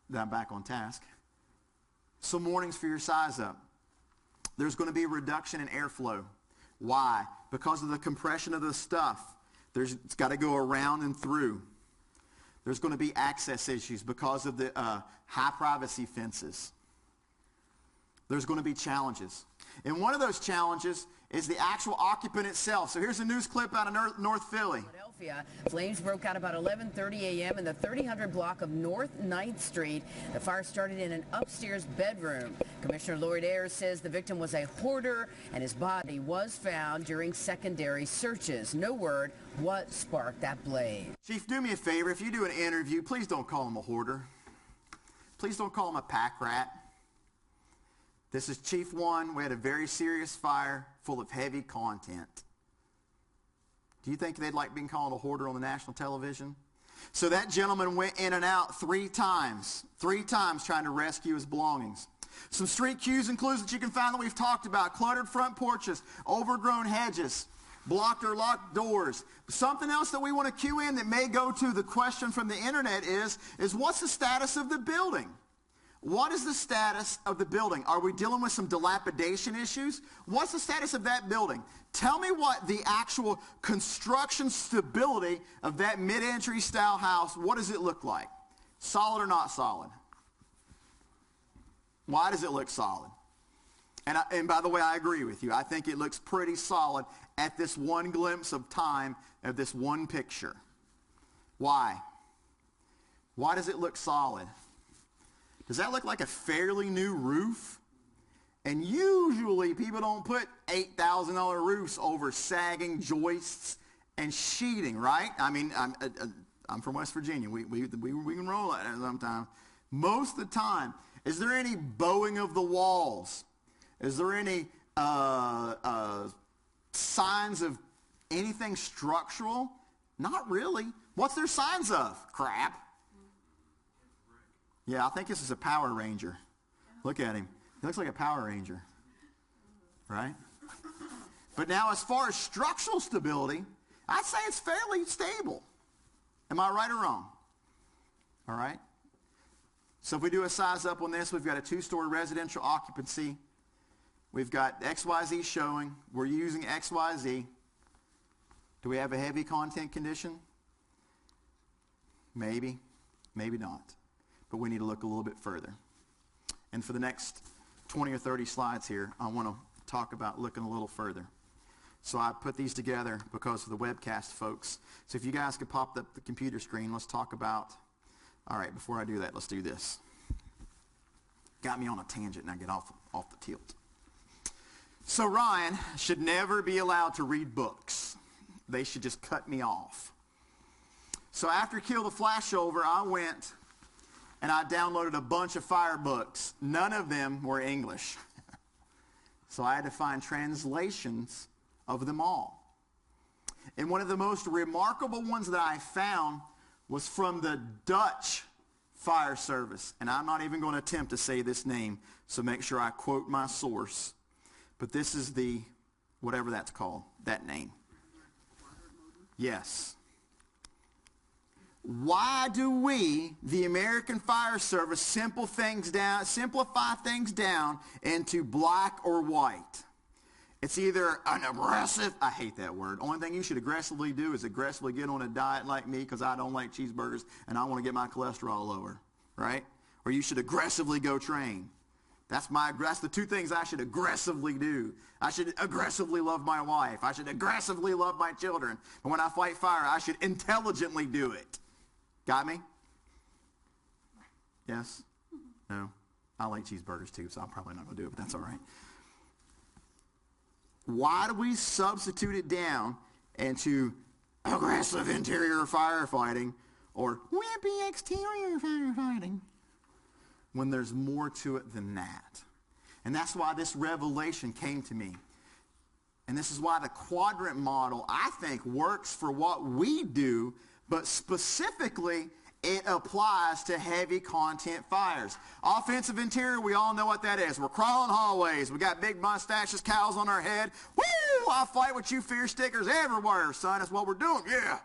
that I'm back on task, some warnings for your size up. There's going to be a reduction in airflow. Why? Because of the compression of the stuff. It's got to go around and through. There's going to be access issues because of the high privacy fences. There's going to be challenges. And one of those challenges is the actual occupant itself. So here's a news clip out of North Philly. Philadelphia. Flames broke out about 11:30 a.m. in the 3000 block of North 9th Street. The fire started in an upstairs bedroom. Commissioner Lloyd Ayers says the victim was a hoarder and his body was found during secondary searches. No word what sparked that blaze. Chief, do me a favor. If you do an interview, please don't call him a hoarder. Please don't call him a pack rat. This is Chief 1. We had a very serious fire full of heavy content. Do you think they'd like being called a hoarder on the national television? So that gentleman went in and out 3 times trying to rescue his belongings. Some street cues and clues that you can find that we've talked about: cluttered front porches, overgrown hedges, blocked or locked doors. Something else that we want to cue in that may go to the question from the internet is what's the status of the building? What is the status of the building? Are we dealing with some dilapidation issues? What's the status of that building? Tell me what the actual construction stability of that mid-entry style house, what does it look like? Solid or not solid? Why does it look solid? And by the way, I agree with you. I think it looks pretty solid at this one glimpse of time of this one picture. Why? Why does it look solid? Does that look like a fairly new roof? And usually people don't put $8,000 roofs over sagging joists and sheeting, right? I mean, I'm from West Virginia. We can roll that sometimes. Most of the time, is there any bowing of the walls? Is there any signs of anything structural? Not really. What's there signs of? Crap. Yeah, I think this is a Power Ranger. Look at him. He looks like a Power Ranger. Right? But now as far as structural stability, I'd say it's fairly stable. Am I right or wrong? All right. So if we do a size up on this, we've got a 2-story residential occupancy. We've got XYZ showing. We're using XYZ. Do we have a heavy content condition? Maybe, maybe not. But we need to look a little bit further. And for the next 20 or 30 slides here, I want to talk about looking a little further. So I put these together because of the webcast folks. So if you guys could pop up the computer screen, let's talk about, all right, before I do that, let's do this. Got me on a tangent and I get off the tilt. So Ryan should never be allowed to read books. They should just cut me off. So after Kill the Flashover, I went and I downloaded a bunch of fire books. None of them were English. So I had to find translations of them all. And one of the most remarkable ones that I found was from the Dutch Fire Service. And I'm not even going to attempt to say this name, so make sure I quote my source. But this is the, whatever that's called, that name. Yes. Why do we, the American Fire Service, simplify things down into black or white? It's either an aggressive, I hate that word. Only thing you should aggressively do is aggressively get on a diet like me because I don't like cheeseburgers and I want to get my cholesterol lower, right? Or you should aggressively go train. That's the two things I should aggressively do. I should aggressively love my wife. I should aggressively love my children. But when I fight fire, I should intelligently do it. Got me? Yes? No? I like cheeseburgers too, so I'm probably not going to do it, but that's all right. Why do we substitute it down into aggressive interior firefighting or wimpy exterior firefighting when there's more to it than that? And that's why this revelation came to me. And this is why the quadrant model, I think, works for what we do, but specifically it applies to heavy content fires. Offensive interior, we all know what that is. We're crawling hallways. We got big mustaches, cows on our head. Woo! I'll fight with you, fear stickers everywhere, son. That's what we're doing. Yeah.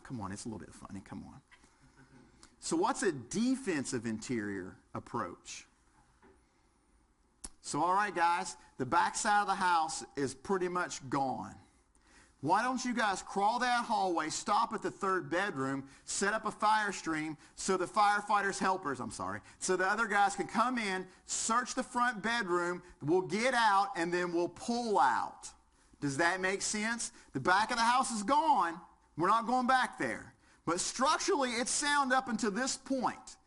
Come on, it's a little bit funny. Come on. So what's a defensive interior approach? So all right, guys, the back side of the house is pretty much gone. Why don't you guys crawl that hallway, stop at the 3rd bedroom, set up a fire stream so the firefighters' helpers, so the other guys can come in, search the front bedroom, we'll get out, and then we'll pull out. Does that make sense? The back of the house is gone. We're not going back there. But structurally, it's sound up until this point.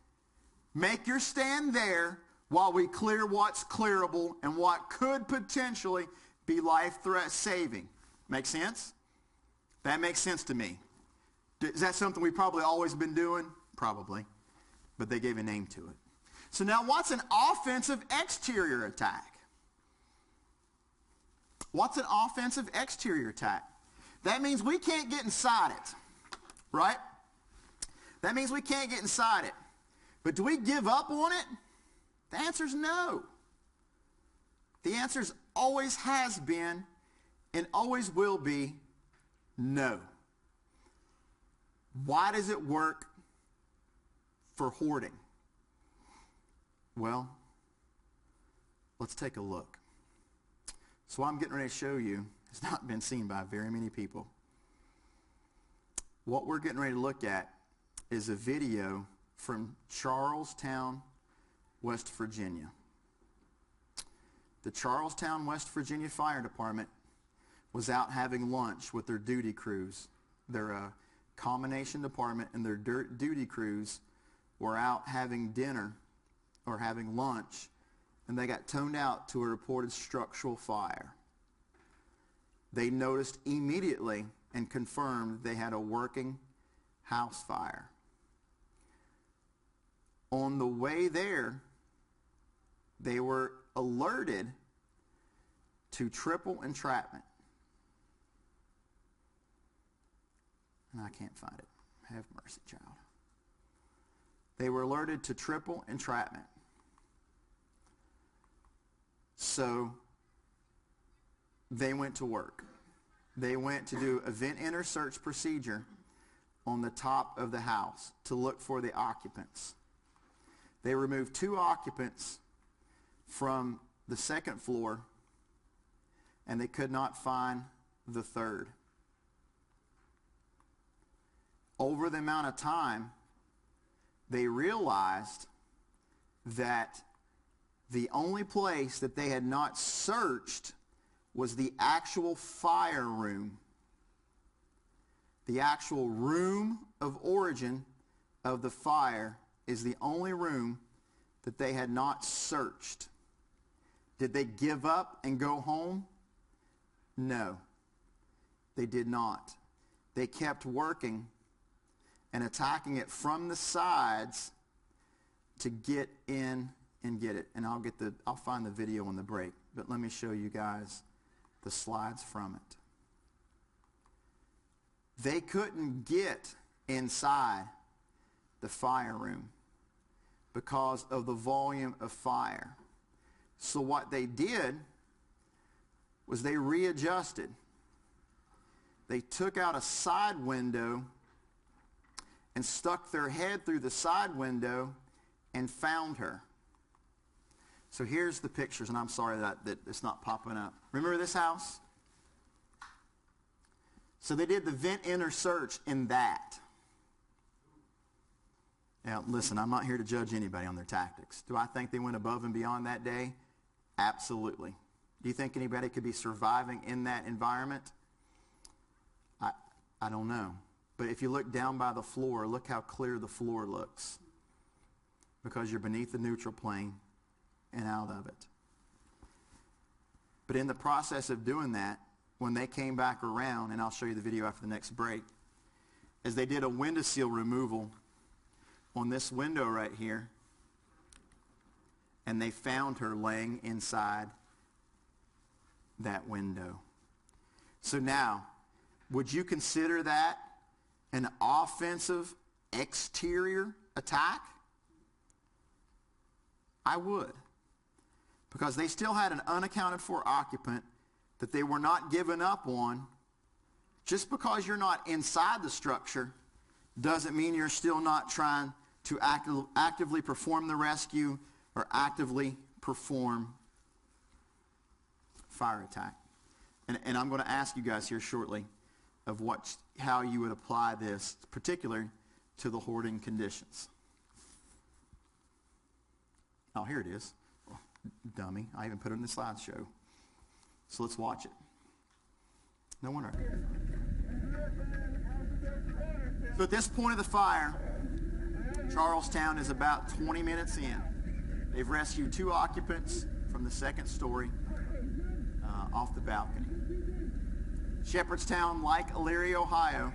Make your stand there while we clear what's clearable and what could potentially be life-saving. Make sense? That makes sense to me. Is that something we've probably always been doing? Probably. But they gave a name to it. So now what's an offensive exterior attack? What's an offensive exterior attack? That means we can't get inside it. Right? That means we can't get inside it. But do we give up on it? The answer is no. The answer always has been and always will be no. Why does it work for hoarding? Well, let's take a look. So what I'm getting ready to show you has not been seen by very many people. What we're getting ready to look at is a video from Charlestown, West Virginia. The Charlestown, West Virginia Fire Department was out having lunch with their duty crews. Their combination department and their duty crews were out having dinner or having lunch, and they got toned out to a reported structural fire. They noticed immediately and confirmed they had a working house fire. On the way there, they were alerted to triple entrapment. And I can't find it. Have mercy, child. They were alerted to triple entrapment. So they went to work. They went to do a vent enter search procedure on the top of the house to look for the occupants. They removed 2 occupants from the second floor, and they could not find the third. Over the amount of time, they realized that the only place that they had not searched was the actual fire room. The actual room of origin of the fire is the only room that they had not searched. Did they give up and go home? No, they did not. They kept working and attacking it from the sides to get in and get it. And I'll find the video on the break, but let me show you guys the slides from it. They couldn't get inside the fire room because of the volume of fire. So what they did was they readjusted. They took out a side window and stuck their head through the side window and found her. So here's the pictures, and I'm sorry that it's not popping up. Remember this house? So they did the vent enter search in that. Now, listen, I'm not here to judge anybody on their tactics. Do I think they went above and beyond that day? Absolutely. Do you think anybody could be surviving in that environment? I don't know. But if you look down by the floor, look how clear the floor looks. Because you're beneath the neutral plane and out of it. But in the process of doing that, when they came back around, and I'll show you the video after the next break, as they did a window seal removal on this window right here, and they found her laying inside that window. So now, would you consider that an offensive exterior attack? I would. Because they still had an unaccounted for occupant that they were not giving up on. Just because you're not inside the structure doesn't mean you're still not trying to actively perform the rescue or actively perform fire attack. And I'm going to ask you guys here shortly of how you would apply this, particularly to the hoarding conditions. Oh, here it is. Oh, dummy. I even put it in the slideshow. So let's watch it. No wonder. So at this point of the fire, Charlestown is about 20 minutes in. They've rescued 2 occupants from the second story off the balcony. Shepherdstown, like Elyria, Ohio,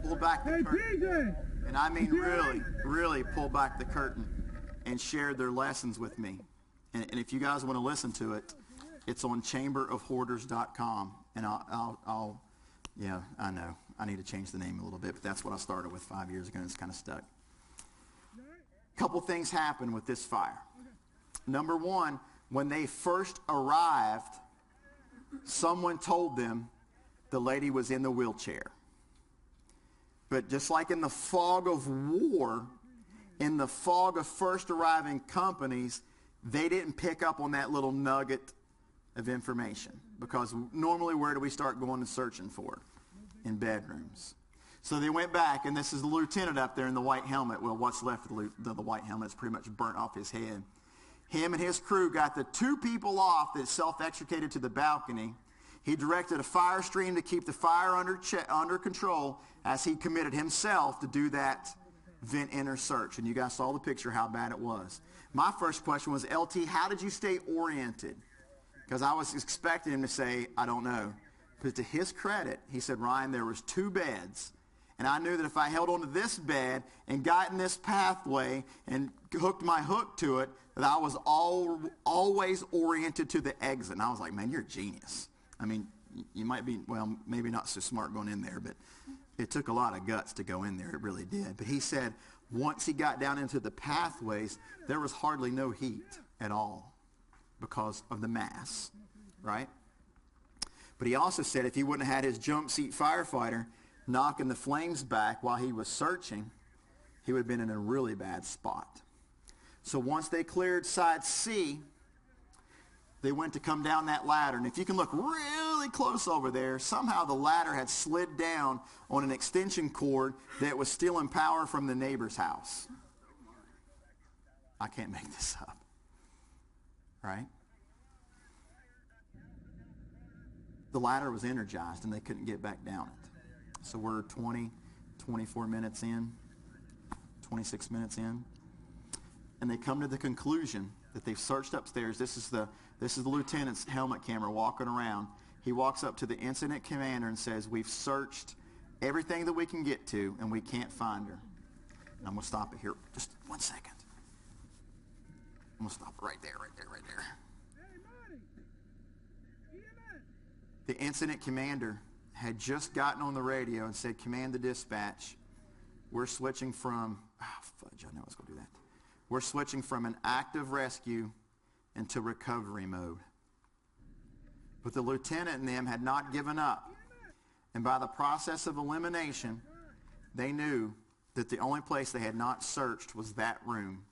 pulled back the curtain. And I mean really, really pulled back the curtain and shared their lessons with me. And if you guys want to listen to it, it's on chamberofhoarders.com. And yeah, I know. I need to change the name a little bit, but that's what I started with 5 years ago, and it's kind of stuck. A couple things happened with this fire. Number one, when they first arrived, someone told them the lady was in the wheelchair. But just like in the fog of war, in the fog of first arriving companies, they didn't pick up on that little nugget of information. Because normally, where do we start going and searching for? In bedrooms. So they went back, and this is the lieutenant up there in the white helmet. Well, what's left of the white helmet is pretty much burnt off his head. Him and his crew got the 2 people off that self-extricated to the balcony. He directed a fire stream to keep the fire under control as he committed himself to do that vent enter search. And you guys saw the picture how bad it was. My first question was, LT, how did you stay oriented? Because I was expecting him to say, I don't know. But to his credit, he said, Ryan, there was 2 beds. And I knew that if I held onto this bed and got in this pathway and hooked my hook to it, that I was always oriented to the exit. And I was like, man, you're a genius. I mean, you might be, well, maybe not so smart going in there, but it took a lot of guts to go in there. It really did. But he said once he got down into the pathways, there was hardly no heat at all because of the mass, right? But he also said if he wouldn't have had his jump seat firefighter knocking the flames back while he was searching, he would have been in a really bad spot. So once they cleared side C, they went to come down that ladder. And if you can look really close over there, somehow the ladder had slid down on an extension cord that was stealing power from the neighbor's house. I can't make this up. Right? The ladder was energized and they couldn't get back down it. So we're 24 minutes in, 26 minutes in. And they come to the conclusion that they've searched upstairs. This is the lieutenant's helmet camera walking around. He walks up to the incident commander and says, we've searched everything that we can get to and we can't find her. And I'm going to stop it here just 1 second. I'm going to stop it right there. The incident commander had just gotten on the radio and said, command the dispatch. We're switching from, fudge, I know I was going to do that. We're switching from an active rescue into recovery mode. But the lieutenant and them had not given up. And by the process of elimination, they knew that the only place they had not searched was that room.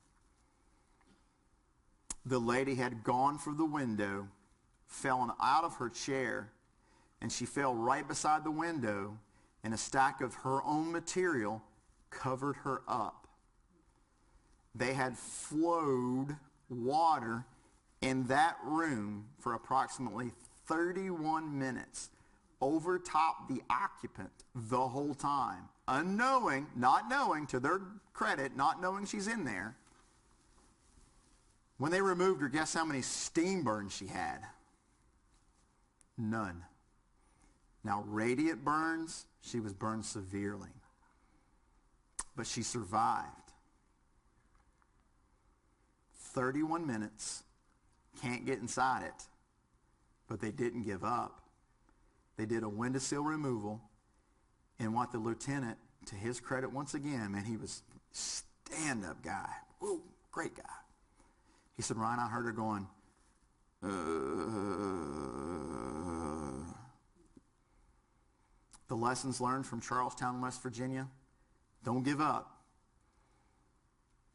The lady had gone for the window, fallen out of her chair, and she fell right beside the window, and a stack of her own material covered her up. They had flowed water in that room for approximately 31 minutes over top the occupant the whole time. Unknowing, not knowing, to their credit, not knowing she's in there. When they removed her, guess how many steam burns she had? None. Now, radiant burns, she was burned severely. But she survived. 31 minutes, can't get inside it, but they didn't give up. They did a windowsill removal, and what the lieutenant, to his credit once again, man, he was a stand-up guy. Ooh, great guy. He said, Ryan, I heard her going, The lessons learned from Charlestown, West Virginia, don't give up.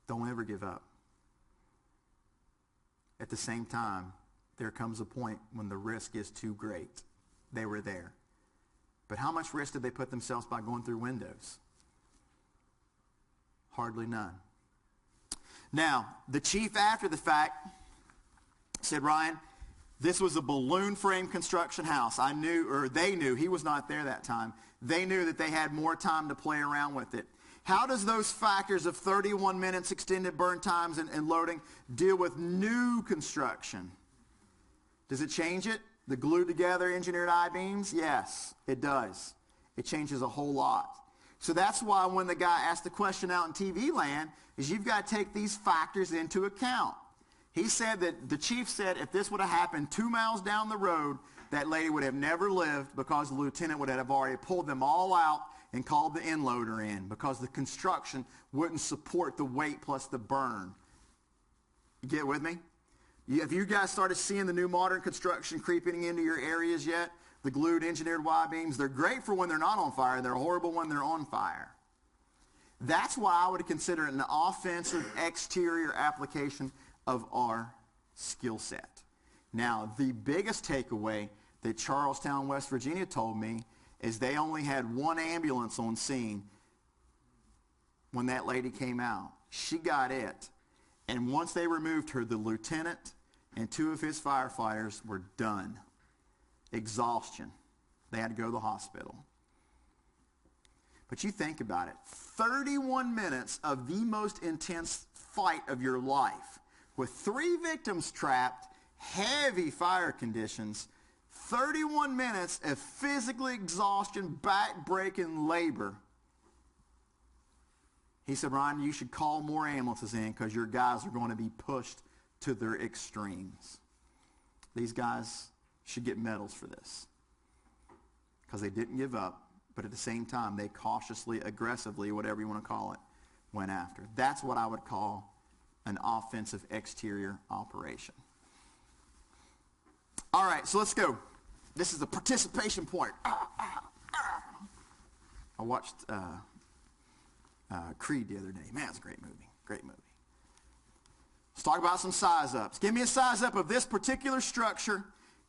Don't ever give up. At the same time, there comes a point when the risk is too great. They were there. But how much risk did they put themselves by going through windows? Hardly none. Now, the chief after the fact said, Ryan, this was a balloon frame construction house. I knew, or they knew, he was not there that time. They knew that they had more time to play around with it. How does those factors of 31 minutes extended burn times and loading deal with new construction? Does it change it? The glued together engineered I-beams? Yes, it does. It changes a whole lot. So that's why when the guy asked the question out in TV land, is you've got to take these factors into account. He said that the chief said if this would have happened 2 miles down the road, that lady would have never lived because the lieutenant would have already pulled them all out and called the end loader in because the construction wouldn't support the weight plus the burn. You get with me? Have you guys started seeing the new modern construction creeping into your areas yet? The glued engineered Y-beams, they're great for when they're not on fire. They're horrible when they're on fire. That's why I would consider it an offensive exterior application of our skill set. Now, the biggest takeaway that Charlestown, West Virginia told me is they only had one ambulance on scene when that lady came out. She got it. And once they removed her, the lieutenant and 2 of his firefighters were done. Exhaustion. They had to go to the hospital. But you think about it. 31 minutes of the most intense fight of your life with 3 victims trapped, heavy fire conditions, 31 minutes of physical exhaustion, back-breaking labor. He said, Ryan, you should call more ambulances in because your guys are going to be pushed to their extremes. These guys should get medals for this because they didn't give up, but at the same time, they cautiously, aggressively, whatever you want to call it, went after. That's what I would call an offensive exterior operation. All right, so let's go. This is the participation point. I watched Creed the other day. Man, it's a great movie. Great movie. Let's talk about some size ups. Give me a size up of this particular structure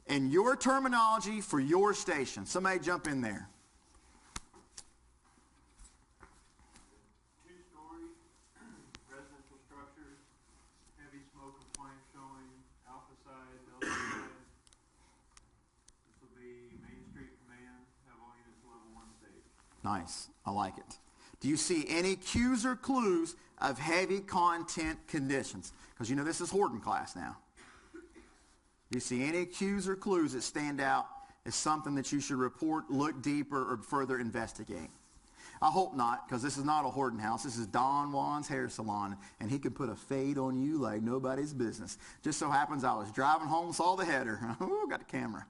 and your terminology for your station. Somebody jump in there. Two-story residential structures, heavy smoke and flame showing, alpha side, delta side. This will be Main Street Command, have all units level 1 stage. Nice. I like it. Do you see any cues or clues of heavy content conditions? Because you know this is Horton class now. Do you see any cues or clues that stand out as something that you should report, look deeper, or further investigate? I hope not, because this is not a Horton house. This is Don Juan's hair salon, and he can put a fade on you like nobody's business. Just so happens I was driving home, saw the header. Ooh, got the camera.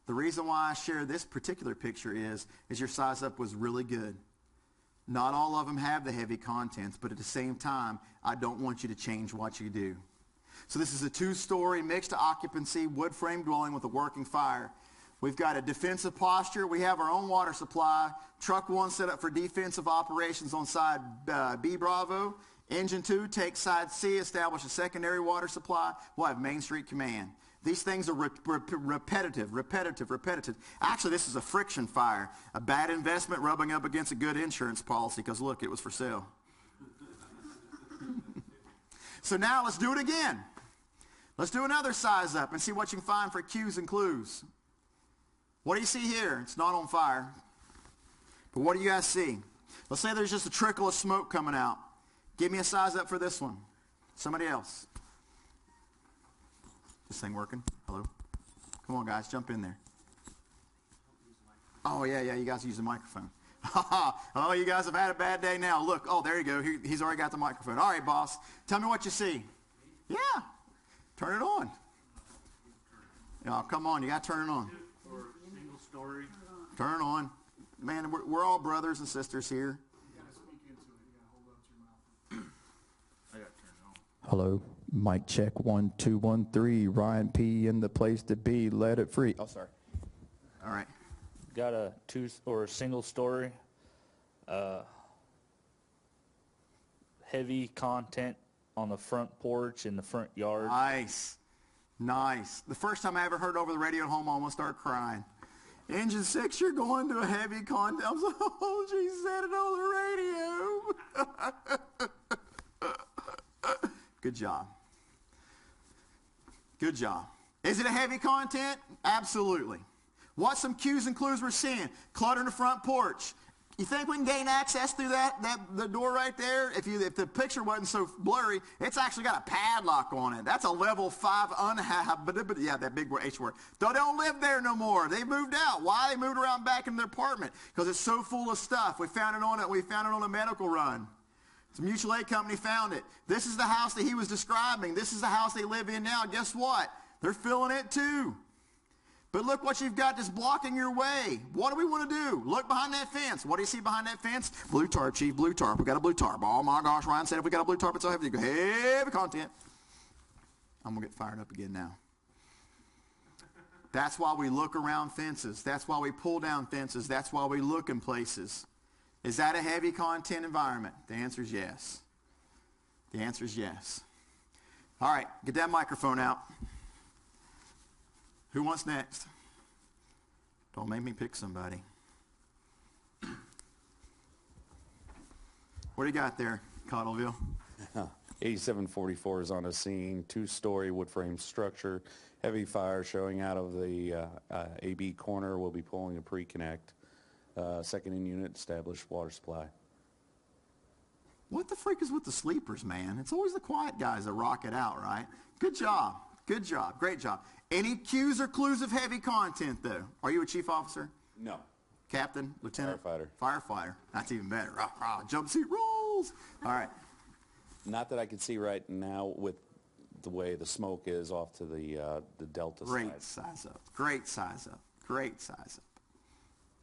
The reason why I share this particular picture is your size up was really good. Not all of them have the heavy contents, but at the same time, I don't want you to change what you do. So this is a 2-story mixed occupancy wood frame dwelling with a working fire. We've got a defensive posture. We have our own water supply. Truck 1 set up for defensive operations on side B Bravo. Engine 2 takes side C, establish a secondary water supply. We'll have Main Street Command. These things are repetitive. Actually, this is a friction fire. A bad investment rubbing up against a good insurance policy because, look, it was for sale. So now let's do it again. Let's do another size up and see what you can find for cues and clues. What do you see here? It's not on fire. But what do you guys see? Let's say there's just a trickle of smoke coming out. Give me a size up for this one. Somebody else. This thing working? Hello? Come on, guys, jump in there. Oh, yeah, you guys use the microphone. Oh, you guys have had a bad day now. Look, oh, there you go. He's already got the microphone. All right, boss. Tell me what you see. Yeah. Turn it on. Oh, come on. You got to turn it on. Or single story. Turn it on. Man, we're all brothers and sisters here. Hello, mic check 1 2 1 3. Ryan P in the place to be. Let it free. Oh, sorry. All right. Got a single story, heavy content on the front porch in the front yard. Nice. The first time I ever heard over the radio at home, I almost started crying. Engine 6, you're going to a heavy content. I was like, oh, she said it on the radio. Good job. Good job. Is it a heavy content? Absolutely. What's some cues and clues we're seeing? Clutter in the front porch. You think we can gain access through the door right there? If the picture wasn't so blurry, it's actually got a padlock on it. That's a level 5 yeah, that big H word. They don't live there no more. They moved out. Why? They moved around back in their apartment because it's so full of stuff. We found it on a medical run. The mutual aid company found it. This is the house that he was describing. This is the house they live in now. Guess what? They're filling it too. But look what you've got that's blocking your way. What do we want to do? Look behind that fence. What do you see behind that fence? Blue tarp, Chief, blue tarp. We got a blue tarp. Oh my gosh, Ryan said if we got a blue tarp, it's so heavy. Heavy content. I'm going to get fired up again now. That's why we look around fences. That's why we pull down fences. That's why we look in places. Is that a heavy content environment? The answer is yes. The answer is yes. All right, get that microphone out. Who wants next? Don't make me pick somebody. What do you got there, Cottleville? 8744 is on the scene, 2-story wood frame structure, heavy fire showing out of the AB corner. We'll be pulling a pre-connect. Second in unit, established water supply. What the freak is with the sleepers, man? It's always the quiet guys that rock it out, right? Good job. Good job. Great job. Any cues or clues of heavy content, though? Are you a chief officer? No. Captain? Lieutenant? Firefighter. Firefighter. That's even better. Jumpsuit rules. All right. Not that I can see right now with the way the smoke is off to the delta side. Great size up. Great size up. Great size up.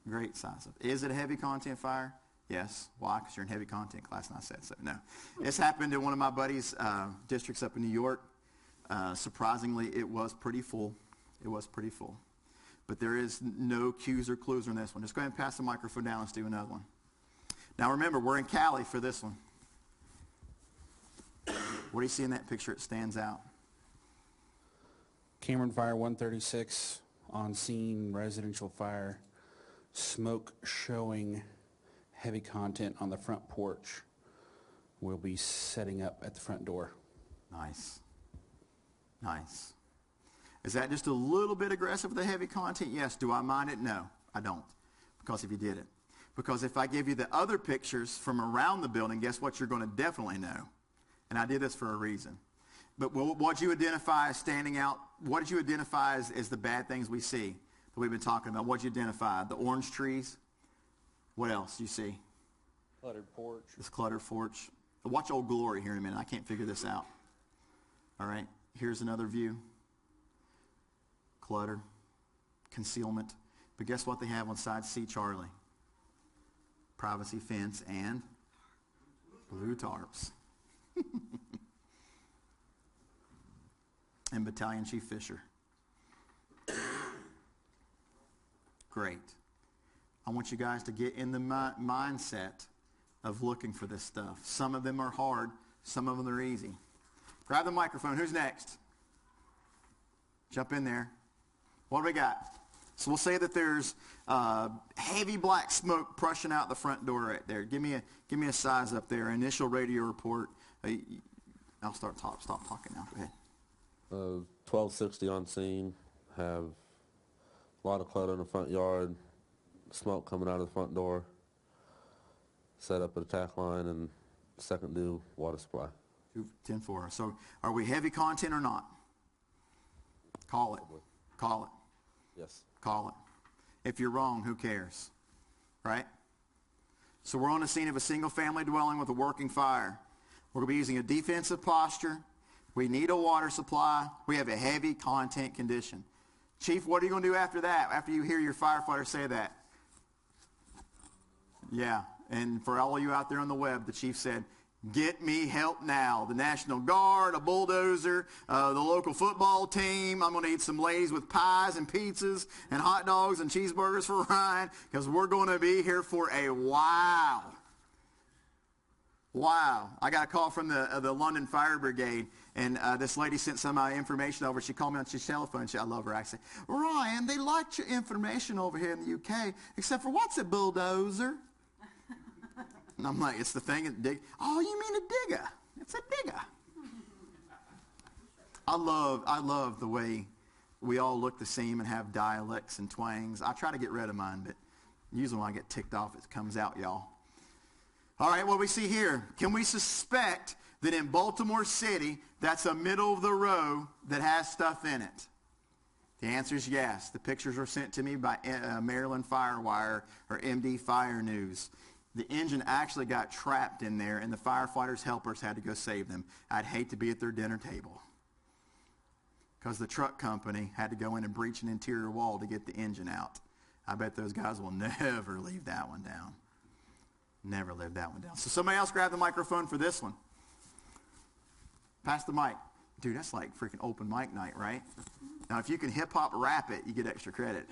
Great size up. Is it a heavy content fire? Yes. Why? Because you're in heavy content class and I said so. No. This happened in one of my buddies' districts up in New York. Surprisingly, it was pretty full. It was pretty full. But there is no cues or clues on this one. Just go ahead and pass the microphone down. Let's do another one. Now remember, we're in Cali for this one. What do you see in that picture that stands out? Cameron Fire 136 on scene, residential fire, smoke showing, heavy content on the front porch. We'll be setting up at the front door. Nice. Nice. Is that just a little bit aggressive with the heavy content? Yes. Do I mind it? No, I don't. Because if you did it. Because if I give you the other pictures from around the building, guess what you're going to definitely know? And I did this for a reason. But what you identify as standing out, what did you identify as the bad things we see that we've been talking about? What did you identify? The orange trees? What else do you see? Cluttered porch. This cluttered porch. Watch Old Glory here in a minute. I can't figure this out. All right. Here's another view. Clutter. Concealment. But guess what they have on side C, Charlie? Privacy fence and blue tarps. And Battalion Chief Fisher. Great. I want you guys to get in the mindset of looking for this stuff. Some of them are hard. Some of them are easy. Grab the microphone. Who's next? Jump in there. What do we got? So we'll say that there's heavy black smoke pushing out the front door right there. Give me a size up there. Initial radio report. I'll stop talking now. Go ahead. 1260 on scene. Have a lot of clutter in the front yard. Smoke coming out of the front door. Set up an attack line and second due water supply. 10-4. So are we heavy content or not? Call it. Call it. Yes. Call it. If you're wrong, who cares? Right? So we're on the scene of a single-family dwelling with a working fire. We're going to be using a defensive posture. We need a water supply. We have a heavy content condition. Chief, what are you going to do after that, after you hear your firefighter say that? Yeah, and for all of you out there on the web, the chief said, get me help now. The National Guard, a bulldozer, the local football team. I'm going to eat some ladies with pies and pizzas and hot dogs and cheeseburgers for Ryan because we're going to be here for a while. Wow. I got a call from the London Fire Brigade, and this lady sent some information over. She called me on her telephone. I love her accent. Ryan, they liked your information over here in the UK, except for what's a bulldozer? And I'm like, it's the thing that dig. Oh, you mean a digger? It's a digger. I love the way we all look the same and have dialects and twangs. I try to get rid of mine, but usually when I get ticked off, it comes out, y'all. All right, what do we see here? Can we suspect that in Baltimore City, that's a middle of the row that has stuff in it? The answer is yes. The pictures were sent to me by Maryland Firewire or MD Fire News. The engine actually got trapped in there, and the firefighters' helpers had to go save them. I'd hate to be at their dinner table because the truck company had to go in and breach an interior wall to get the engine out. I bet those guys will never leave that one down. Never live that one down. So somebody else grab the microphone for this one. Pass the mic. Dude, that's like freaking open mic night, right? Now, if you can hip-hop rap it, you get extra credit.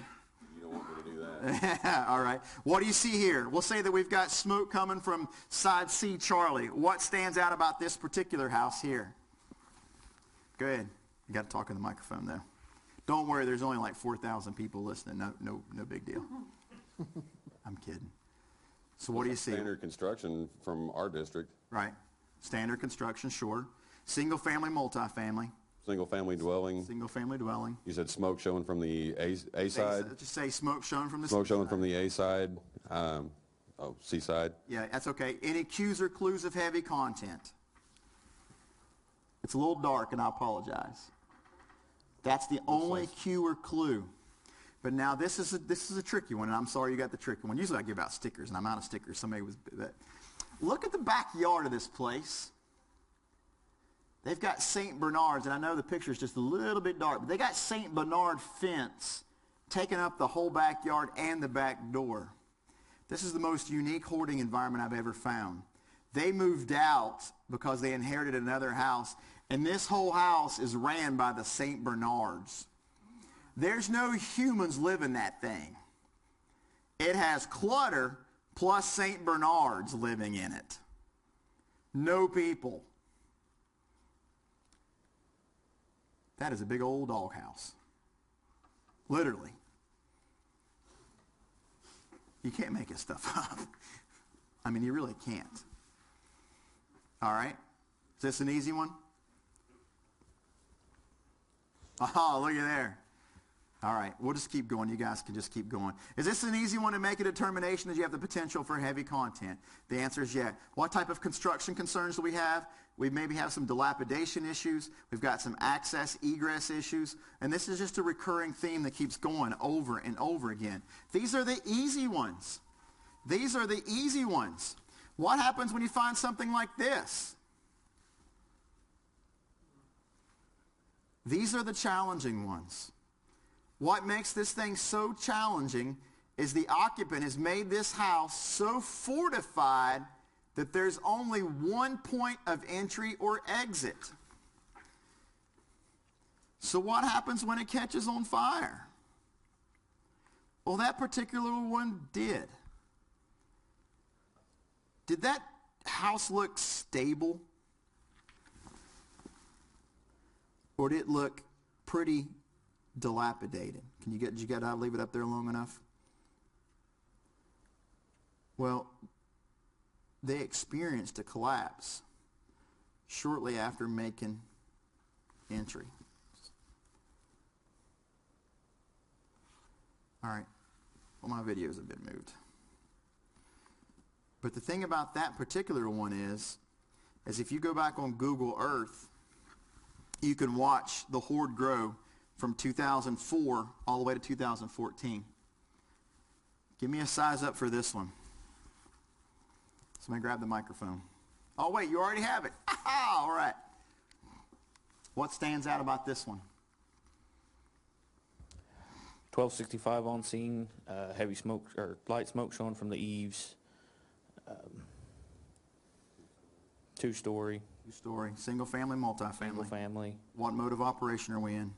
You don't want me to do that. All right. What do you see here? We'll say that we've got smoke coming from side C, Charlie. What stands out about this particular house here? Go ahead. You got to talk in the microphone, though. Don't worry, there's only like 4,000 people listening. No big deal. I'm kidding. So what do you see? Standard construction from our district. Right. Standard construction, sure. Single-family, multifamily. Single-family dwelling. Single-family dwelling. You said smoke showing from the A side? Just say smoke showing from the Smoke C showing side. from the A side. C side. Yeah, that's okay. Any cues or clues of heavy content? It's a little dark, and I apologize. That's the only cue or clue. But now this is a tricky one, and I'm sorry you got the tricky one. Usually I give out stickers, and I'm out of stickers. Look at the backyard of this place. They've got St. Bernard's, and I know the picture is just a little bit dark, but they got St. Bernard fence taking up the whole backyard and the back door. This is the most unique hoarding environment I've ever found. They moved out because they inherited another house, and this whole house is ran by the St. Bernards. There's no humans live in that thing. It has clutter plus St. Bernards living in it. No people. That is a big old doghouse. Literally. You can't make this stuff up. I mean, you really can't. All right? Is this an easy one? Oh, look at there. All right, we'll just keep going. You guys can just keep going. Is this an easy one to make a determination that you have the potential for heavy content? The answer is yeah. What type of construction concerns do we have? We maybe have some dilapidation issues. We've got some access, egress issues. And this is just a recurring theme that keeps going over and over again. These are the easy ones. These are the easy ones. What happens when you find something like this? These are the challenging ones. What makes this thing so challenging is the occupant has made this house so fortified that there's only one point of entry or exit. So what happens when it catches on fire? Well, that particular one did. Did that house look stable? Or did it look pretty dilapidated? Did you get to leave it up there long enough? Well, they experienced a collapse shortly after making entry. All right. Well, my videos have been moved. But the thing about that particular one is if you go back on Google Earth, you can watch the horde grow from 2004 all the way to 2014. Give me a size up for this one. Somebody grab the microphone. Oh, wait, you already have it. All right. What stands out about this one? 1265 on scene, heavy smoke or light smoke showing from the eaves. Two-story. Two-story. Single-family, multifamily. Single-family. What mode of operation are we in?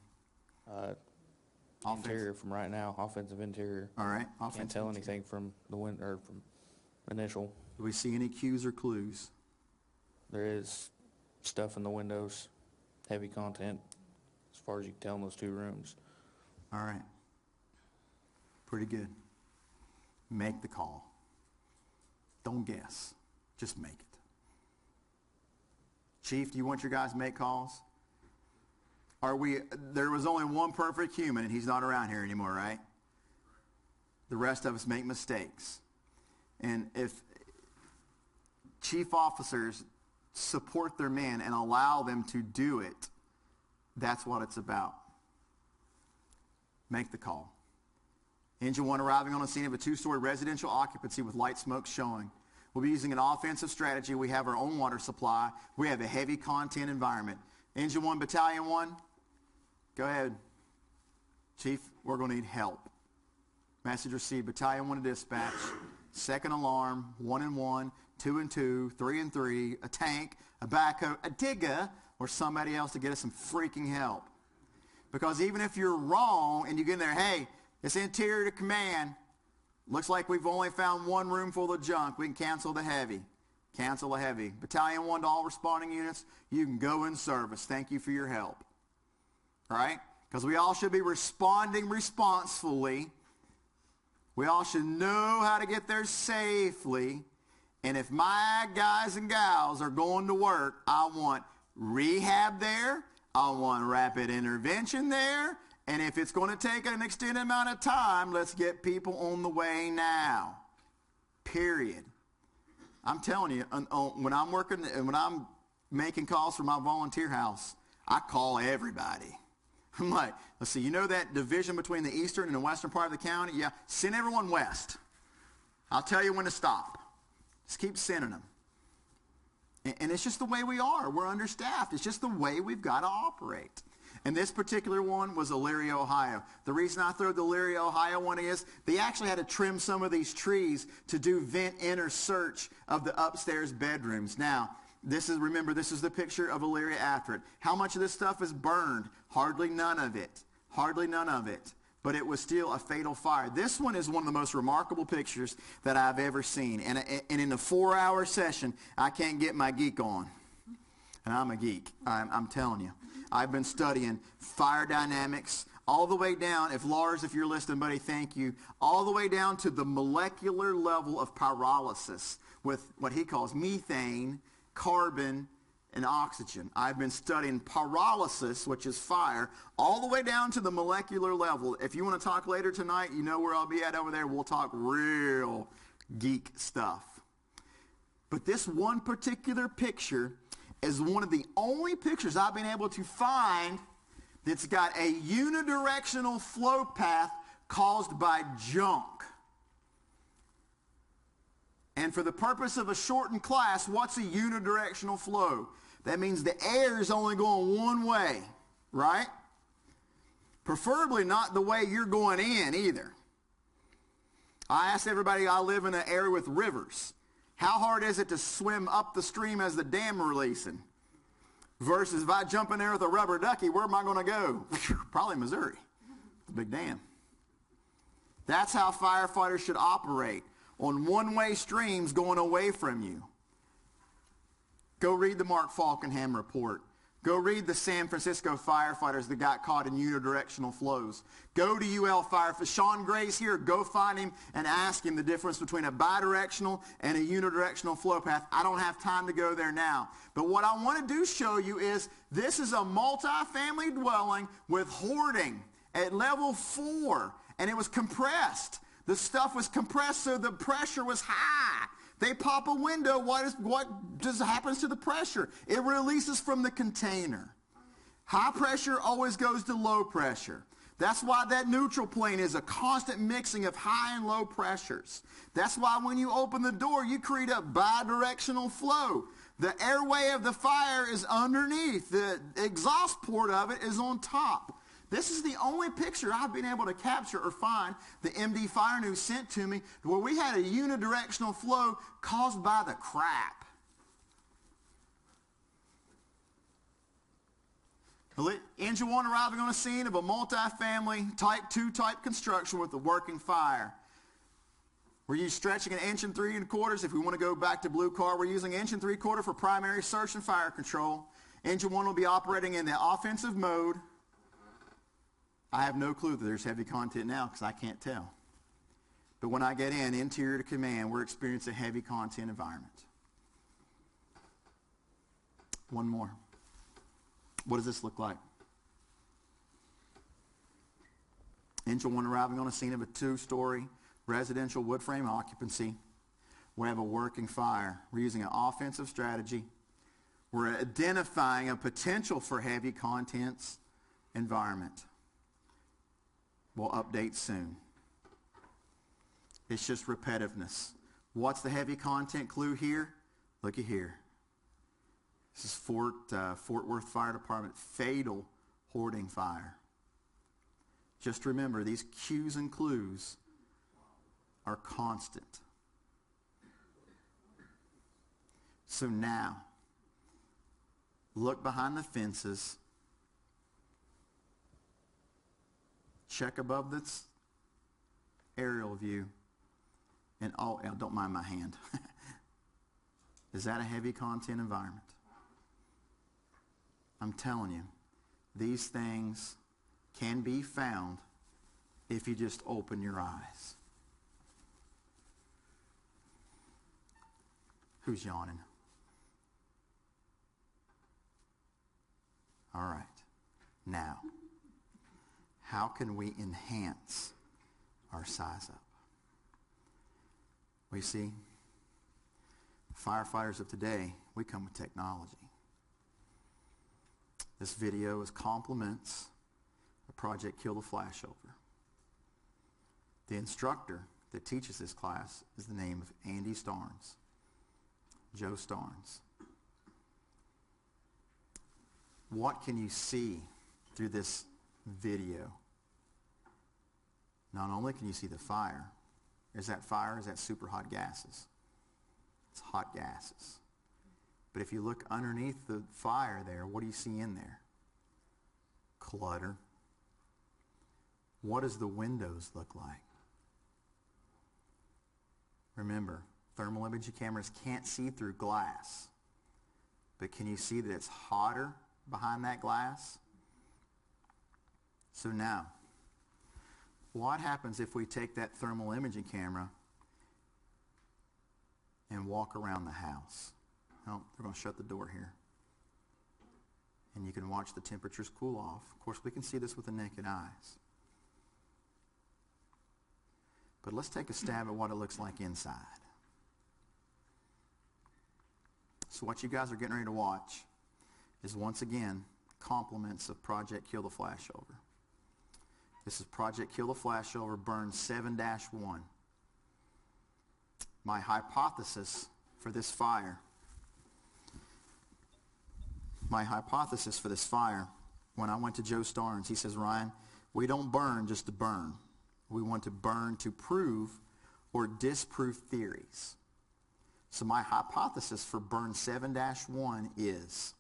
Interior from right now. Offensive interior. All right. Can't tell anything from the from initial. Do we see any cues or clues? There is stuff in the windows. Heavy content, as far as you can tell in those two rooms. All right. Pretty good. Make the call. Don't guess. Just make it. Chief, do you want your guys to make calls? There was only one perfect human, and he's not around here anymore, right? The rest of us make mistakes. And if chief officers support their men and allow them to do it, that's what it's about. Make the call. Engine 1 arriving on the scene of a two-story residential occupancy with light smoke showing. We'll be using an offensive strategy. We have our own water supply. We have a heavy content environment. Engine 1, Battalion 1, go ahead. Chief, we're going to need help. Message received. Battalion 1 to dispatch. Second alarm, 1 and 1, 2 and 2, 3 and 3, a tank, a backhoe, a digger, or somebody else to get us some freaking help. Because even if you're wrong and you get in there, hey, it's interior to command. Looks like we've only found one room full of junk. We can cancel the heavy. Cancel the heavy. Battalion 1 to all responding units, you can go in service. Thank you for your help. All right? Because we all should be responding responsefully. We all should know how to get there safely. And if my guys and gals are going to work, I want rehab there. I want rapid intervention there. And if it's going to take an extended amount of time, let's get people on the way now. Period. I'm telling you, when I'm working, when I'm making calls for my volunteer house, I call everybody. I'm like, let's see, you know that division between the eastern and the western part of the county? Yeah, send everyone west. I'll tell you when to stop. Just keep sending them. And it's just the way we are. We're understaffed. It's just the way we've got to operate. And this particular one was Elyria, Ohio. The reason I throw the Elyria, Ohio one is they actually had to trim some of these trees to do vent inner search of the upstairs bedrooms. Now, remember, this is the picture of Elyria after it. How much of this stuff is burned? Hardly none of it. hardly none of it, but it was still a fatal fire. This one is one of the most remarkable pictures that I've ever seen. And in a 4-hour session, I can't get my geek on. And I'm a geek, I'm telling you. I've been studying fire dynamics all the way down, if you're listening, buddy, thank you, all the way down to the molecular level of pyrolysis with what he calls methane, carbon, and oxygen. I've been studying pyrolysis, which is fire, all the way down to the molecular level. If you want to talk later tonight, you know where I'll be at over there. We'll talk real geek stuff. But this one particular picture is one of the only pictures I've been able to find that's got a unidirectional flow path caused by junk. And for the purpose of a shortened class, what's a unidirectional flow? That means the air is only going one way, right? Preferably not the way you're going in either. I asked everybody, I live in an area with rivers. How hard is it to swim up the stream as the dam releasing? Versus if I jump in there with a rubber ducky, where am I going to go? Probably Missouri. It's a big dam. That's how firefighters should operate, on one-way streams going away from you. Go read the Mark Falkenham report. Go read the San Francisco firefighters that got caught in unidirectional flows. Go to UL Fire. If Sean Gray's here, go find him and ask him the difference between a bidirectional and a unidirectional flow path. I don't have time to go there now. But what I want to do show you is this is a multi-family dwelling with hoarding at level 4, and it was compressed. The stuff was compressed so the pressure was high. They pop a window, what just happens to the pressure? It releases from the container. High pressure always goes to low pressure. That's why that neutral plane is a constant mixing of high and low pressures. That's why when you open the door, you create a bidirectional flow. The airway of the fire is underneath. The exhaust port of it is on top. This is the only picture I've been able to capture or find the MD Fire News sent to me where we had a unidirectional flow caused by the crap. Engine 1 arriving on a scene of a multi-family type 2 type construction with a working fire. We're using stretching an inch and 3/4. If we want to go back to blue car, we're using inch and 3/4 for primary search and fire control. Engine 1 will be operating in the offensive mode. I have no clue that there's heavy content now because I can't tell. But when I get in, interior to command, we're experiencing a heavy content environment. One more. What does this look like? Engine 1 arriving on a scene of a 2-story residential wood frame occupancy. We have a working fire. We're using an offensive strategy. We're identifying a potential for heavy contents environment. We'll update soon. It's just repetitiveness. What's the heavy content clue here? Looky here. This is Fort Worth Fire Department fatal hoarding fire. Just remember, these cues and clues are constant. So now, look behind the fences. Check above this aerial view. And oh, don't mind my hand. Is that a heavy content environment? I'm telling you, these things can be found if you just open your eyes. Who's yawning? All right. Now, how can we enhance our size up? We see, firefighters of today, we come with technology. This video is compliments of Project Kill the Flashover. The instructor that teaches this class is the name of Andy Starnes, Joe Starnes. What can you see through this video? Not only can you see the fire, is that super hot gases? It's hot gases. But if you look underneath the fire there, what do you see in there? Clutter, What does the windows look like? Remember, thermal imaging cameras can't see through glass. But can you see that it's hotter behind that glass? So now, what happens if we take that thermal imaging camera and walk around the house? Oh, they're going to shut the door here. And you can watch the temperatures cool off. Of course, we can see this with the naked eyes. But let's take a stab at what it looks like inside. So what you guys are getting ready to watch is, once again, compliments of Project Kill the Flashover. This is Project Kill the Flashover Burn 7-1. My hypothesis for this fire, when I went to Joe Starnes, he says, Ryan, we don't burn just to burn. We want to burn to prove or disprove theories. So my hypothesis for burn 7-1 is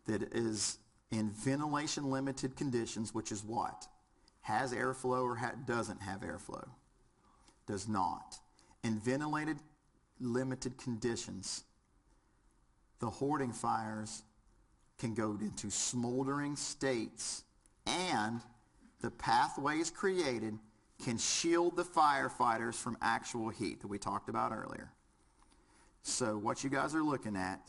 that it is in ventilation limited conditions, which is what? Has airflow or doesn't have airflow? Does not. In ventilated limited conditions, the hoarding fires can go into smoldering states, and the pathways created can shield the firefighters from actual heat that we talked about earlier. So what you guys are looking at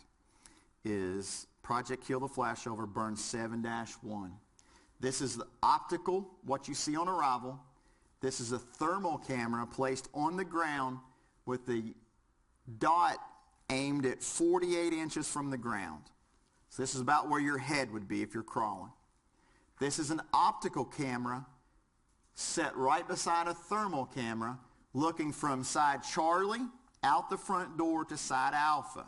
is Project Kill the Flashover Burn 7-1. This is the optical, what you see on arrival. This is a thermal camera placed on the ground with the dot aimed at 48 inches from the ground. So this is about where your head would be if you're crawling. This is an optical camera set right beside a thermal camera, looking from side Charlie out the front door to side Alpha.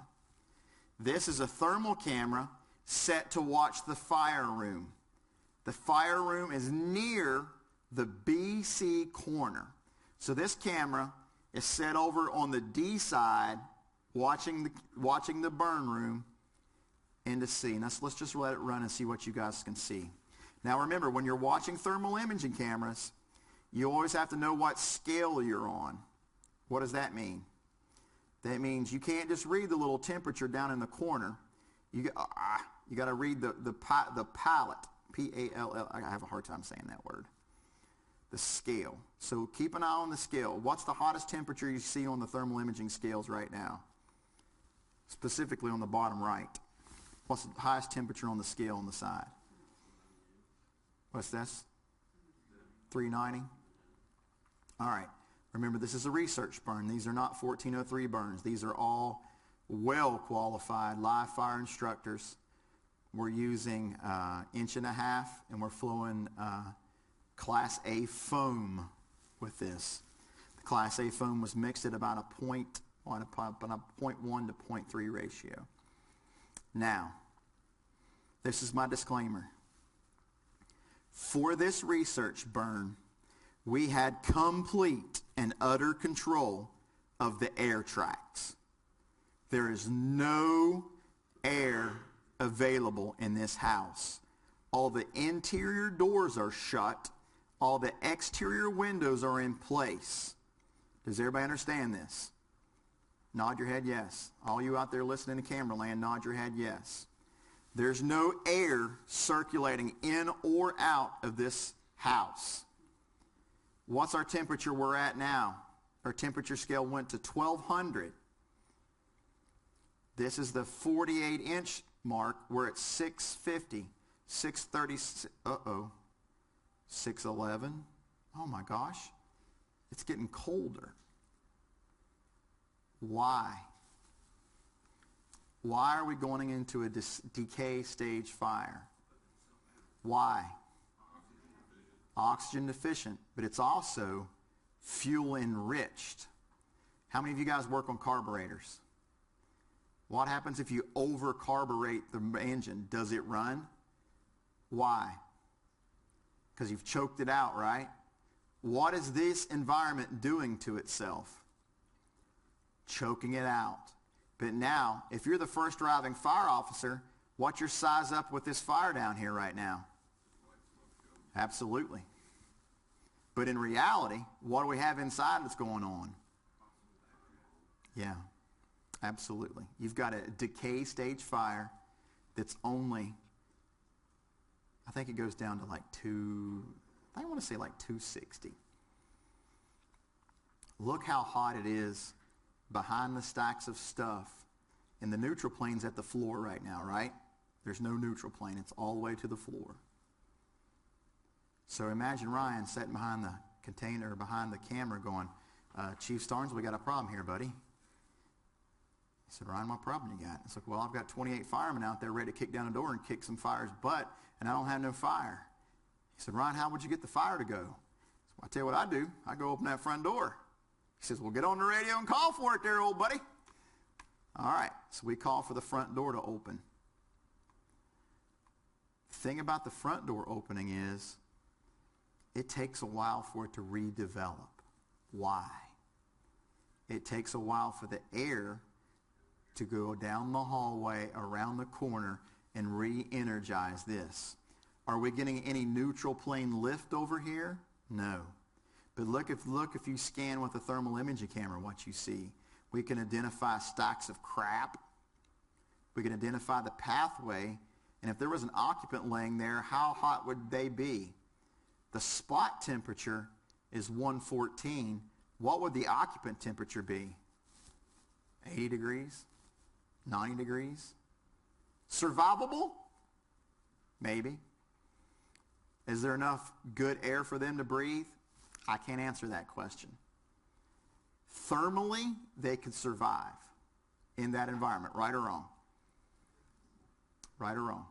This is a thermal camera set to watch the fire room. The fire room is near the BC corner. So this camera is set over on the D side, watching the burn room into C. Now, let's just let it run and see what you guys can see. Now remember, when you're watching thermal imaging cameras, you always have to know what scale you're on. What does that mean? That means you can't just read the little temperature down in the corner. You got to read the pallet, P-A-L-L. I have a hard time saying that word. The scale. So keep an eye on the scale. What's the hottest temperature you see on the thermal imaging scales right now? Specifically on the bottom right. What's the highest temperature on the scale on the side? What's this? 390? All right. Remember, this is a research burn. These are not 1403 burns. These are all well-qualified live fire instructors. We're using 1.5 inches, and we're flowing Class A foam with this. The Class A foam was mixed at about a 0.1 to 0.3 ratio. Now, this is my disclaimer. For this research burn, we had complete and utter control of the air tracks. There is no air available in this house. All the interior doors are shut. All the exterior windows are in place. Does everybody understand this? Nod your head yes. All you out there listening to camera land, nod your head yes. There's no air circulating in or out of this house. What's our temperature we're at now? Our temperature scale went to 1200. This is the 48-inch mark. We're at 650, 630, 611. Oh my gosh, it's getting colder. Why? Why are we going into a decay stage fire? Why? Oxygen deficient, but it's also fuel enriched. How many of you guys work on carburetors? What happens if you over-carburate the engine? Does it run? Why? Because you've choked it out, right? What is this environment doing to itself? Choking it out. But now, if you're the first arriving fire officer, what's your size up with this fire down here right now? Absolutely. But in reality, what do we have inside that's going on? Yeah, absolutely. You've got a decay stage fire that's only, I think it goes down to like I want to say like 260. Look how hot it is behind the stacks of stuff. And the neutral plane's at the floor right now, right? There's no neutral plane. It's all the way to the floor. So imagine Ryan sitting behind the container, behind the camera going, Chief Starnes, we got a problem here, buddy. He said, Ryan, what problem you got? It's like, well, I've got 28 firemen out there ready to kick down the door and kick some fire's butt, and I don't have no fire. He said, Ryan, how would you get the fire to go? So I tell you what I do. I go open that front door. He says, well, get on the radio and call for it there, old buddy. All right, so we call for the front door to open. The thing about the front door opening is it takes a while for it to redevelop. Why? It takes a while for the air to go down the hallway, around the corner, and re-energize this. Are we getting any neutral plane lift over here? No. But look if you scan with a thermal imaging camera what you see. We can identify stacks of crap. We can identify the pathway. And if there was an occupant laying there, how hot would they be? The spot temperature is 114. What would the occupant temperature be? 80 degrees? 90 degrees? Survivable? Maybe. Is there enough good air for them to breathe? I can't answer that question. Thermally, they could survive in that environment, right or wrong? Right or wrong?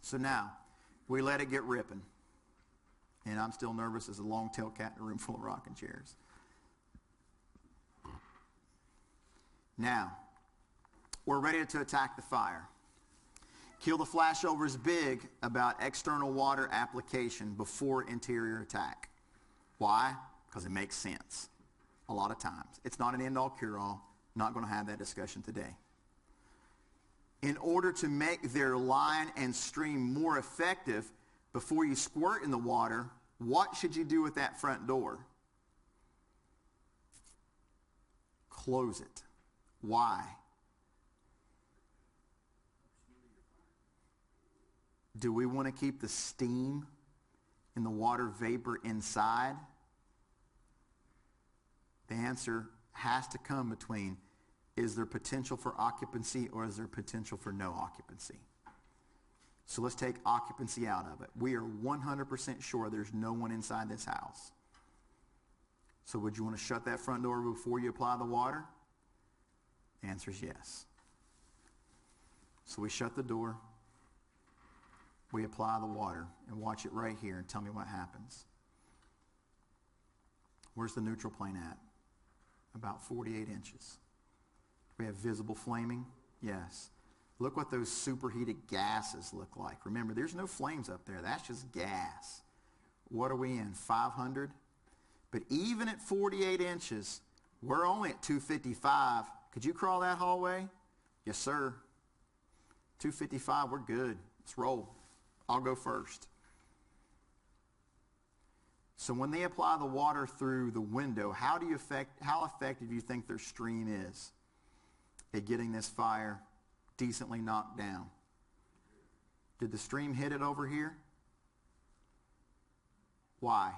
So now, we let it get ripping. And I'm still nervous as a long-tailed cat in a room full of rocking chairs. Now, we're ready to attack the fire. Kill the flashover is big about external water application before interior attack. Why? Because it makes sense a lot of times. It's not an end-all cure-all. Not going to have that discussion today. In order to make their line and stream more effective, before you squirt in the water, what should you do with that front door? Close it. Why? Do we want to keep the steam and the water vapor inside? The answer has to come between, is there potential for occupancy or is there potential for no occupancy? So let's take occupancy out of it. We are 100% sure there's no one inside this house. So would you want to shut that front door before you apply the water? The answer is yes. So we shut the door. We apply the water and watch it right here and tell me what happens. Where's the neutral plane at? About 48 inches. We have visible flaming? Yes. Look what those superheated gases look like. Remember, there's no flames up there. That's just gas. What are we in, 500? But even at 48 inches, we're only at 255. Could you crawl that hallway? Yes, sir. 255, we're good. Let's roll. I'll go first. So when they apply the water through the window, how effective do you think their stream is at getting this fire decently knocked down? Did the stream hit it over here? Why?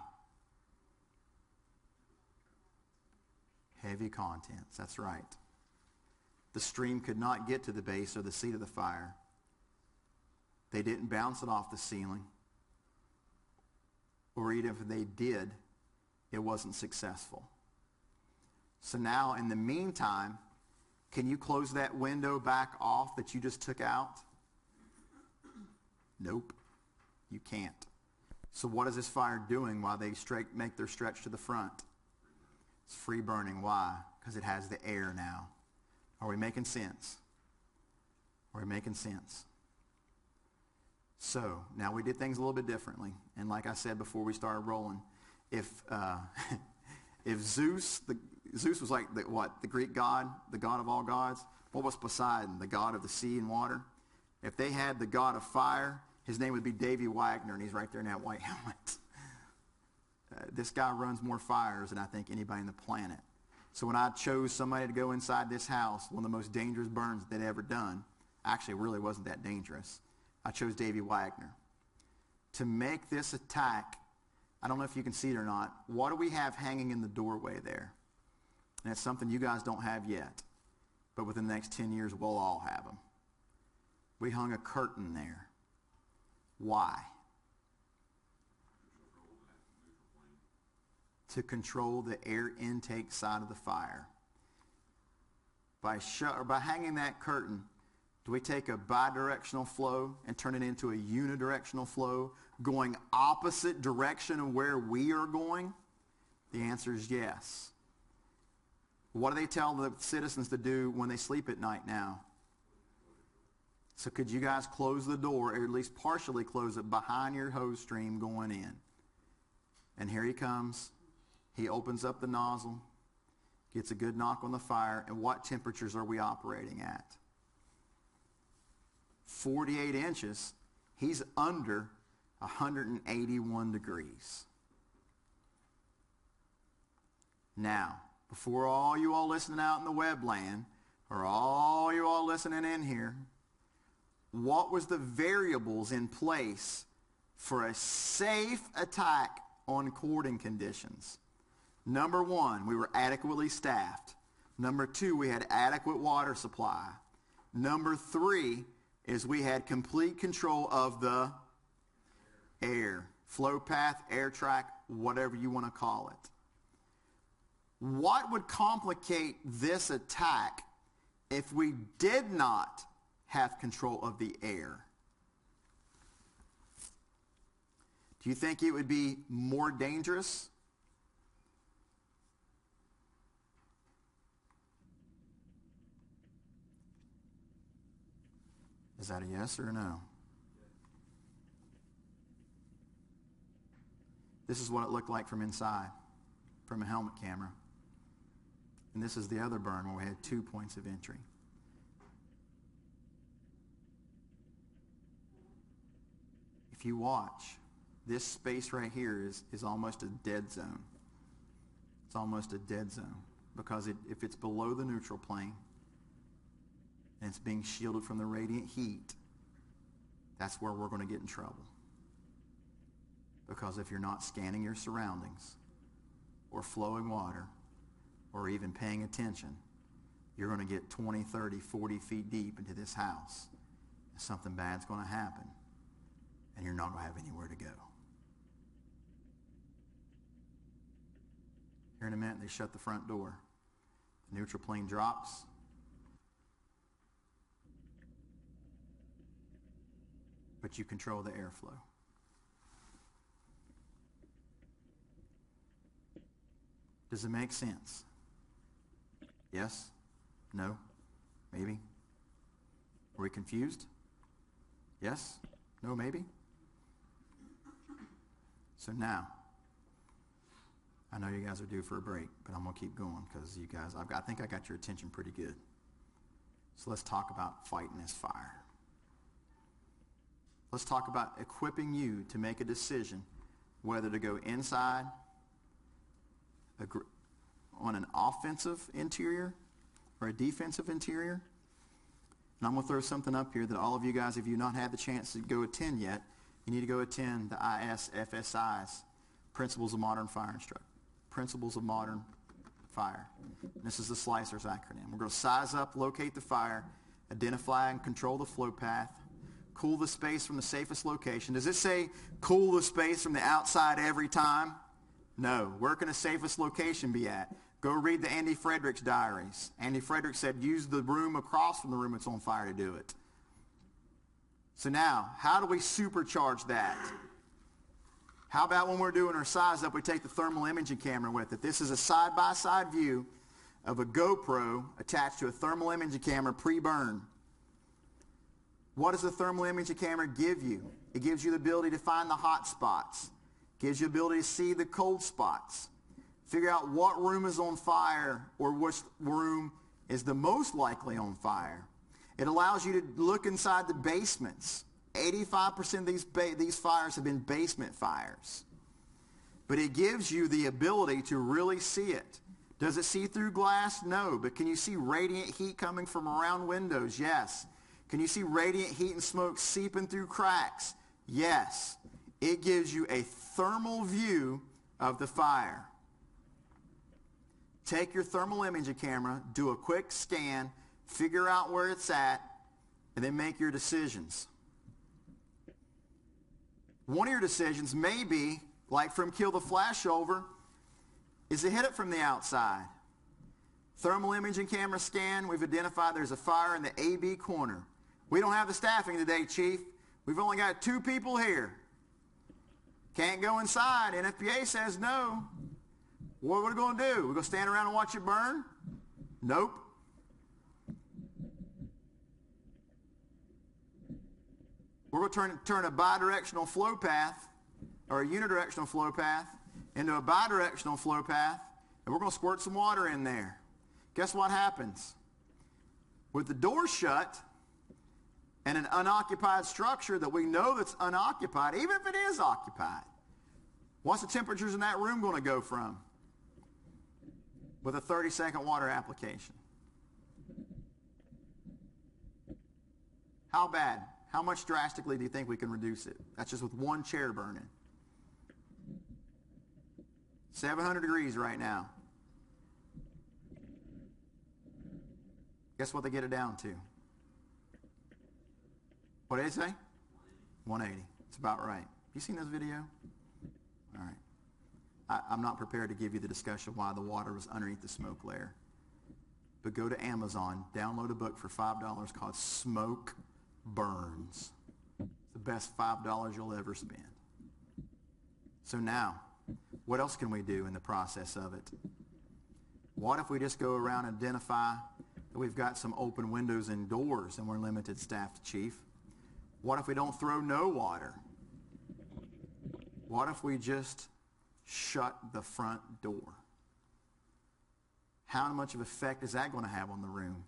Heavy contents, that's right. The stream could not get to the base or the seat of the fire. They didn't bounce it off the ceiling. Or even if they did, it wasn't successful. So now, in the meantime, can you close that window back off that you just took out? Nope, you can't. So what is this fire doing while they make their stretch to the front? It's free burning. Why? Because it has the air now. Are we making sense? Are we making sense? So, now we did things a little bit differently. And like I said before we started rolling, if Zeus was like the Greek god, the god of all gods. What was Poseidon, the god of the sea and water? If they had the god of fire, his name would be Davy Wagner, and he's right there in that white helmet. This guy runs more fires than I think anybody on the planet. So when I chose somebody to go inside this house, one of the most dangerous burns they'd ever done, actually it really wasn't that dangerous, I chose Davey Wagner. To make this attack, I don't know if you can see it or not, what do we have hanging in the doorway there? And it's something you guys don't have yet, but within the next 10 years we'll all have them. We hung a curtain there. Why? To control the air intake side of the fire. By hanging that curtain, do we take a bidirectional flow and turn it into a unidirectional flow going opposite direction of where we are going? The answer is yes. What do they tell the citizens to do when they sleep at night now? So could you guys close the door, or at least partially close it behind your hose stream going in? And here he comes. He opens up the nozzle, gets a good knock on the fire, and what temperatures are we operating at? 48 inches. He's under 181 degrees. Now, before all you all listening out in the web land, or all you all listening in here, what was the variables in place for a safe attack on cording conditions? Number one, we were adequately staffed. Number two, we had adequate water supply. Number three is we had complete control of the air, flow path, air track, whatever you want to call it. What would complicate this attack if we did not have control of the air? Do you think it would be more dangerous? Is that a yes or a no? This is what it looked like from inside, from a helmet camera. And this is the other burn where we had 2 points of entry. If you watch, this space right here is almost a dead zone. It's almost a dead zone because if it's below the neutral plane and it's being shielded from the radiant heat, that's where we're going to get in trouble. Because if you're not scanning your surroundings or flowing water or even paying attention, you're going to get 20, 30, 40 feet deep into this house. And something bad's going to happen, and you're not going to have anywhere to go. Here in a minute, they shut the front door. The neutral plane drops. But you control the airflow. Does it make sense? Yes? No? Maybe? Are we confused? Yes? No? Maybe? So now, I know you guys are due for a break, but I'm going to keep going because you guys, I think I got your attention pretty good. So let's talk about fighting this fire. Let's talk about equipping you to make a decision whether to go inside on an offensive interior or a defensive interior. And I'm going to throw something up here that all of you guys, if you've not had the chance to go attend yet, you need to go attend the ISFSI's Principles of Modern Fire Instruction. Principles of Modern Fire. And this is the SLICERS acronym. We're going to size up, locate the fire, identify and control the flow path, cool the space from the safest location. Does it say cool the space from the outside every time? No. Where can the safest location be at? Go read the Andy Fredericks diaries. Andy Fredericks said use the room across from the room that's on fire to do it. So now, how do we supercharge that? How about when we're doing our size up, we take the thermal imaging camera with it. This is a side-by-side view of a GoPro attached to a thermal imaging camera pre-burn. What does the thermal imaging camera give you? It gives you the ability to find the hot spots. Gives you the ability to see the cold spots. Figure out what room is on fire or which room is the most likely on fire. It allows you to look inside the basements. 85% of these fires have been basement fires. but it gives you the ability to really see it. Does it see through glass? No. But can you see radiant heat coming from around windows? Yes. Can you see radiant heat and smoke seeping through cracks? Yes. It gives you a thermal view of the fire. Take your thermal imaging camera, do a quick scan, figure out where it's at, and then make your decisions. One of your decisions may be, like from Kill the Flashover, is to hit it from the outside. Thermal imaging camera scan, we've identified there's a fire in the AB corner. We don't have the staffing today, Chief. We've only got 2 people here. Can't go inside. NFPA says no. What are we going to do? We're going to stand around and watch it burn? Nope. We're going to turn a bidirectional flow path or a unidirectional flow path into a bidirectional flow path, and we're going to squirt some water in there. Guess what happens? With the door shut and an unoccupied structure that we know that's unoccupied, even if it is occupied, what's the temperatures in that room going to go from? With a 30-second water application. How bad? How much drastically do you think we can reduce it? That's just with one chair burning. 700 degrees right now. Guess what they get it down to? What did they say? 180. It's about right. You seen this video? All right. I'm not prepared to give you the discussion why the water was underneath the smoke layer. But go to Amazon, download a book for $5 called Smoke Burns. It's the best $5 you'll ever spend. So now, what else can we do in the process of it? What if we just go around and identify that we've got some open windows and doors and we're limited staffed, Chief? What if we don't throw no water? What if we just shut the front door? How much of effect is that going to have on the room?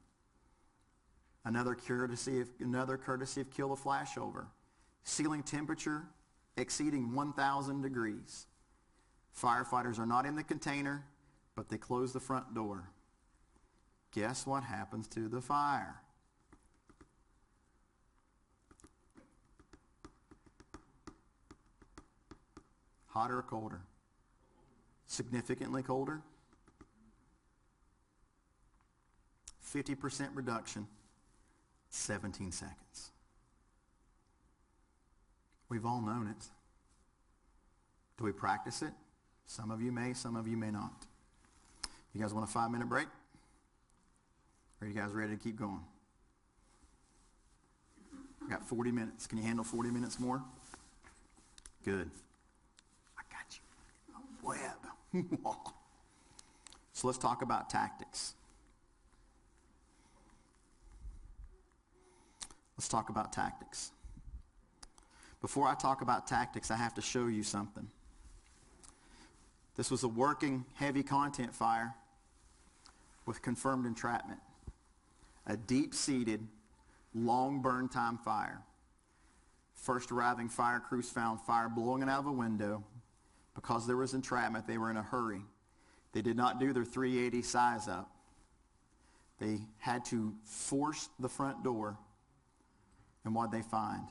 Another courtesy of Kill the Flashover. Ceiling temperature exceeding 1,000 degrees. Firefighters are not in the container, but they close the front door. Guess what happens to the fire? Hotter or colder? Significantly colder? 50% reduction, 17 seconds. We've all known it. Do we practice it? Some of you may, some of you may not. You guys want a 5-minute break? Or are you guys ready to keep going? We got 40 minutes. Can you handle 40 minutes more? Good. I got you. Web. So let's talk about tactics. Let's talk about tactics. Before I talk about tactics, I have to show you something. This was a working heavy content fire with confirmed entrapment. A deep-seated, long burn time fire. First arriving fire crews found fire blowing out of a window. Because there was entrapment, they were in a hurry. They did not do their 380 size up. They had to force the front door. And what did they find?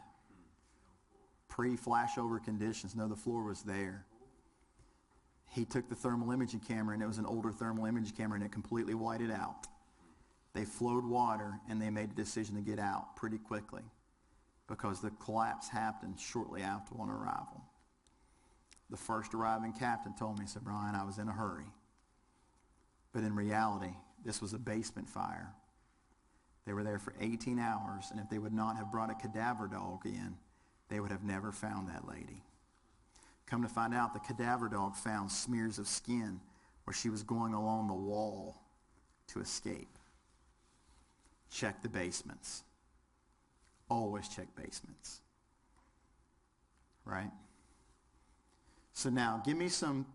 Pre-flashover conditions. No, the floor was there. He took the thermal imaging camera, and it was an older thermal imaging camera, and it completely whited out. They flowed water, and they made a decision to get out pretty quickly because the collapse happened shortly after on arrival. The first arriving captain told me, he said, "Brian, I was in a hurry." But in reality, this was a basement fire. They were there for 18 hours, and if they would not have brought a cadaver dog in, they would have never found that lady. Come to find out, the cadaver dog found smears of skin where she was going along the wall to escape. Check the basements. Always check basements. Right? So now, give me some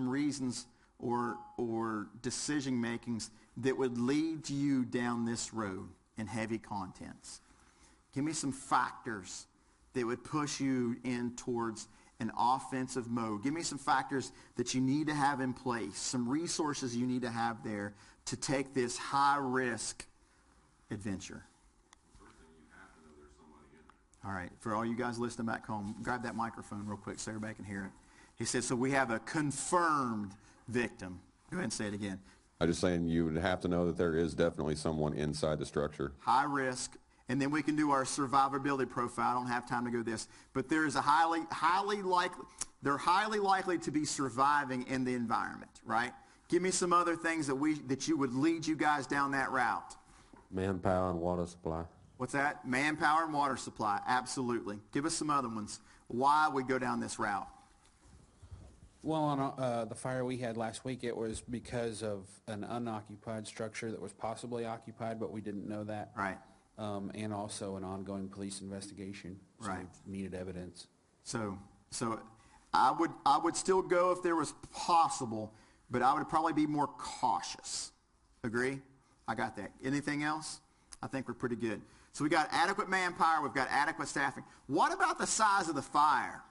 reasons or decision makings that would lead you down this road in heavy contents. Give me some factors that would push you in towards an offensive mode. Give me some factors that you need to have in place, some resources you need to have there to take this high-risk adventure. All right, for all you guys listening back home, grab that microphone real quick so everybody can hear it. He said, so we have a confirmed victim. Go ahead and say it again. I'm just saying you would have to know that there is definitely someone inside the structure. High risk, and then we can do our survivability profile. I don't have time to go this, but there is a they're highly likely to be surviving in the environment, right? Give me some other things that you would lead you guys down that route. Manpower and water supply. What's that? Manpower and water supply, absolutely. Give us some other ones. Why we go down this route? Well, on the fire we had last week, it was because of an unoccupied structure that was possibly occupied, but we didn't know that. Right. And also an ongoing police investigation. So Right. we needed evidence. So I would still go if there was possible, but I would probably be more cautious. Agree? I got that. Anything else? I think we're pretty good. So we got adequate manpower. We've got adequate staffing. What about the size of the fire?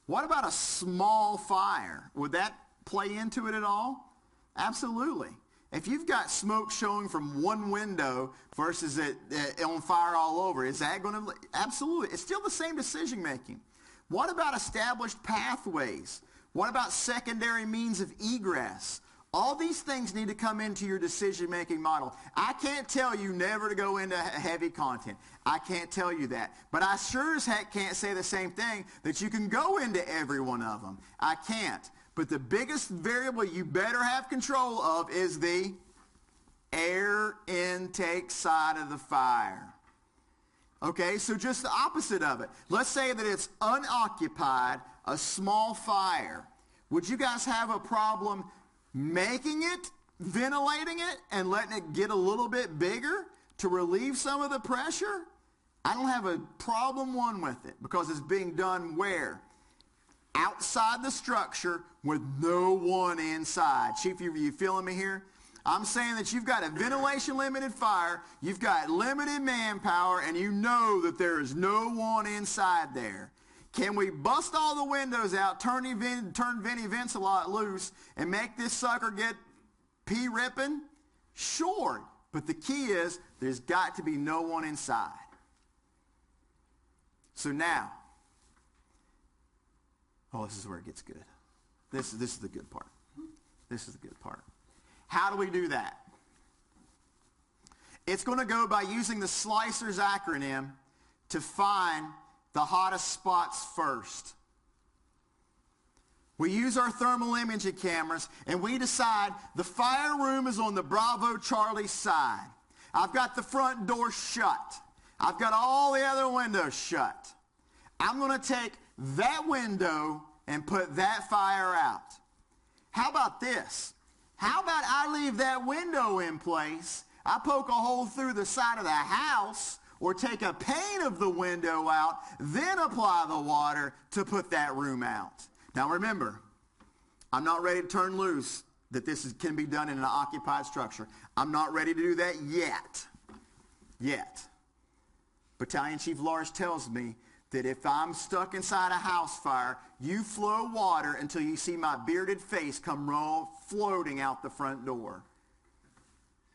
What about a small fire? Would that play into it at all? Absolutely. If you've got smoke showing from one window versus it on fire all over, is that going to? Absolutely. It's still the same decision making. What about established pathways? What about secondary means of egress? All these things need to come into your decision-making model. I can't tell you never to go into heavy content. I can't tell you that. But I sure as heck can't say the same thing that you can go into every one of them. I can't. But the biggest variable you better have control of is the air intake side of the fire. Okay, so just the opposite of it. Let's say that it's unoccupied, a small fire. Would you guys have a problem making it, ventilating it, and letting it get a little bit bigger to relieve some of the pressure? I don't have a problem one with it because it's being done where? Outside the structure with no one inside. Chief, you feeling me here? I'm saying that you've got a ventilation limited fire, you've got limited manpower, and you know that there is no one inside there. Can we bust all the windows out, turn Vinny Vents a lot loose, and make this sucker get pee ripping? Sure, but the key is there's got to be no one inside. So now, this is where it gets good. This is the good part. This is the good part. How do we do that? It's going to go by using the SLICERS acronym to find the hottest spots first. We use our thermal imaging cameras and we decide the fire room is on the Bravo Charlie side. I've got the front door shut. I've got all the other windows shut. I'm going to take that window and put that fire out. How about this? How about I leave that window in place, I poke a hole through the side of the house, or take a pane of the window out, then apply the water to put that room out. Now remember, I'm not ready to turn loose that this can be done in an occupied structure. I'm not ready to do that yet. Battalion Chief Lars tells me that if I'm stuck inside a house fire, you flow water until you see my bearded face come floating out the front door.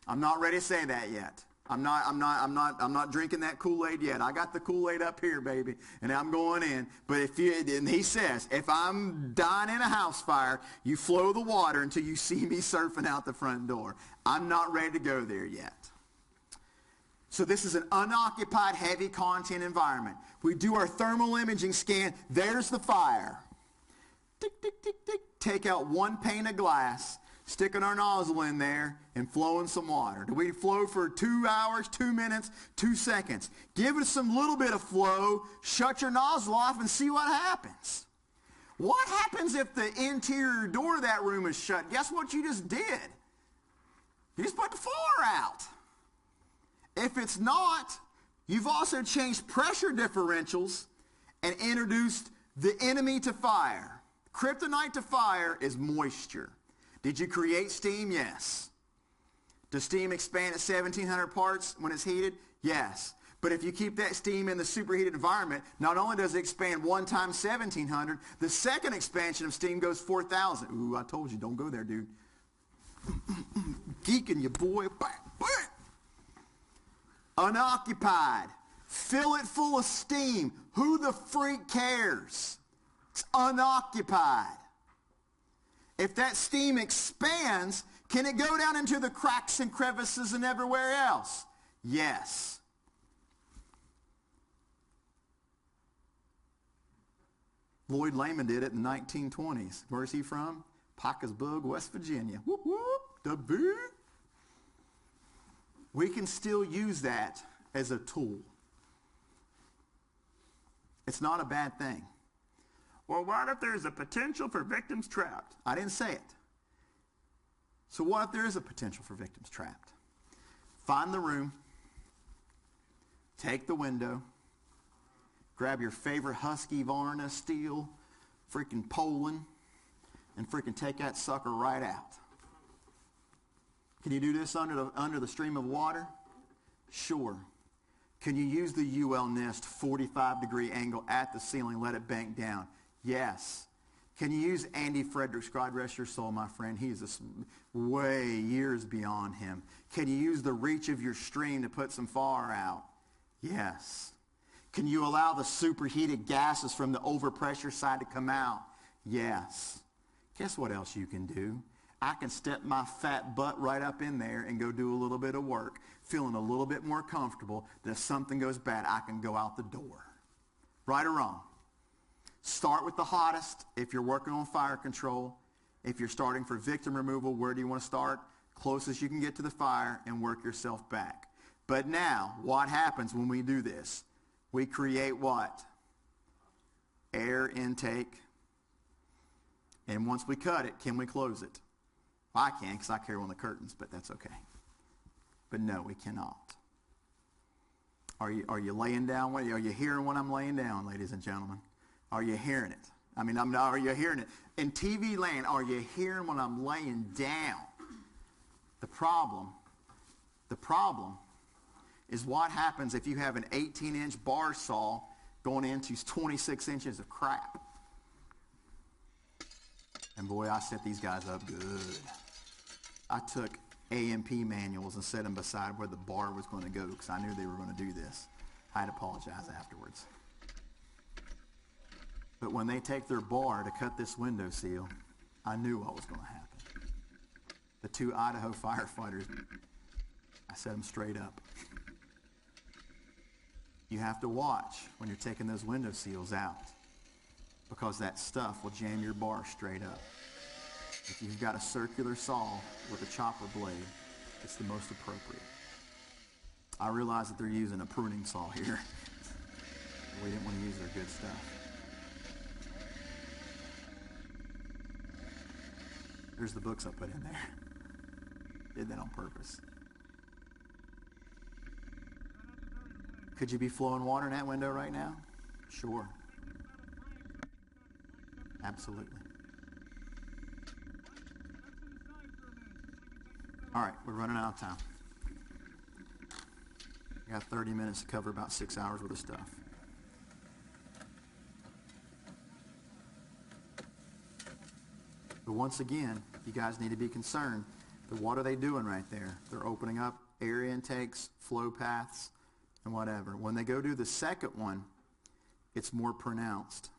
I'm not ready to say that yet. I'm not drinking that Kool-Aid yet. I got the Kool-Aid up here, baby, and I'm going in. But and he says, if I'm dying in a house fire, you flow the water until you see me surfing out the front door. I'm not ready to go there yet. So this is an unoccupied, heavy content environment. We do our thermal imaging scan. There's the fire. Tick, tick, tick, tick. Take out one pane of glass, sticking our nozzle in there, and flowing some water. Do we flow for 2 hours, 2 minutes, 2 seconds? Give it some little bit of flow, shut your nozzle off, and see what happens. What happens if the interior door of that room is shut? Guess what you just did? You just put the floor out. If it's not, you've also changed pressure differentials and introduced the enemy to fire. Kryptonite to fire is moisture. Did you create steam? Yes. Does steam expand at 1,700 parts when it's heated? Yes. But if you keep that steam in the superheated environment, not only does it expand 1 times 1,700, the second expansion of steam goes 4,000. Ooh, I told you, don't go there, dude. Geeking you, boy. Unoccupied. Fill it full of steam. Who the freak cares? It's unoccupied. If that steam expands, can it go down into the cracks and crevices and everywhere else? Yes. Lloyd Lehman did it in the 1920s. Where's he from? Pockersburg, West Virginia. Whoop, whoop, the boo. We can still use that as a tool. It's not a bad thing. Well, what if there's a potential for victims trapped? I didn't say it. So what if there is a potential for victims trapped? Find the room, take the window, grab your favorite Husqvarna steel, freaking Poland, and freaking take that sucker right out. Can you do this under the stream of water? Sure. Can you use the UL Nist 45-degree angle at the ceiling, let it bank down? Yes. Can you use Andy Fredericks? God rest your soul, my friend. He is way years beyond him. Can you use the reach of your stream to put some fire out? Yes. Can you allow the superheated gases from the overpressure side to come out? Yes. Guess what else you can do? I can step my fat butt right up in there and go do a little bit of work, feeling a little bit more comfortable that if something goes bad, I can go out the door. Right or wrong? Start with the hottest if you're working on fire control. If you're starting for victim removal, where do you want to start? Closest you can get to the fire and work yourself back. But now, what happens when we do this? We create what? Air intake. And once we cut it, can we close it? Well, I can because I carry one of the curtains, but that's okay. But no, we cannot. Are you laying down? Are you hearing what I'm laying down, ladies and gentlemen? Are you hearing it? I mean, are you hearing it? In TV land, are you hearing what I'm laying down? The problem is what happens if you have an 18-inch bar saw going into 26 inches of crap. And boy, I set these guys up good. I took AMP manuals and set them beside where the bar was going to go because I knew they were going to do this. I had to apologize afterwards. But when they take their bar to cut this window seal, I knew what was going to happen. The 2 Idaho firefighters, I set them straight up. You have to watch when you're taking those window seals out because that stuff will jam your bar straight up. If you've got a circular saw with a chopper blade, it's the most appropriate. I realize that they're using a pruning saw here. We didn't want to use their good stuff. There's the books I put in there. Did that on purpose. Could you be flowing water in that window right now? Sure. Absolutely. All right, we're running out of time. We got 30 minutes to cover about 6 hours worth of stuff. But once again, you guys need to be concerned that what are they doing right there? They're opening up air intakes, flow paths, and whatever. When they go do the second one, it's more pronounced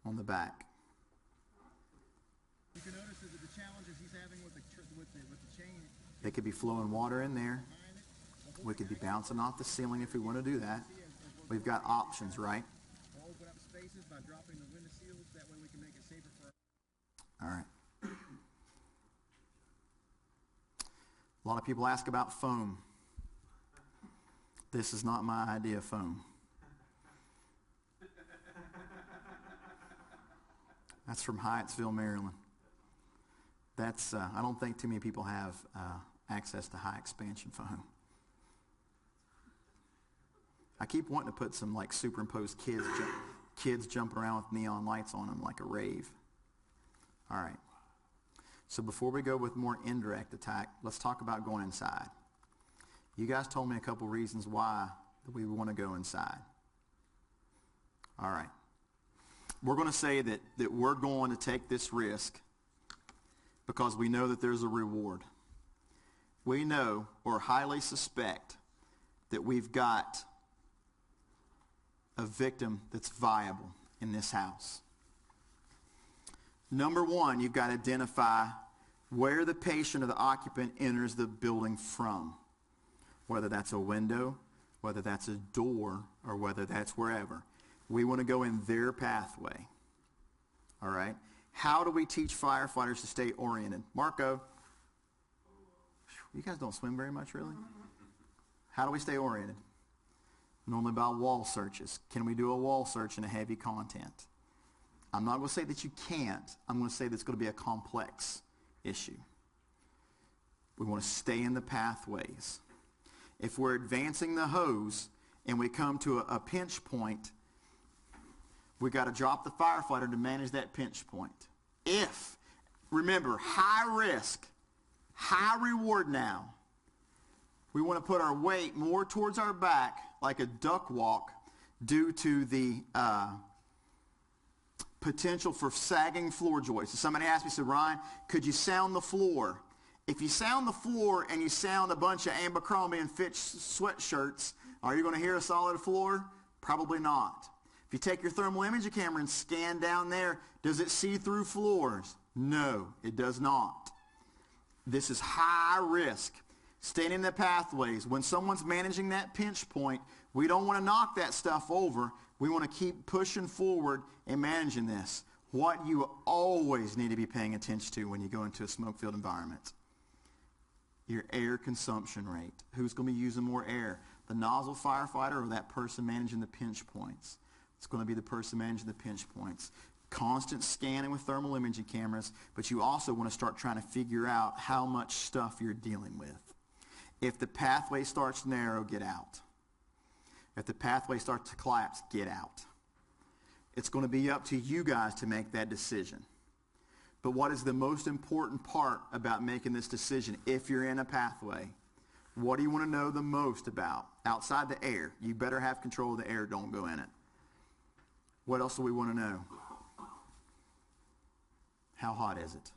on the back. You can notice that the challenges he's having with the chain. They could be flowing water in there. We could be bouncing off the ceiling if we want to do that. We've got options, right? We'll open up spaces by dropping the window seals. That way we can make it safer for. All right. A lot of people ask about foam. This is not my idea of foam. That's from Hyattsville, Maryland. That's I don't think too many people have access to high expansion foam. I keep wanting to put some like superimposed kids jumping around with neon lights on them like a rave. All right. So before we go with more indirect attack, let's talk about going inside. You guys told me a couple reasons why that we want to go inside. All right. We're going to say that we're going to take this risk because we know that there's a reward. We know or highly suspect that we've got a victim that's viable in this house. Number one, you've got to identify where the patient or the occupant enters the building from, whether that's a window, whether that's a door, or whether that's wherever. We want to go in their pathway. All right? How do we teach firefighters to stay oriented? Marco, you guys don't swim very much, really? How do we stay oriented? Normally by wall searches. Can we do a wall search in a heavy content? I'm not going to say that you can't. I'm going to say that's going to be a complex issue. We want to stay in the pathways. If we're advancing the hose and we come to a pinch point, we got to drop the firefighter to manage that pinch point. Remember, high risk, high reward now. We want to put our weight more towards our back like a duck walk due to the potential for sagging floor joists. Somebody asked me, said, Ryan, could you sound the floor? If you sound the floor and you sound a bunch of Abercrombie and Fitch sweatshirts, are you going to hear a solid floor? Probably not. If you take your thermal imaging camera and scan down there, does it see through floors? No, it does not. This is high risk. Staying in the pathways. When someone's managing that pinch point, we don't want to knock that stuff over. We want to keep pushing forward and managing this. What you always need to be paying attention to when you go into a smoke-filled environment. Your air consumption rate. Who's going to be using more air? The nozzle firefighter or that person managing the pinch points? It's going to be the person managing the pinch points. Constant scanning with thermal imaging cameras, but you also want to start trying to figure out how much stuff you're dealing with. If the pathway starts to narrow, get out. If the pathway starts to collapse, get out. It's going to be up to you guys to make that decision. But what is the most important part about making this decision if you're in a pathway? What do you want to know the most about? Outside the air. You better have control of the air. Don't go in it. What else do we want to know? How hot is it?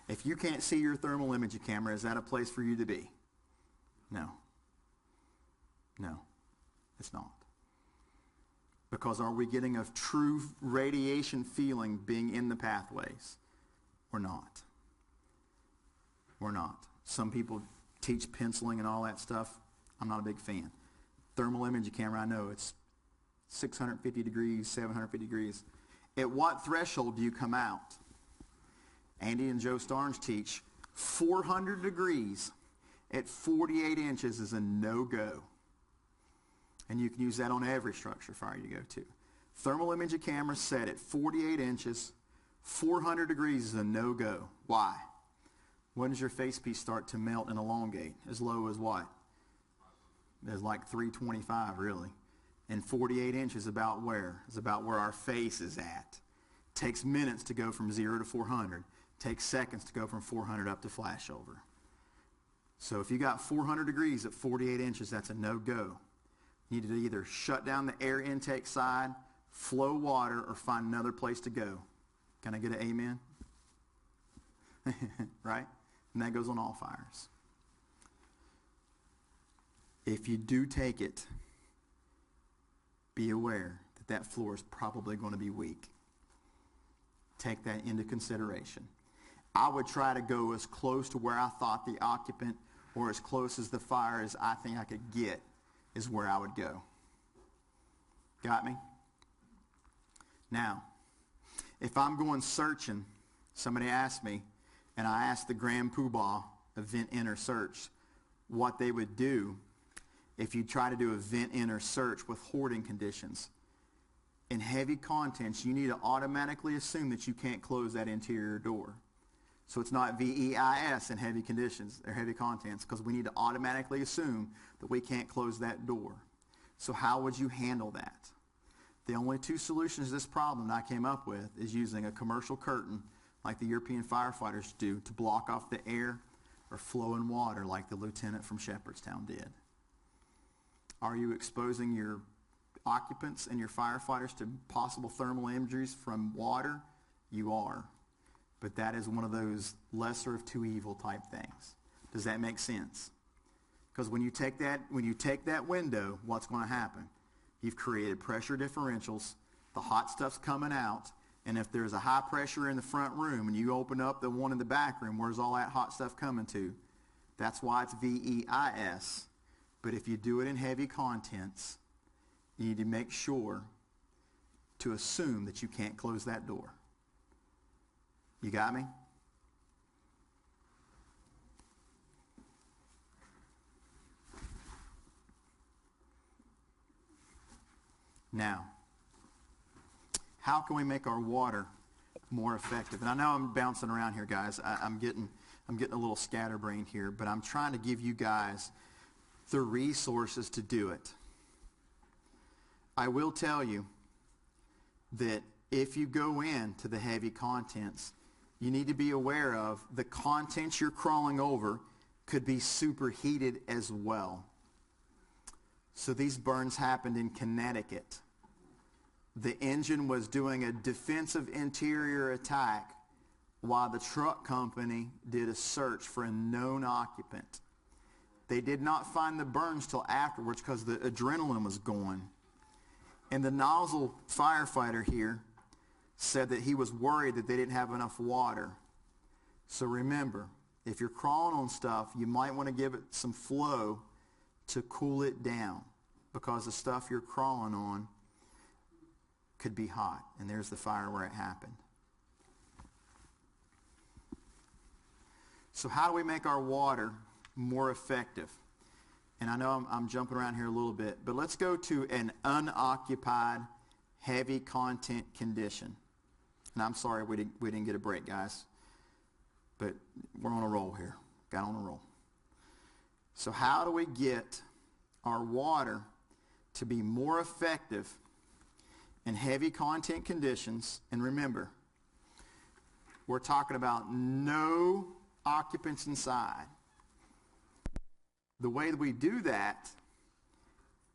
If you can't see your thermal imaging camera, is that a place for you to be? No. No, it's not. Because are we getting a true radiation feeling being in the pathways? We're not. We're not. Some people teach penciling and all that stuff. I'm not a big fan. Thermal imaging camera, I know it's 650 degrees, 750 degrees. At what threshold do you come out? Andy and Joe Starnes teach 400 degrees at 48 inches is a no-go. And you can use that on every structure fire you go to. Thermal imaging camera set at 48 inches, 400 degrees is a no-go. Why? When does your facepiece start to melt and elongate? As low as what? As like 325, really. And 48 inches about where? It's about where our face is at. Takes minutes to go from 0 to 400. Takes seconds to go from 400 up to flashover. So if you got 400 degrees at 48 inches, that's a no-go. You need to either shut down the air intake side, flow water, or find another place to go. Can I get an amen? Right? And that goes on all fires. If you do take it, be aware that that floor is probably going to be weak. Take that into consideration. I would try to go as close to where I thought the occupant or as close as the fire as I think I could get is where I would go. Got me? Now, if I'm going searching, somebody asked me, and I asked the Grand Poobah of Vent Enter Search what they would do if you try to do a Vent Enter Search with hoarding conditions. In heavy contents, you need to automatically assume that you can't close that interior door. So it's not VEIS in heavy conditions or heavy contents because we need to automatically assume that we can't close that door. So how would you handle that? The only two solutions to this problem that I came up with is using a commercial curtain like the European firefighters do to block off the air or flowing water like the lieutenant from Shepherdstown did. Are you exposing your occupants and your firefighters to possible thermal injuries from water? You are. But that is one of those lesser of two evil type things. Does that make sense? Because when you take that window, what's going to happen? You've created pressure differentials, the hot stuff's coming out, and if there's a high pressure in the front room and you open up the one in the back room, where's all that hot stuff coming to? That's why it's VEIS. But if you do it in heavy contents, you need to make sure to assume that you can't close that door. You got me? Now, how can we make our water more effective? And I know I'm bouncing around here, guys. I'm getting a little scatterbrained here, but I'm trying to give you guys the resources to do it. I will tell you that if you go into the heavy contents, you need to be aware of the contents you're crawling over could be superheated as well. So these burns happened in Connecticut. The engine was doing a defensive interior attack while the truck company did a search for a known occupant. They did not find the burns till afterwards because the adrenaline was going. And the nozzle firefighter here said that he was worried that they didn't have enough water. So remember, if you're crawling on stuff, you might want to give it some flow to cool it down, because the stuff you're crawling on could be hot. And there's the fire where it happened. So how do we make our water more effective? And I know I'm jumping around here a little bit, but let's go to an unoccupied, heavy content condition. And I'm sorry we didn't get a break, guys, but we're on a roll here. Got on a roll. So how do we get our water to be more effective in heavy content conditions? And remember, we're talking about no occupants inside. The way that we do that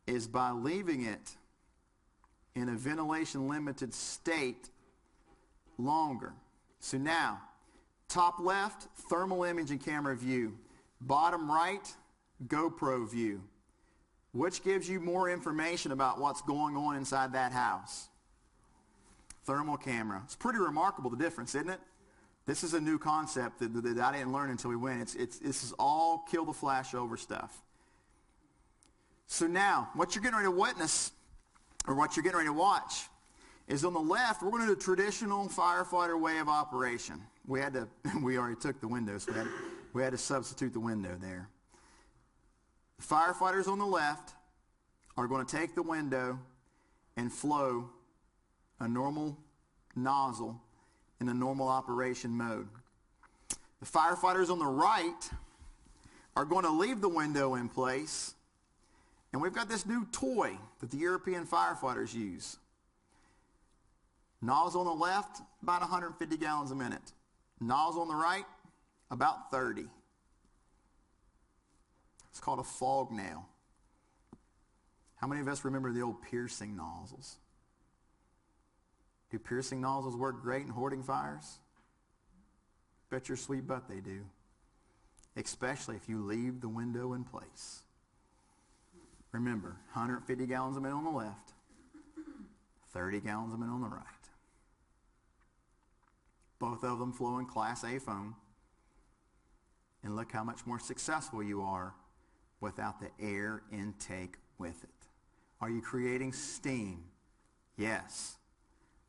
is by leaving it in a ventilation limited state longer. So now, top left, thermal imaging camera view. Bottom right, GoPro view. Which gives you more information about what's going on inside that house? Thermal camera. It's pretty remarkable, the difference, isn't it? This is a new concept that I didn't learn until we went. This is all kill the flash over stuff. So now, what you're getting ready to witness, or what you're getting ready to watch, is on the left, we're going to do the traditional firefighter way of operation. We already took the window, so we had to substitute the window there. The firefighters on the left are going to take the window and flow a normal nozzle in a normal operation mode. The firefighters on the right are going to leave the window in place, and we've got this new toy that the European firefighters use. Nozzle on the left, about 150 gallons a minute. Nozzle on the right, about 30. It's called a fog nail. How many of us remember the old piercing nozzles? Do piercing nozzles work great in hoarding fires? Bet your sweet butt they do. Especially if you leave the window in place. Remember, 150 gallons a minute on the left, 30 gallons a minute on the right. Both of them flow in Class A foam. And look how much more successful you are without the air intake with it. Are you creating steam? Yes.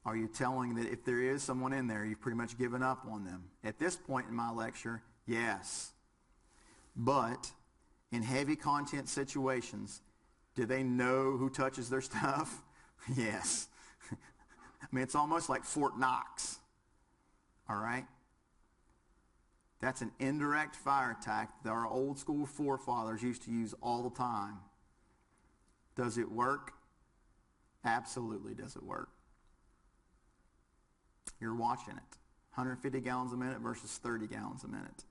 Are you telling that if there is someone in there, you've pretty much given up on them? At this point in my lecture, yes. But in heavy content situations, do they know who touches their stuff? Yes. I mean, it's almost like Fort Knox. All right? That's an indirect fire attack that our old school forefathers used to use all the time. Does it work? Absolutely does it work. You're watching it. 150 gallons a minute versus 30 gallons a minute.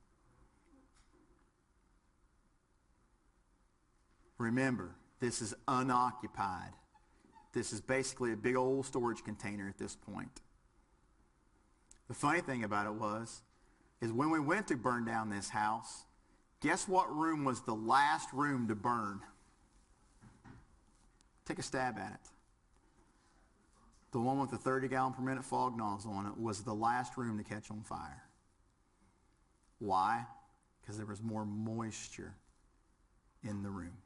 Remember, This is unoccupied. This is basically a big old storage container at this point. The funny thing about it is when we went to burn down this house, guess what room was the last room to burn? Take a stab at it. The one with the 30-gallon per minute fog nozzle on it was the last room to catch on fire. Why? Because there was more moisture in the room.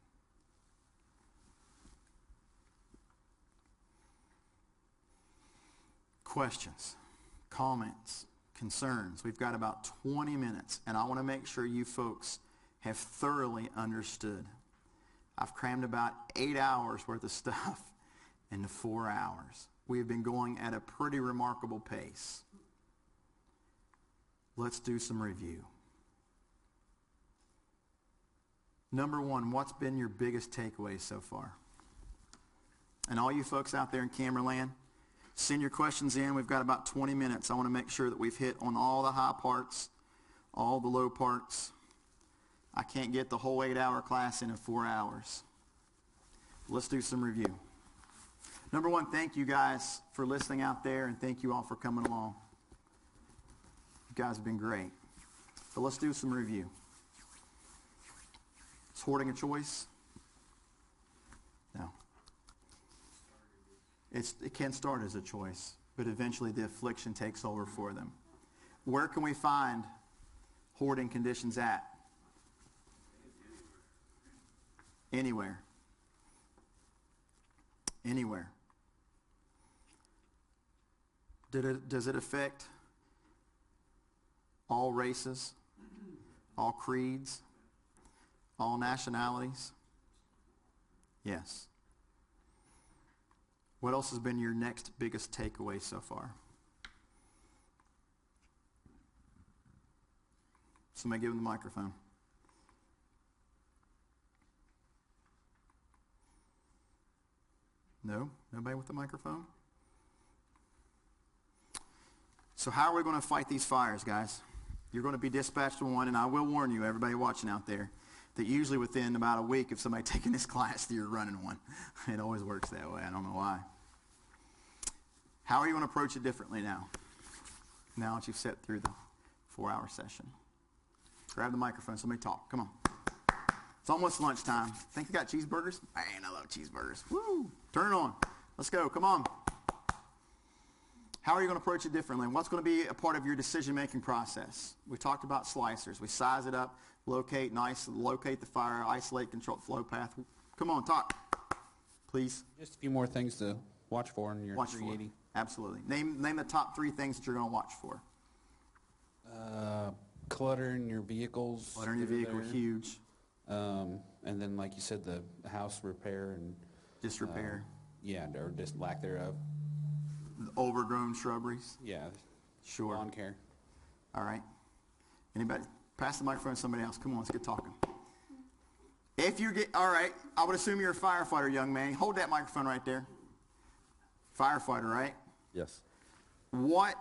Questions, comments, concerns? We've got about 20 minutes, and I want to make sure you folks have thoroughly understood. I've crammed about 8 hours worth of stuff into 4 hours. We have been going at a pretty remarkable pace. Let's do some review. Number one, what's been your biggest takeaway so far? And all you folks out there in camera land, send your questions in. We've got about 20 minutes. I want to make sure that we've hit on all the high parts, all the low parts. I can't get the whole 8-hour class in 4 hours. Let's do some review. Number one, thank you guys for listening out there, and thank you all for coming along. You guys have been great. But let's do some review. Is hoarding a choice? No. It can start as a choice, but eventually the affliction takes over for them. Where can we find hoarding conditions at? Anywhere. Anywhere. Does it affect all races, all creeds, all nationalities? Yes. What else has been your next biggest takeaway so far? Somebody give him the microphone. No? Nobody with the microphone? So how are we going to fight these fires, guys? You're going to be dispatched to one, and I will warn you, everybody watching out there, that usually within about a week of somebody taking this class, you're running one. It always works that way. I don't know why. How are you going to approach it differently now? Now that you've sat through the 4-hour session. Grab the microphone. Somebody talk. Come on. It's almost lunchtime. Think they got cheeseburgers? Man, I love cheeseburgers. Woo! Turn it on. Let's go. Come on. How are you going to approach it differently? What's going to be a part of your decision-making process? We talked about slicers. We size it up, locate the fire, isolate, control flow path. Come on, talk, please. Just a few more things to watch for in your 380. Absolutely. Name the top 3 things that you're going to watch for. Clutter in your vehicles. Clutter in your vehicle, huge. And then, like you said, the house repair and disrepair. Yeah, or just lack thereof. Overgrown shrubberies. Yeah. Sure. Lawn care. All right. Anybody? Pass the microphone to somebody else. Come on, let's get talking. All right, I would assume you're a firefighter, young man. Hold that microphone right there. Firefighter, right? Yes. What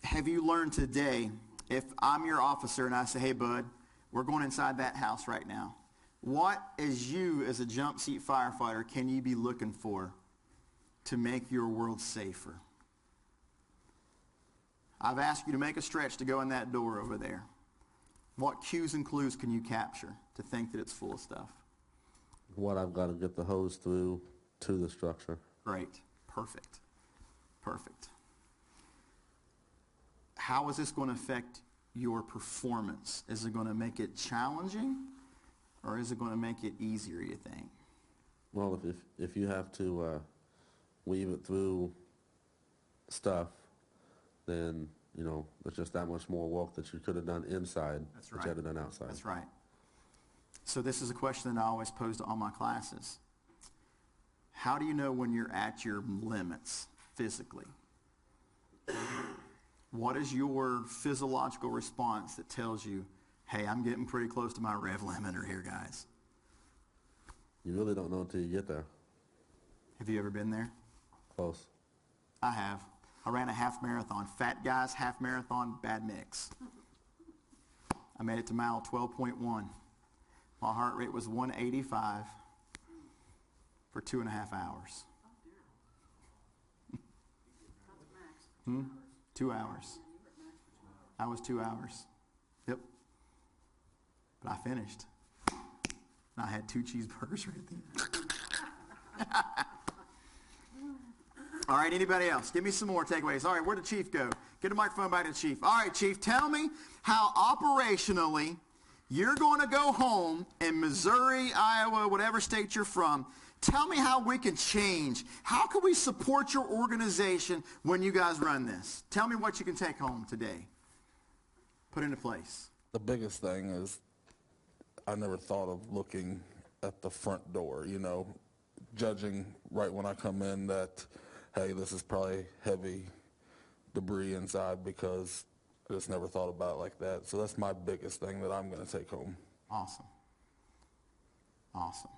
have you learned today if I'm your officer and I say, hey, bud, we're going inside that house right now? What, as a jump seat firefighter, can you be looking for to make your world safer? I've asked you to make a stretch to go in that door over there. What cues and clues can you capture to think that it's full of stuff? What I've got to get the hose through to the structure. Great. Perfect. Perfect. How is this going to affect your performance? Is it going to make it challenging, or is it going to make it easier, you think? Well, if you have to weave it through stuff, then, you know, there's just that much more work that you could have done inside that you had to done outside. That's right. So this is a question that I always pose to all my classes. How do you know when you're at your limits physically? What is your physiological response that tells you, hey, I'm getting pretty close to my rev limiter here, guys? You really don't know until you get there. Have you ever been there? Close. I have. I ran a half marathon. Fat guys, half marathon, bad mix. I made it to mile 12.1. My heart rate was 185. for 2.5 hours. 2 hours. I was 2 hours. Yep. But I finished. And I had 2 cheeseburgers right there. All right, anybody else? Give me some more takeaways. All right, where'd the chief go? Get the microphone back to the chief. All right, chief, tell me how operationally you're going to go home in Missouri, Iowa, whatever state you're from. Tell me how we can change. How can we support your organization when you guys run this? Tell me what you can take home today. Put into place. The biggest thing is I never thought of looking at the front door, you know, judging right when I come in that, hey, this is probably heavy debris inside, because I just never thought about it like that. So that's my biggest thing that I'm going to take home. Awesome. Awesome.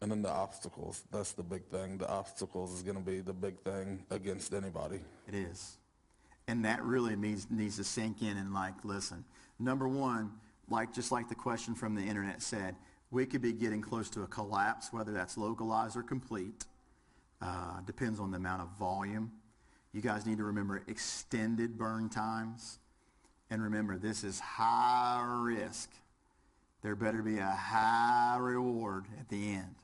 And then the obstacles, that's the big thing. The obstacles is going to be the big thing against anybody. It is. And that really needs to sink in and, like, listen. Number one, just like the question from the internet said, we could be getting close to a collapse, whether that's localized or complete. Depends on the amount of volume. You guys need to remember extended burn times. And remember, this is high risk. There better be a high reward at the end.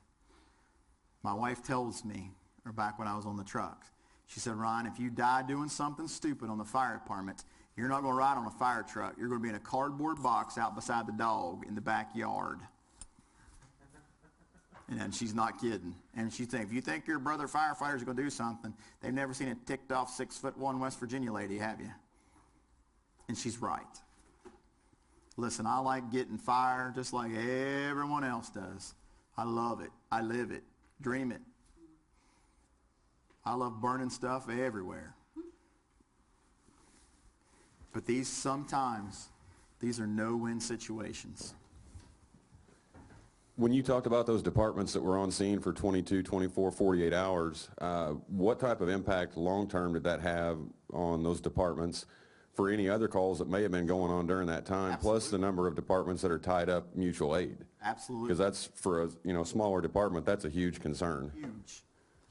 My wife tells me, or back when I was on the trucks, she said, Ryan, if you die doing something stupid on the fire department, you're not going to ride on a fire truck. You're going to be in a cardboard box out beside the dog in the backyard. And she's not kidding. And she thinks, if you think your brother firefighter's going to do something, they've never seen a ticked off 6'1" West Virginia lady, have you? And she's right. Listen, I like getting fire just like everyone else does. I love it. I live it. Dream it. I love burning stuff everywhere. But sometimes, these are no-win situations. When you talked about those departments that were on scene for 22, 24, 48 hours, what type of impact long-term did that have on those departments for any other calls that may have been going on during that time, Absolutely. plus the number of departments that are tied up mutual aid? Absolutely. Because that's, for a smaller department, that's a huge concern.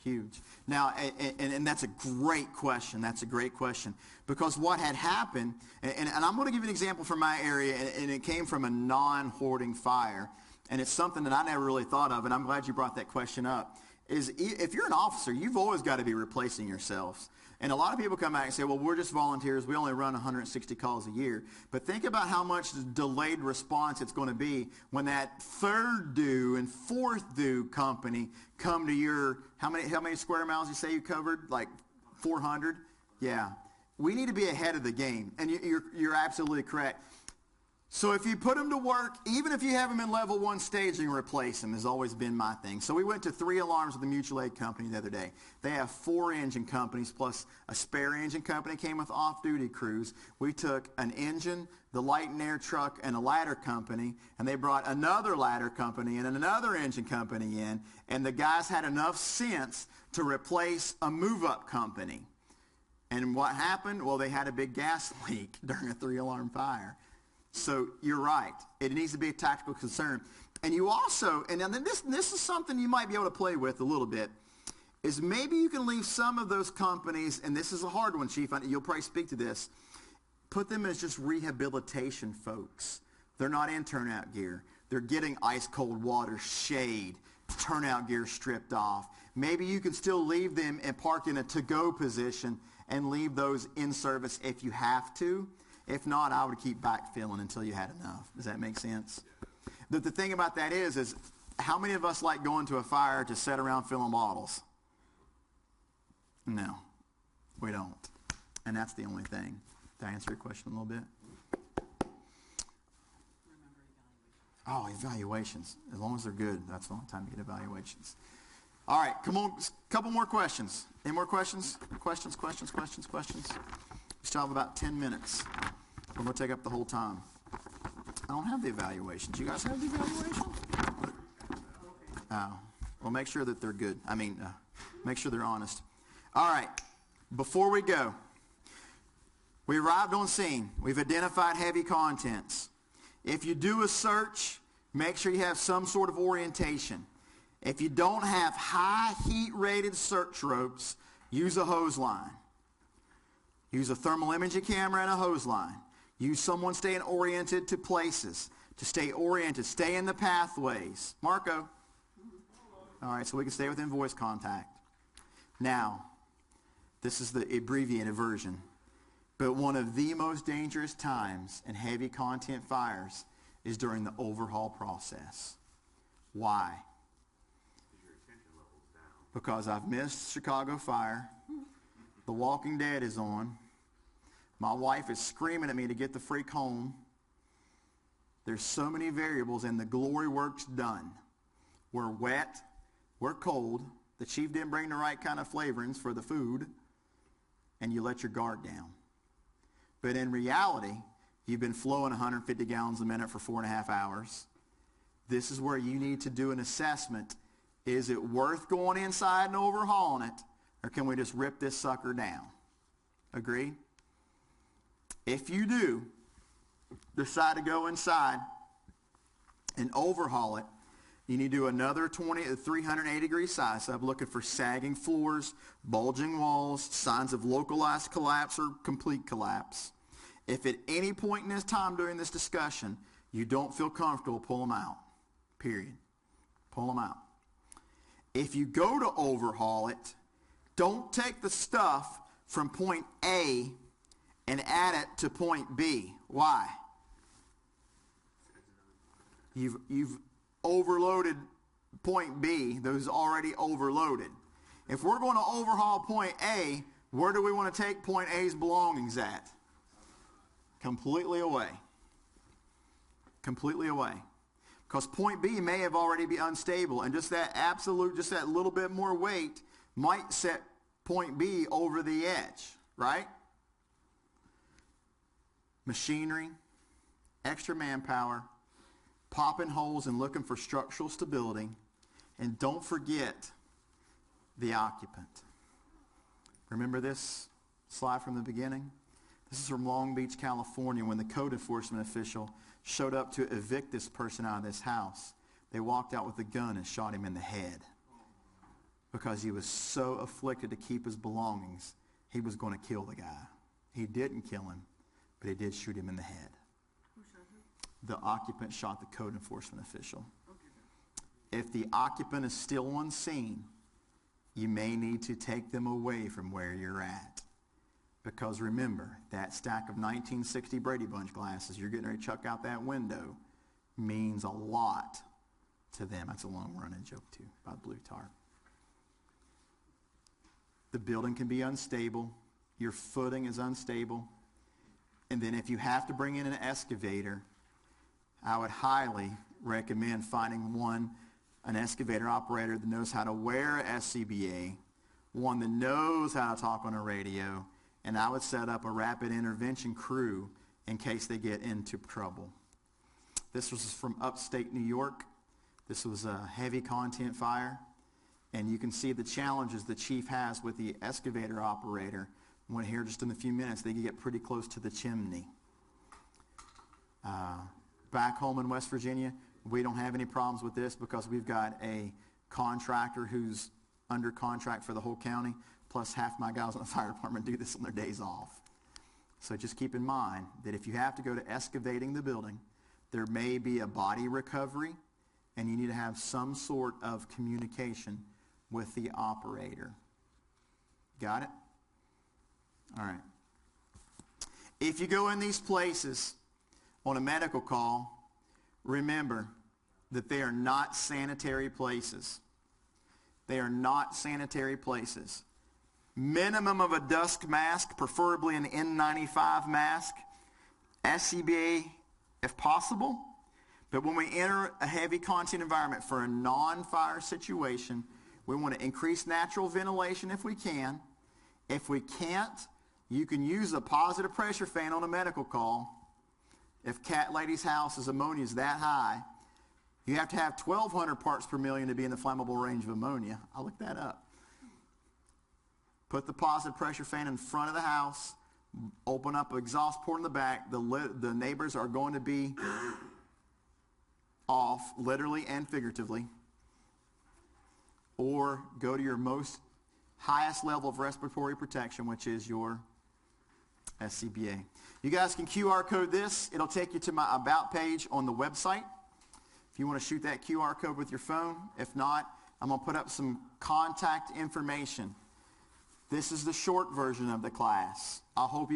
Huge. Now, and that's a great question. That's a great question. Because what had happened, and I'm going to give you an example from my area, and it came from a non-hoarding fire, and it's something that I never really thought of, and I'm glad you brought that question up, is if you're an officer, you've always got to be replacing yourselves. And a lot of people come back and say, well, we're just volunteers. We only run 160 calls a year. But think about how much delayed response it's going to be when that third due and fourth due company come to your, how many square miles you say you covered? Like 400? Yeah. We need to be ahead of the game. And you're absolutely correct. So if you put them to work, even if you have them in level 1 staging, replace them has always been my thing. So we went to 3 alarms with the mutual aid company the other day. They have 4 engine companies plus a spare engine company came with off-duty crews. We took an engine, the light and air truck, and a ladder company, and they brought another ladder company and another engine company in, and the guys had enough sense to replace a move-up company. And what happened? Well, they had a big gas leak during a 3-alarm fire. So you're right. It needs to be a tactical concern. And you also, and then this is something you might be able to play with a little bit, is maybe you can leave some of those companies, and this is a hard one, Chief, you'll probably speak to this, put them as just rehabilitation folks. They're not in turnout gear. They're getting ice cold water, shade, turnout gear stripped off. Maybe you can still leave them and park in a to-go position and leave those in service if you have to. If not, I would keep backfilling until you had enough. Does that make sense? The thing about that is how many of us like going to a fire to sit around filling bottles? No, we don't. And that's the only thing. Did I answer your question a little bit? Oh, evaluations. As long as they're good, that's the only time you get evaluations. All right, come on, a couple more questions. Any more questions? Questions? We still have about 10 minutes. We're going to take up the whole time. I don't have the evaluations. You guys have the evaluation? Oh. Well, make sure that they're good. Make sure they're honest. All right. Before we go, we arrived on scene. We've identified heavy contents. If you do a search, make sure you have some sort of orientation. If you don't have high heat rated search ropes, use a hose line. Use a thermal imaging camera and a hose line. Use someone staying oriented to places. To stay oriented, stay in the pathways. Marco. All right, so we can stay within voice contact. Now, this is the abbreviated version. But one of the most dangerous times in heavy content fires is during the overhaul process. Why? Because I've missed Chicago fire. The Walking Dead is on. My wife is screaming at me to get the freak home. There's so many variables, and the glory work's done. We're wet. We're cold. The chief didn't bring the right kind of flavorings for the food, and you let your guard down. But in reality, you've been flowing 150 gallons a minute for 4.5 hours. This is where you need to do an assessment. Is it worth going inside and overhauling it, or can we just rip this sucker down? Agreed? If you do decide to go inside and overhaul it, you need to do another 380 degree size up, looking for sagging floors, bulging walls, signs of localized collapse or complete collapse. If at any point in this time during this discussion you don't feel comfortable, pull them out. Period. Pull them out. If you go to overhaul it, don't take the stuff from point A and add it to point B. Why? You've overloaded point B. Those already overloaded. If we're going to overhaul point A, where do we want to take point A's belongings at? Completely away. Completely away. Because point B may have already been unstable, and just that little bit more weight might set point B over the edge, right? Machinery, extra manpower, popping holes and looking for structural stability, and don't forget the occupant. Remember this slide from the beginning? This is from Long Beach, California, when the code enforcement official showed up to evict this person out of this house. They walked out with a gun and shot him in the head because he was so afflicted to keep his belongings, he was going to kill the guy. He didn't kill him, but he did shoot him in the head. Who shot him? The occupant shot the code enforcement official. If the occupant is still on scene, you may need to take them away from where you're at. Because remember, that stack of 1960 Brady Bunch glasses you're getting ready to chuck out that window means a lot to them. That's a long-running joke, too, about Blue Tarp. The building can be unstable. Your footing is unstable. And then if you have to bring in an excavator, I would highly recommend finding an excavator operator that knows how to wear a SCBA, one that knows how to talk on a radio, and I would set up a rapid intervention crew in case they get into trouble. This was from upstate New York. This was a heavy content fire, and you can see the challenges the chief has with the excavator operator. When here just in a few minutes, they can get pretty close to the chimney. Back home in West Virginia, we don't have any problems with this because we've got a contractor who's under contract for the whole county, plus half my guys in the fire department do this on their days off. So just keep in mind that if you have to go to excavating the building, there may be a body recovery, and you need to have some sort of communication with the operator. Got it? All right. If you go in these places on a medical call, remember that they are not sanitary places. They are not sanitary places. Minimum of a dust mask, preferably an N95 mask. SCBA if possible. But when we enter a heavy content environment for a non-fire situation, we want to increase natural ventilation if we can. If we can't, you can use a positive pressure fan on a medical call. If Cat Lady's house's ammonia is that high, you have to have 1,200 parts per million to be in the flammable range of ammonia. I looked that up. Put the positive pressure fan in front of the house, open up an exhaust port in the back. The neighbors are going to be off, literally and figuratively. or go to your most highest level of respiratory protection, which is your SCBA. You guys can QR code this. It'll take you to my About page on the website. If you want to shoot that QR code with your phone. If not, I'm going to put up some contact information. This is the short version of the class. I hope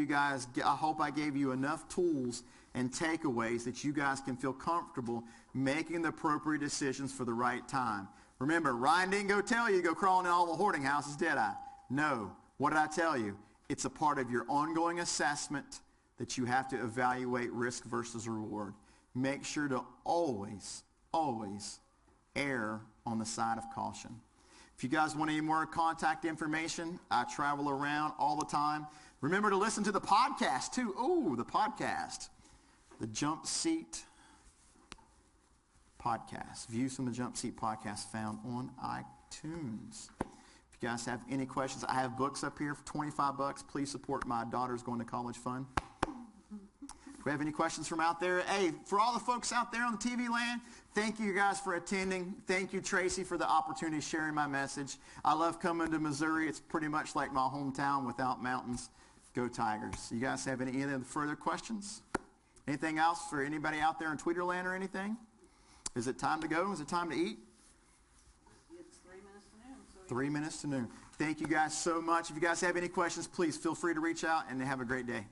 I gave you enough tools and takeaways that you guys can feel comfortable making the appropriate decisions for the right time. Remember, Ryan didn't go tell you to go crawling in all the hoarding houses, did I? No. What did I tell you? It's a part of your ongoing assessment that you have to evaluate risk versus reward. Make sure to always, always err on the side of caution. If you guys want any more contact information, I travel around all the time. Remember to listen to the podcast too. Oh, the podcast. The Jump Seat podcast. Views from the Jump Seat podcast found on iTunes. If you guys have any questions, I have books up here for $25. Please support my daughter's going to college fund. If we have any questions from out there, hey, for all the folks out there on the TV land, thank you guys for attending. Thank you, Tracy, for the opportunity of sharing my message. I love coming to Missouri. It's pretty much like my hometown without mountains. Go Tigers. You guys have any other further questions? Anything else for anybody out there in Tweeterland or anything? Is it time to go? Is it time to eat? It's 3 minutes to noon. 3 minutes to noon. Thank you guys so much. If you guys have any questions, please feel free to reach out and have a great day.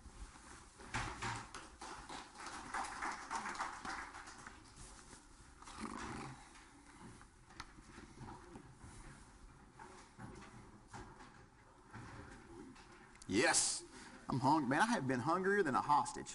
Yes, I'm hungry. Man, I have been hungrier than a hostage.